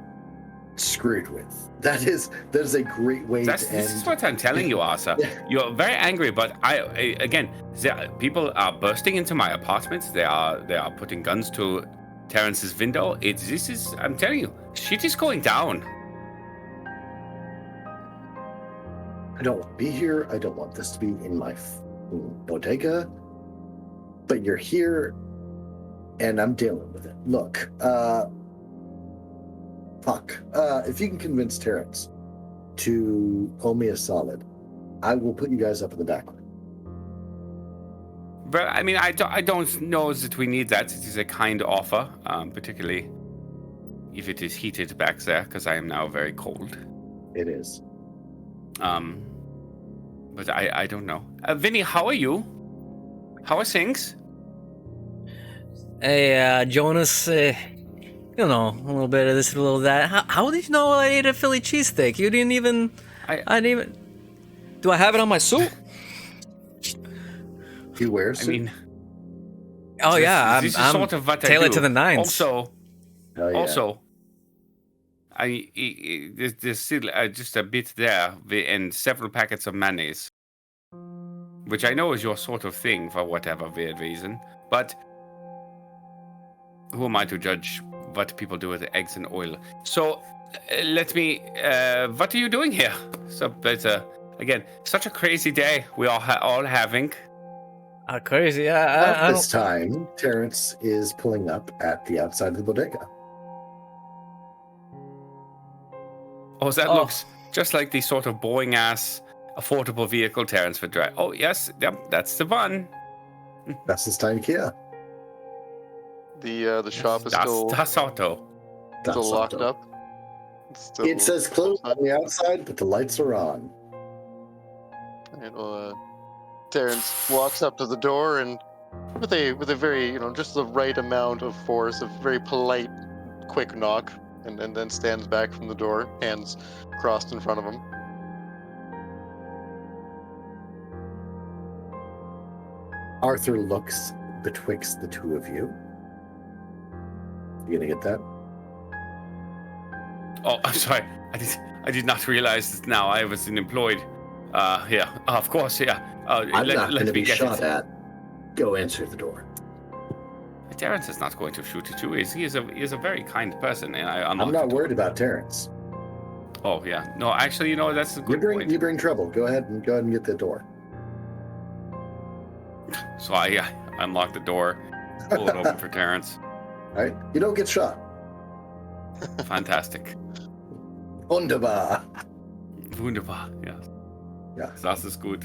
screwed with. That is a great way to end. This is what I'm telling you, Arthur. You're very angry, but again, people are bursting into my apartment. They are putting guns to Terrance's window. I'm telling you, shit is going down. I don't want to be here. I don't want this to be in my bodega. But you're here, and I'm dealing with it. Look, if you can convince Terrance to owe me a solid, I will put you guys up in the back room. But I mean, I don't know that we need that. It is a kind offer, particularly if it is heated back there, because I am now very cold. It is. But I don't know. Vinny, how are you? How are things? Hey, Jonas, a little bit of this, a little of that. How did you know I ate a Philly cheesesteak? You didn't even... I didn't even... Do I have it on my suit? You wear a suit? I mean... Oh, yeah, this is I'm sort of what I tailored do. to the nines. Also, there's still just a bit there and several packets of mayonnaise, which I know is your sort of thing for whatever weird reason, but who am I to judge what people do with eggs and oil? So, what are you doing here? So, it's again, such a crazy day we are all having. Crazy, At this time, Terrance is pulling up at the outside of the bodega. Oh, that Oh. looks just like the sort of boring-ass, affordable vehicle Terrance would drive. Oh, yes, yep, that's the one. That's this time, Kia. The shop is still Das Auto. locked Auto. up. It's still It says closed on outside. the outside, but the lights are on. And, Terrance walks up to the door and with a very, just the right amount of force, a very polite, quick knock, and then stands back from the door, hands crossed in front of him. Arthur looks betwixt the two of you. You gonna get that? Oh, I'm sorry. I did not realize that now I was unemployed. Yeah, of course, yeah. I'm not going let to me be get shot it. at. Go answer the door. Terrance is not going to shoot at you. He is a very kind person, and I I'm unlocked not the door. worried about Terrance. Oh yeah, no, actually, that's a good point. You bring trouble. Go ahead and get the door. So I unlock the door, pull it open for Terrance. All right, you don't get shot. Fantastic. Wunderbar. Wunderbar, ja. Ja. Das ist gut.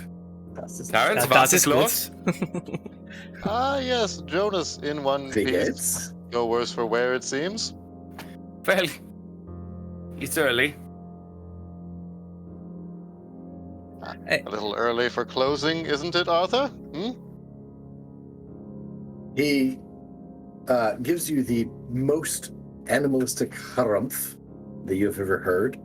Das ist Terrance, Das was ist ist los? Yes, Jonas in one Wie piece. geht's? No worse for wear, it seems. Well, it's early. Hey. A little early for closing, isn't it, Arthur? He gives you the most animalistic harumph that you've ever heard,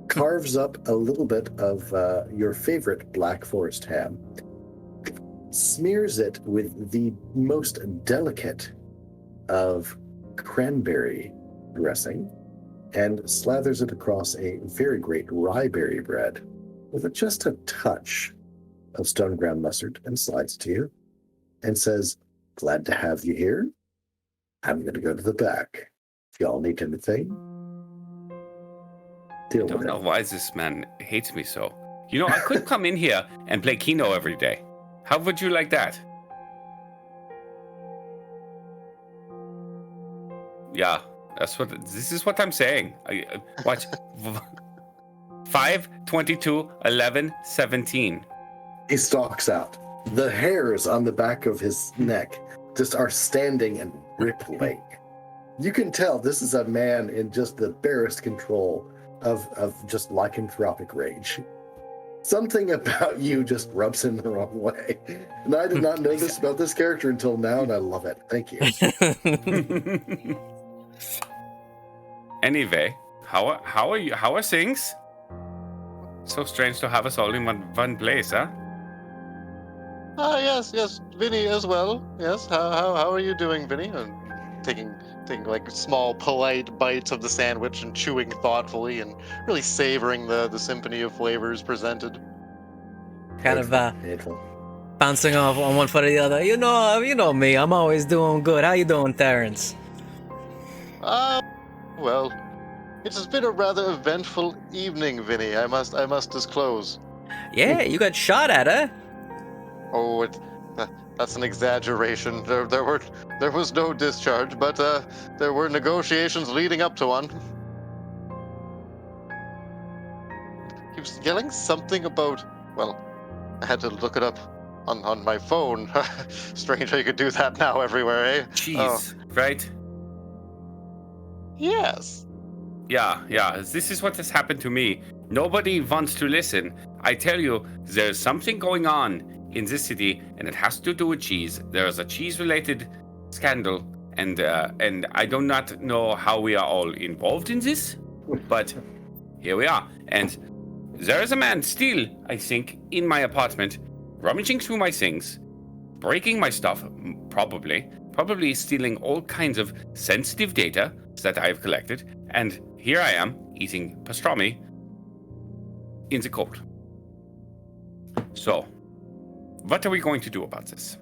carves up a little bit of your favorite Black Forest ham, smears it with the most delicate of cranberry dressing, and slathers it across a very great rye berry bread with just a touch of stone ground mustard, and slides to you and says, "Glad to have you here. I'm going to go to the back. If y'all need anything, deal I with don't know it." why this man hates me so. I could come in here and play Keno every day. How would you like that? Yeah, this is what I'm saying. Watch. 5, 22, 11, 17. He stalks out. The hairs on the back of his neck just are standing and rippling. You can tell this is a man in just the barest control of just lycanthropic rage. Something about you just rubs him the wrong way. And I did not know this about this character until now, and I love it. Thank you. Anyway, how are you? How are things? So strange to have us all in one place, huh? Yes, Vinny as well. Yes, how are you doing, Vinny? Taking like small, polite bites of the sandwich and chewing thoughtfully and really savoring the symphony of flavors presented. Kind of Hateful. bouncing off on one foot or the other. You know me. I'm always doing good. How you doing, Terrance? Well, it has been a rather eventful evening, Vinny. I must disclose. Yeah, you got shot at, huh? Oh, that's an exaggeration. There was no discharge, but there were negotiations leading up to one. He was yelling something about. Well, I had to look it up on my phone. Strange how you could do that now everywhere, eh? Cheese, right? Yes. Yeah. This is what has happened to me. Nobody wants to listen. I tell you, there's something going on in this city, and it has to do with cheese. There's a cheese-related scandal, and I do not know how we are all involved in this, but here we are. And there is a man still, I think, in my apartment, rummaging through my things, breaking my stuff, probably stealing all kinds of sensitive data that I have collected, and here I am, eating pastrami in the cold. So, what are we going to do about this?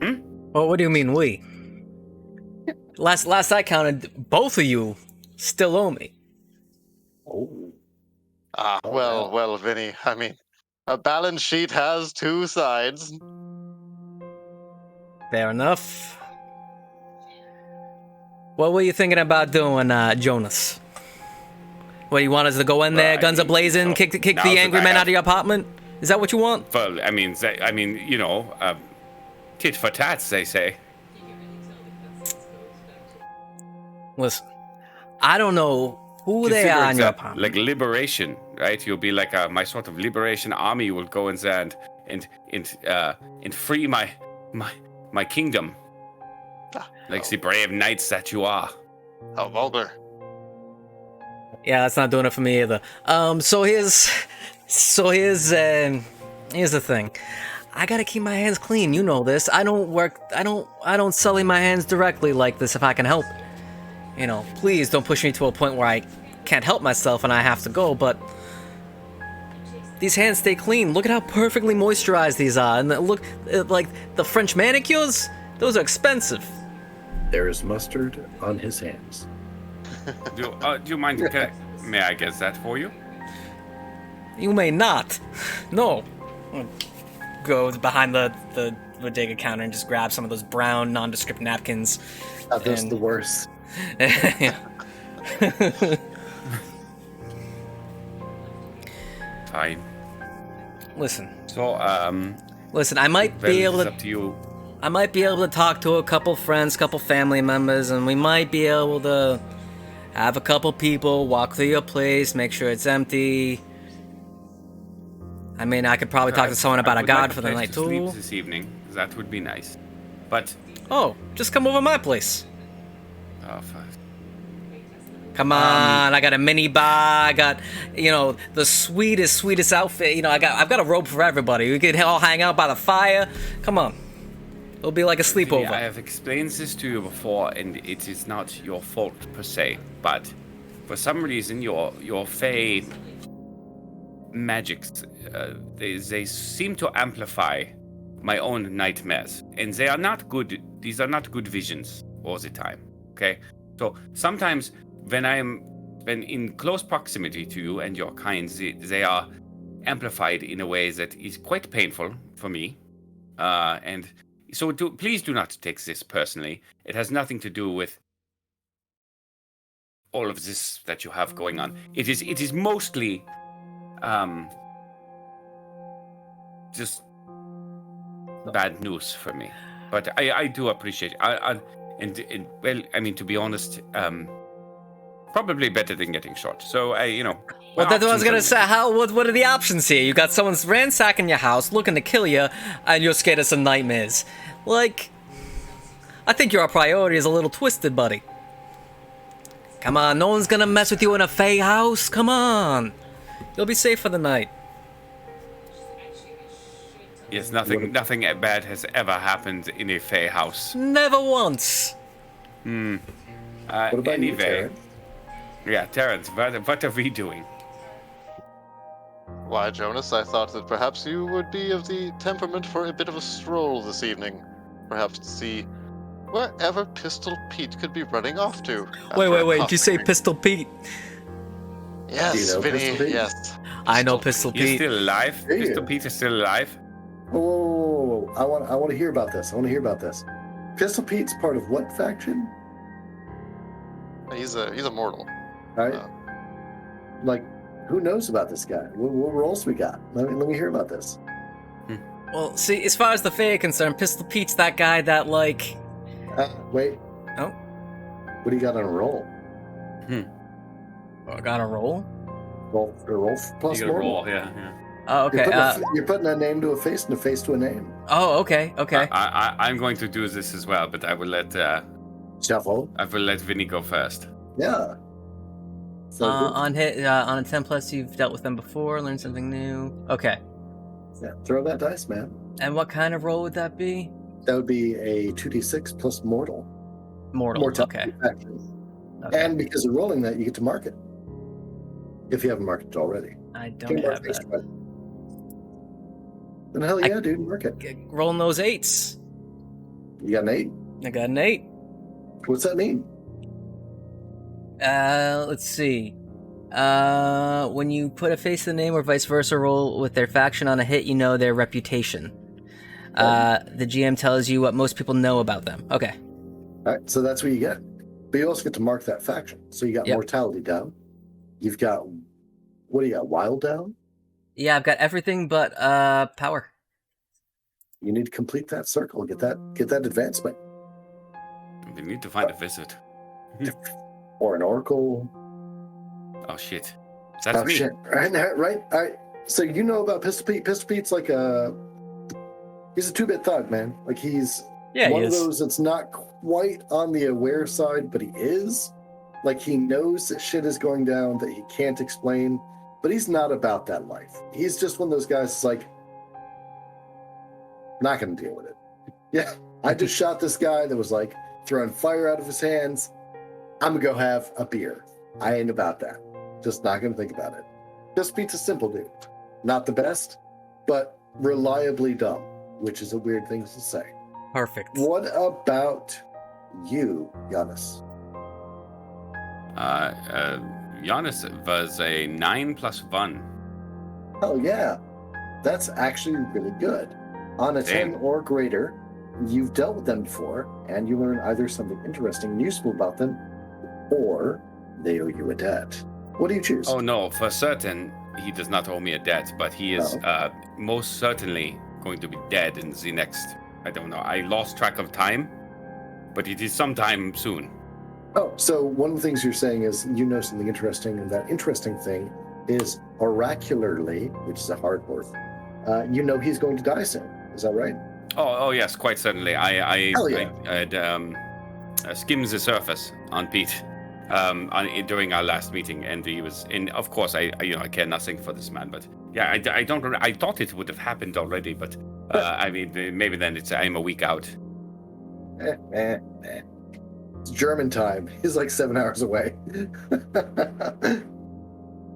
Well, what do you mean we? Last I counted, both of you still owe me. Oh. Well, Vinny. I mean, a balance sheet has two sides. Fair enough. What were you thinking about doing, Jonas? What do you want us to go in there, Well, guns I a blazing, mean, kick now the that angry I man have- out of your apartment? Is that what you want? Well, I mean, tit for tats, they say. Listen, I don't know who they Consider are it in your like apartment. liberation, right? You'll be like my sort of liberation army will go in there and free my kingdom, like the brave knights that you are. How vulgar. Yeah, that's not doing it for me either. Here's the thing. I gotta keep my hands clean. You know this. I don't sully my hands directly like this if I can help. You know, please don't push me to a point where I can't help myself and I have to go. But these hands stay clean. Look at how perfectly moisturized these are, and look like the French manicures. Those are expensive. There is mustard on his hands. Do you mind? May I get that for you? You may not. No. Go behind the bodega counter and just grab some of those brown, nondescript napkins. That's And- the worst. Fine. Listen, So, I might well, be able it's to. up to you. I might be able to talk to a couple friends, couple family members, and we might be able to have a couple people walk through your place, make sure it's empty. I mean, I could probably talk to someone about I a would god like for a the place night to sleep too. this evening. That would be nice. But, Oh, just come over to my place. oh, fuck. Come on, I got a mini bar. I got, the sweetest outfit. I've got a robe for everybody. We could all hang out by the fire. Come on, it'll be like a sleepover. I have explained this to you before, and it is not your fault per se. But for some reason, your Fey magics, they seem to amplify my own nightmares, and they are not good. These are not good visions all the time. Okay, so sometimes when when in close proximity to you and your kind, they are amplified in a way that is quite painful for me, and so please do not take this personally. It has nothing to do with all of this that you have going on. It is mostly just bad news for me. But I do appreciate it. And well, I mean, to be honest, probably better than getting shot. So Well, that's what I was gonna say. What are the options here? You got someone's ransacking your house, looking to kill you, and you're scared of some nightmares. Like, I think your priority is a little twisted, buddy. Come on, no one's gonna mess with you in a Fey house. Come on, you'll be safe for the night. Yes, nothing bad has ever happened in a Fey house. Never once. What about you, Anyway, Terrance? yeah, Terrance, what are we doing? Why, Jonas, I thought that perhaps you would be of the temperament for a bit of a stroll this evening. Perhaps to see wherever Pistol Pete could be running off to. Wait, after a did you say coffee. Pistol Pete? Yes, Do you know Vinny, Pistol Pete? yes. I know Pistol He's Pete. still alive? Do you? Mr. Pete is still alive? Whoa. I want to hear about this. Pistol Pete's part of what faction? He's a mortal. Right? Oh. Like, who knows about this guy? What roles we got? Let me hear about this. Well, see, as far as the Fae are concerned, Pistol Pete's that guy that, like... Wait. Oh? What do you got on a roll? I got a roll? Roll plus You gotta mortal. roll, yeah. Oh, okay. You're putting a name to a face and a face to a name. Oh, okay. I'm going to do this as well, but I will let Shuffle. Vinny go first. Yeah. So good. On a 10 plus, you've dealt with them before, learned something new. Okay. Yeah, throw that dice, man. And what kind of roll would that be? That would be a 2d6 plus mortal. Mortal. Okay. Faction. Okay. And because of rolling that, you get to mark it. If you haven't marked it already. I Can don't you mark have face that. to it? Then hell yeah, dude, mark it. Rolling those 8s. You got an 8? I got an 8. What's that mean? Let's see. When you put a face to the name or vice versa roll with their faction on a hit, you know their reputation. The GM tells you what most people know about them. Okay. All right, so that's what you get. But you also get to mark that faction. So you got Yep. mortality down. You've got, what do you got, Wild down? Yeah, I've got everything but power. You need to complete that circle, get that advancement. We need to find a wizard. Or an oracle. Oh shit. That's me. Shit. Right. All right. So you know about Pistol Pete. Pistol Pete's like he's a 2-bit thug, man. Like he's one of those that's not quite on the aware side, but he is. Like he knows that shit is going down that he can't explain, but he's not about that life. He's just one of those guys that's like, not gonna deal with it. Yeah. I just shot this guy that was like throwing fire out of his hands. I'm gonna go have a beer. I ain't about that. Just not gonna think about it. Just Pete's a simple dude. Not the best, but reliably dumb, which is a weird thing to say. Perfect. What about you, Jonas? Jonas was a 9 + 1. Oh yeah, that's actually really good. On a 10 or greater, you've dealt with them before, and you learn either something interesting and useful about them, or they owe you a debt. What do you choose? Oh no, for certain, he does not owe me a debt, but he is most certainly going to be dead in the next, I don't know, I lost track of time, but it is sometime soon. Oh, so one of the things you're saying is you know something interesting, and that interesting thing is oracularly, which is a hard word, you know he's going to die soon. Is that right? Oh yes, quite certainly. I skimmed the surface on Pete during our last meeting, and he was in. Of course, I care nothing for this man, but yeah, I don't. I thought it would have happened already, but I mean, maybe then I'm a week out. It's German time. He's like 7 hours away.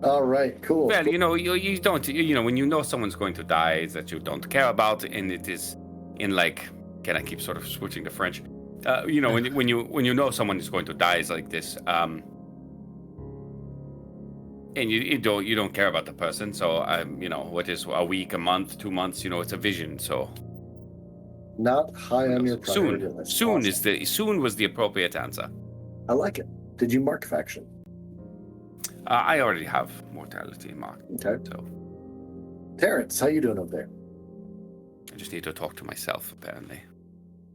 All right, cool. Well, you don't. When you know someone's going to die that you don't care about, and it is in like. Can I keep sort of switching to French? When you know someone is going to die is like this, and you don't care about the person. So what is a week, a month, 2 months? It's a vision. So not high on your priority list. Soon was the appropriate answer. I like it. Did you mark faction? I already have mortality marked. Okay. So, Terrance, how you doing over there? I just need to talk to myself, apparently.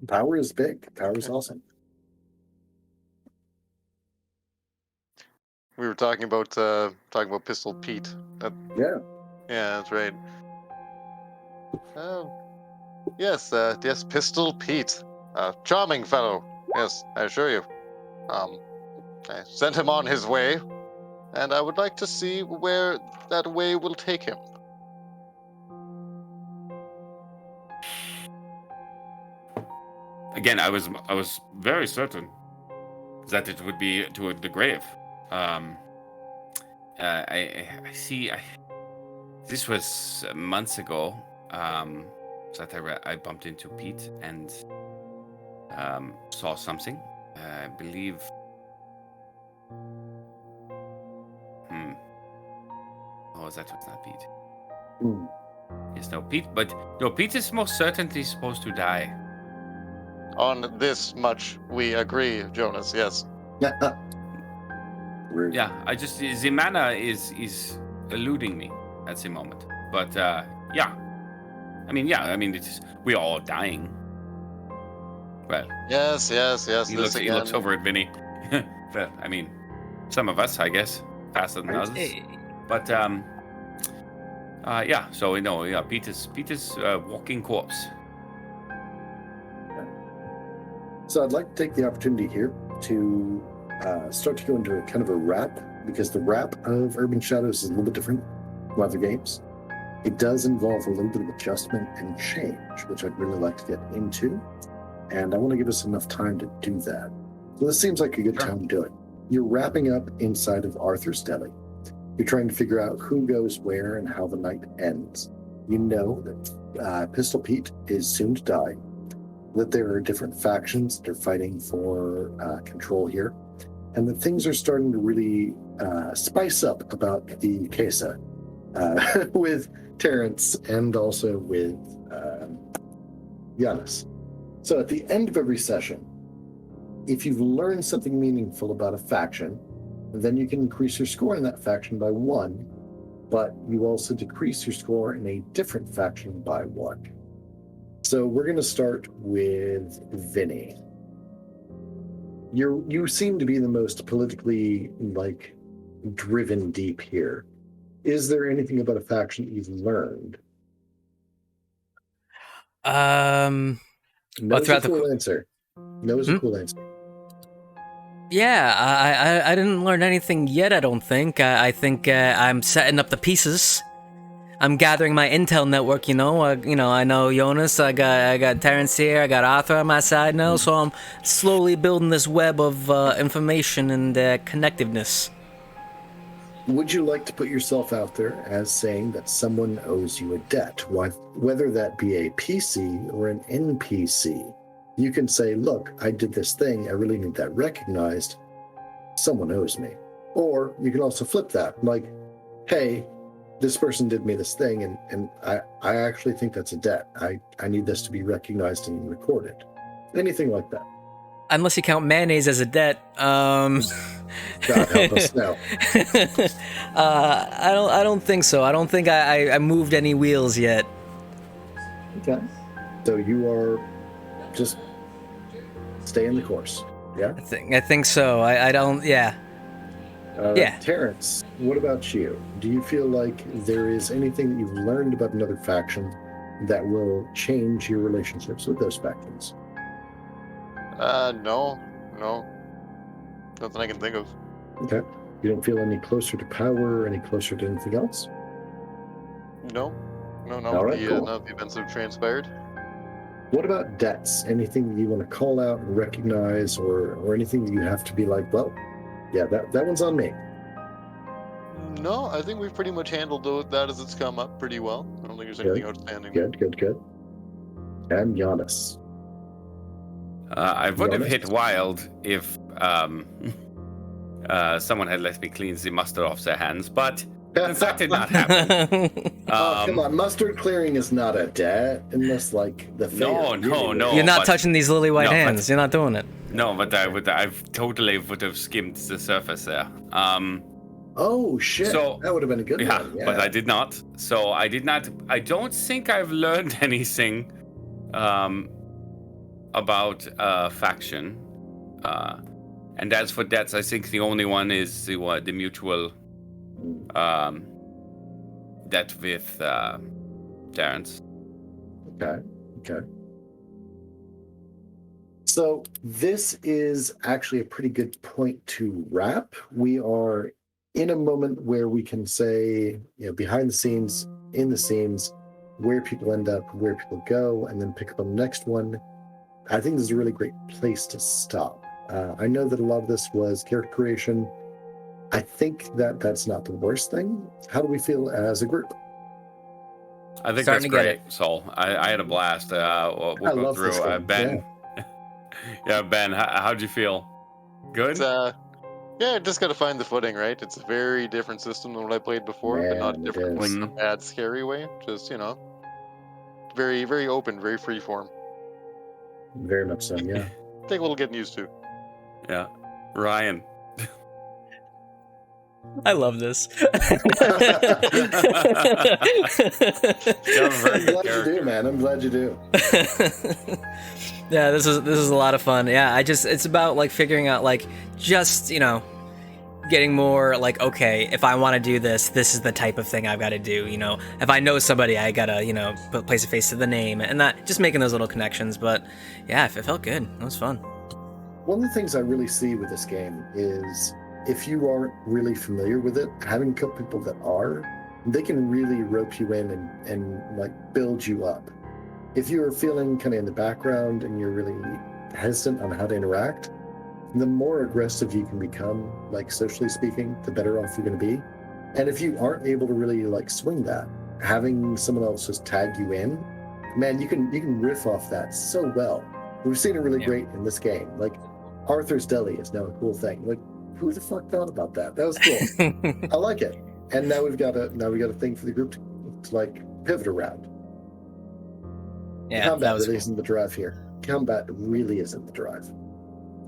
Power is big. Power is awesome. We were talking about Pistol Pete. Yeah, that's right. Yes, Pistol Pete. Charming fellow. Yes, I assure you. I sent him on his way, and I would like to see where that way will take him. Again, I was very certain that it would be to the grave. I see. This was months ago that I bumped into Pete and saw something. I believe. Oh, that was not Pete. Yes, no, Pete. But no, Pete is most certainly supposed to die. On this much, we agree, Jonas. Yes. Rude. Yeah, the mana is eluding me at the moment. But yeah, I mean, we're all dying. Well. Yes. He looks over at Vinny. Well, I mean, some of us, I guess, faster than others. Hey. But yeah. So we know, yeah, Peter's walking corpse. So I'd like to take the opportunity here to start to go into a kind of a wrap, because the wrap of Urban Shadows is a little bit different from other games. It does involve a little bit of adjustment and change, which I'd really like to get into, and I want to give us enough time to do that. So this seems like a good time to do it. You're wrapping up inside of Arthur's Deli. You're trying to figure out who goes where and how the night ends. You know that Pistol Pete is soon to die, that there are different factions that are fighting for control here, and that things are starting to really spice up about the Kesa with Terrance and also with Jonas. So at the end of every session, if you've learned something meaningful about a faction, then you can increase your score in that faction by 1, but you also decrease your score in a different faction by 1. So we're going to start with Vinny. You seem to be the most politically driven deep here. Is there anything about a faction that you've learned? No is a cool answer. No is a cool answer. Yeah, I didn't learn anything yet, I don't think. I think I'm setting up the pieces. I'm gathering my intel network, I know Jonas, I got Terrance here, I got Arthur on my side now, so I'm slowly building this web of information and connectiveness. Would you like to put yourself out there as saying that someone owes you a debt, whether that be a PC or an NPC? You can say, look, I did this thing, I really need that recognized, someone owes me. Or you can also flip that, like, hey, this person did me this thing, and I actually think that's a debt. I need this to be recognized and recorded. Anything like that. Unless you count mayonnaise as a debt. God help us now. I don't think so. I don't think I moved any wheels yet. Okay. So you are just staying the course. Yeah? I think so. I don't, yeah. Yeah. Terrance, what about you? Do you feel like there is anything that you've learned about another faction that will change your relationships with those factions? No. Nothing I can think of. Okay. You don't feel any closer to power, any closer to anything else? No. All right, cool. None of the events have transpired. What about debts? Anything that you want to call out and recognize, or anything that you have to be like, well, yeah, that one's on me? No, I think we've pretty much handled that as it's come up pretty well. I don't think there's anything outstanding. Good. And Jonas. I would have hit wild if someone had let me clean the mustard off their hands, but that did not happen. Come on, mustard clearing is not a debt, unless the No. You're not touching these lily white hands. You're not doing it. No, but I totally would have skimmed the surface there. Oh shit! So, that would have been a good one. Yeah, but I did not. So I did not. I don't think I've learned anything about faction. And as for debts, I think the only one is the mutual debt with Terrance. Okay. So this is actually a pretty good point to wrap. We are in a moment where we can say, behind the scenes, in the scenes, where people end up, where people go, and then pick up on the next one. I think this is a really great place to stop. I know that a lot of this was character creation. I think that's not the worst thing. How do we feel as a group? I think that's great, Saul. I had a blast. We'll go through. Ben. Yeah, Ben, how'd you feel? Good? Yeah, just got to find the footing, right? It's a very different system than what I played before, but not different in a bad, scary way. Just, very, very open, very free form. Very much so, yeah. Take a little getting used to. Yeah. Ryan. I love this. I'm glad you do, man. I'm glad you do. Yeah, this is a lot of fun. Yeah, it's about figuring out getting more okay, if I want to do this is the type of thing I've got to do. If I know somebody, I gotta place a face to the name, and that just making those little connections. But yeah, it felt good. It was fun. One of the things I really see with this game is, if you aren't really familiar with it, having a couple people that are, they can really rope you in and build you up. If you're feeling kind of in the background and you're really hesitant on how to interact, the more aggressive you can become, socially speaking, the better off you're going to be. And if you aren't able to really swing that, having someone else just tag you in, man, you can riff off that so well. We've seen it really great in this game. Arthur's Deli is now a cool thing. Who the fuck thought about that? That was cool. I like it. And now we've got a thing for the group to pivot around. Yeah, combat really isn't the drive here. Combat really isn't the drive.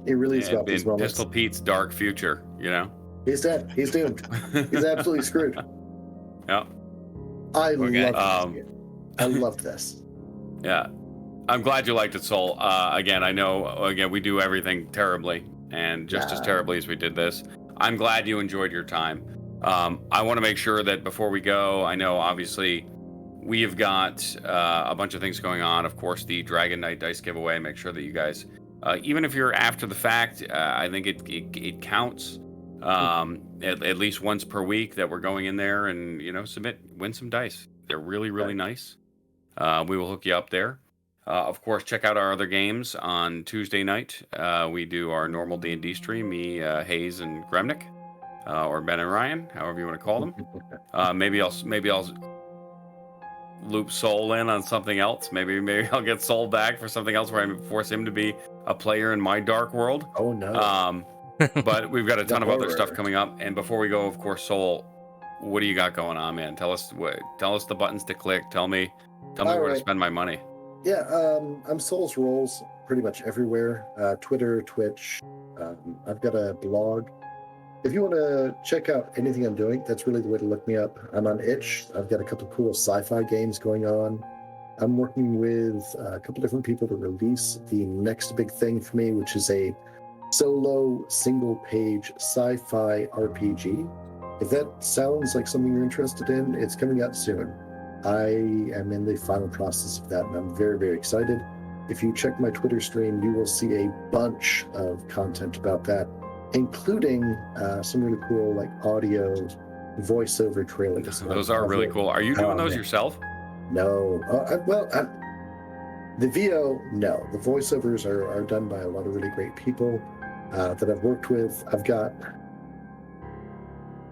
It really is about these moments. Pistol Pete's dark future, He's dead. He's doomed. He's absolutely screwed. Yeah. I Okay. love this game. I loved this. Yeah. I'm glad you liked it, Soul. Again, I know, again, we do everything terribly, and just as terribly as we did this. I'm glad you enjoyed your time. I want to make sure that before we go, I know, obviously, we have got a bunch of things going on. Of course, the Dragon Knight dice giveaway. Make sure that you guys, even if you're after the fact, I think it counts at least once per week that we're going in there and, win some dice. They're really, really nice. We will hook you up there. Of course, check out our other games on Tuesday night. We do our normal D&D stream, me, Hayes, and Gremnick, or Ben and Ryan, however you want to call them. Maybe I'll loop Soul in on something else. Maybe I'll get Soul back for something else where I force him to be a player in my dark world. Oh no! But we've got a ton of other stuff coming up. And before we go, of course, Soul, what do you got going on, man? Tell us the buttons to click. Tell me where to spend my money. Yeah, I'm Souls Rolls pretty much everywhere. Twitter, Twitch. I've got a blog. If you want to check out anything I'm doing, that's really the way to look me up. I'm on Itch. I've got a couple of cool sci-fi games going on. I'm working with a couple different people to release the next big thing for me, which is a solo single-page sci-fi RPG. If that sounds like something you're interested in, it's coming out soon. I am in the final process of that, and I'm very, very excited. If you check my Twitter stream, you will see a bunch of content about that, including some really cool audio voiceover trailers. Those are really cool. Are you doing those yourself? No. The VO, no. The voiceovers are done by a lot of really great people that I've worked with.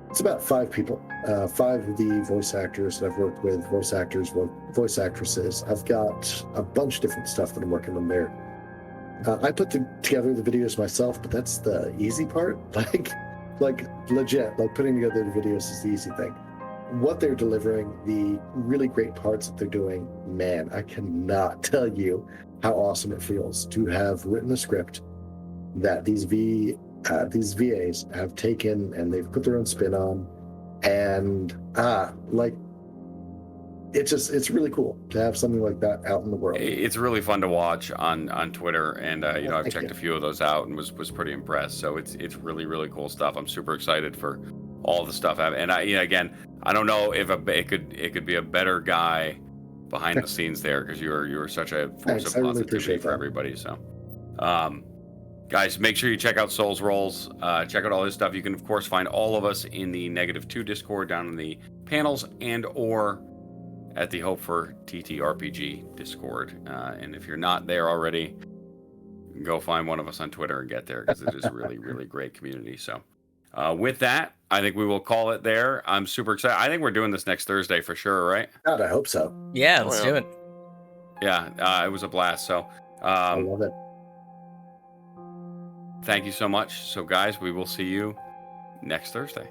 It's about 5 people. 5 of the voice actors that I've worked with, voice actors, voice actresses. I've got a bunch of different stuff that I'm working on there. I put together the videos myself, but that's the easy part. Legit, putting together the videos is the easy thing. What they're delivering, the really great parts that they're doing, man, I cannot tell you how awesome it feels to have written a script that these VAs have taken and they've put their own spin on, and it's really cool to have something like that out in the world. It's really fun to watch on Twitter, and I've checked a few of those out and was pretty impressed. So it's really, really cool stuff. I'm super excited for all the stuff. And I don't know if it could be a better guy behind the scenes there, because you're such a force of positivity for everybody. So, guys, make sure you check out Souls Rolls. Check out all this stuff. You can, of course, find all of us in the -2 Discord down in the panels or at the Hope for TTRPG Discord. And if you're not there already, go find one of us on Twitter and get there, because it is a really, really great community. So with that, I think we will call it there. I'm super excited. I think we're doing this next Thursday for sure, right? God, I hope so. Yeah, let's do it. Yeah, it was a blast. So I love it. Thank you so much. So guys, we will see you next Thursday.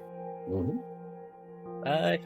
Mm-hmm. Bye.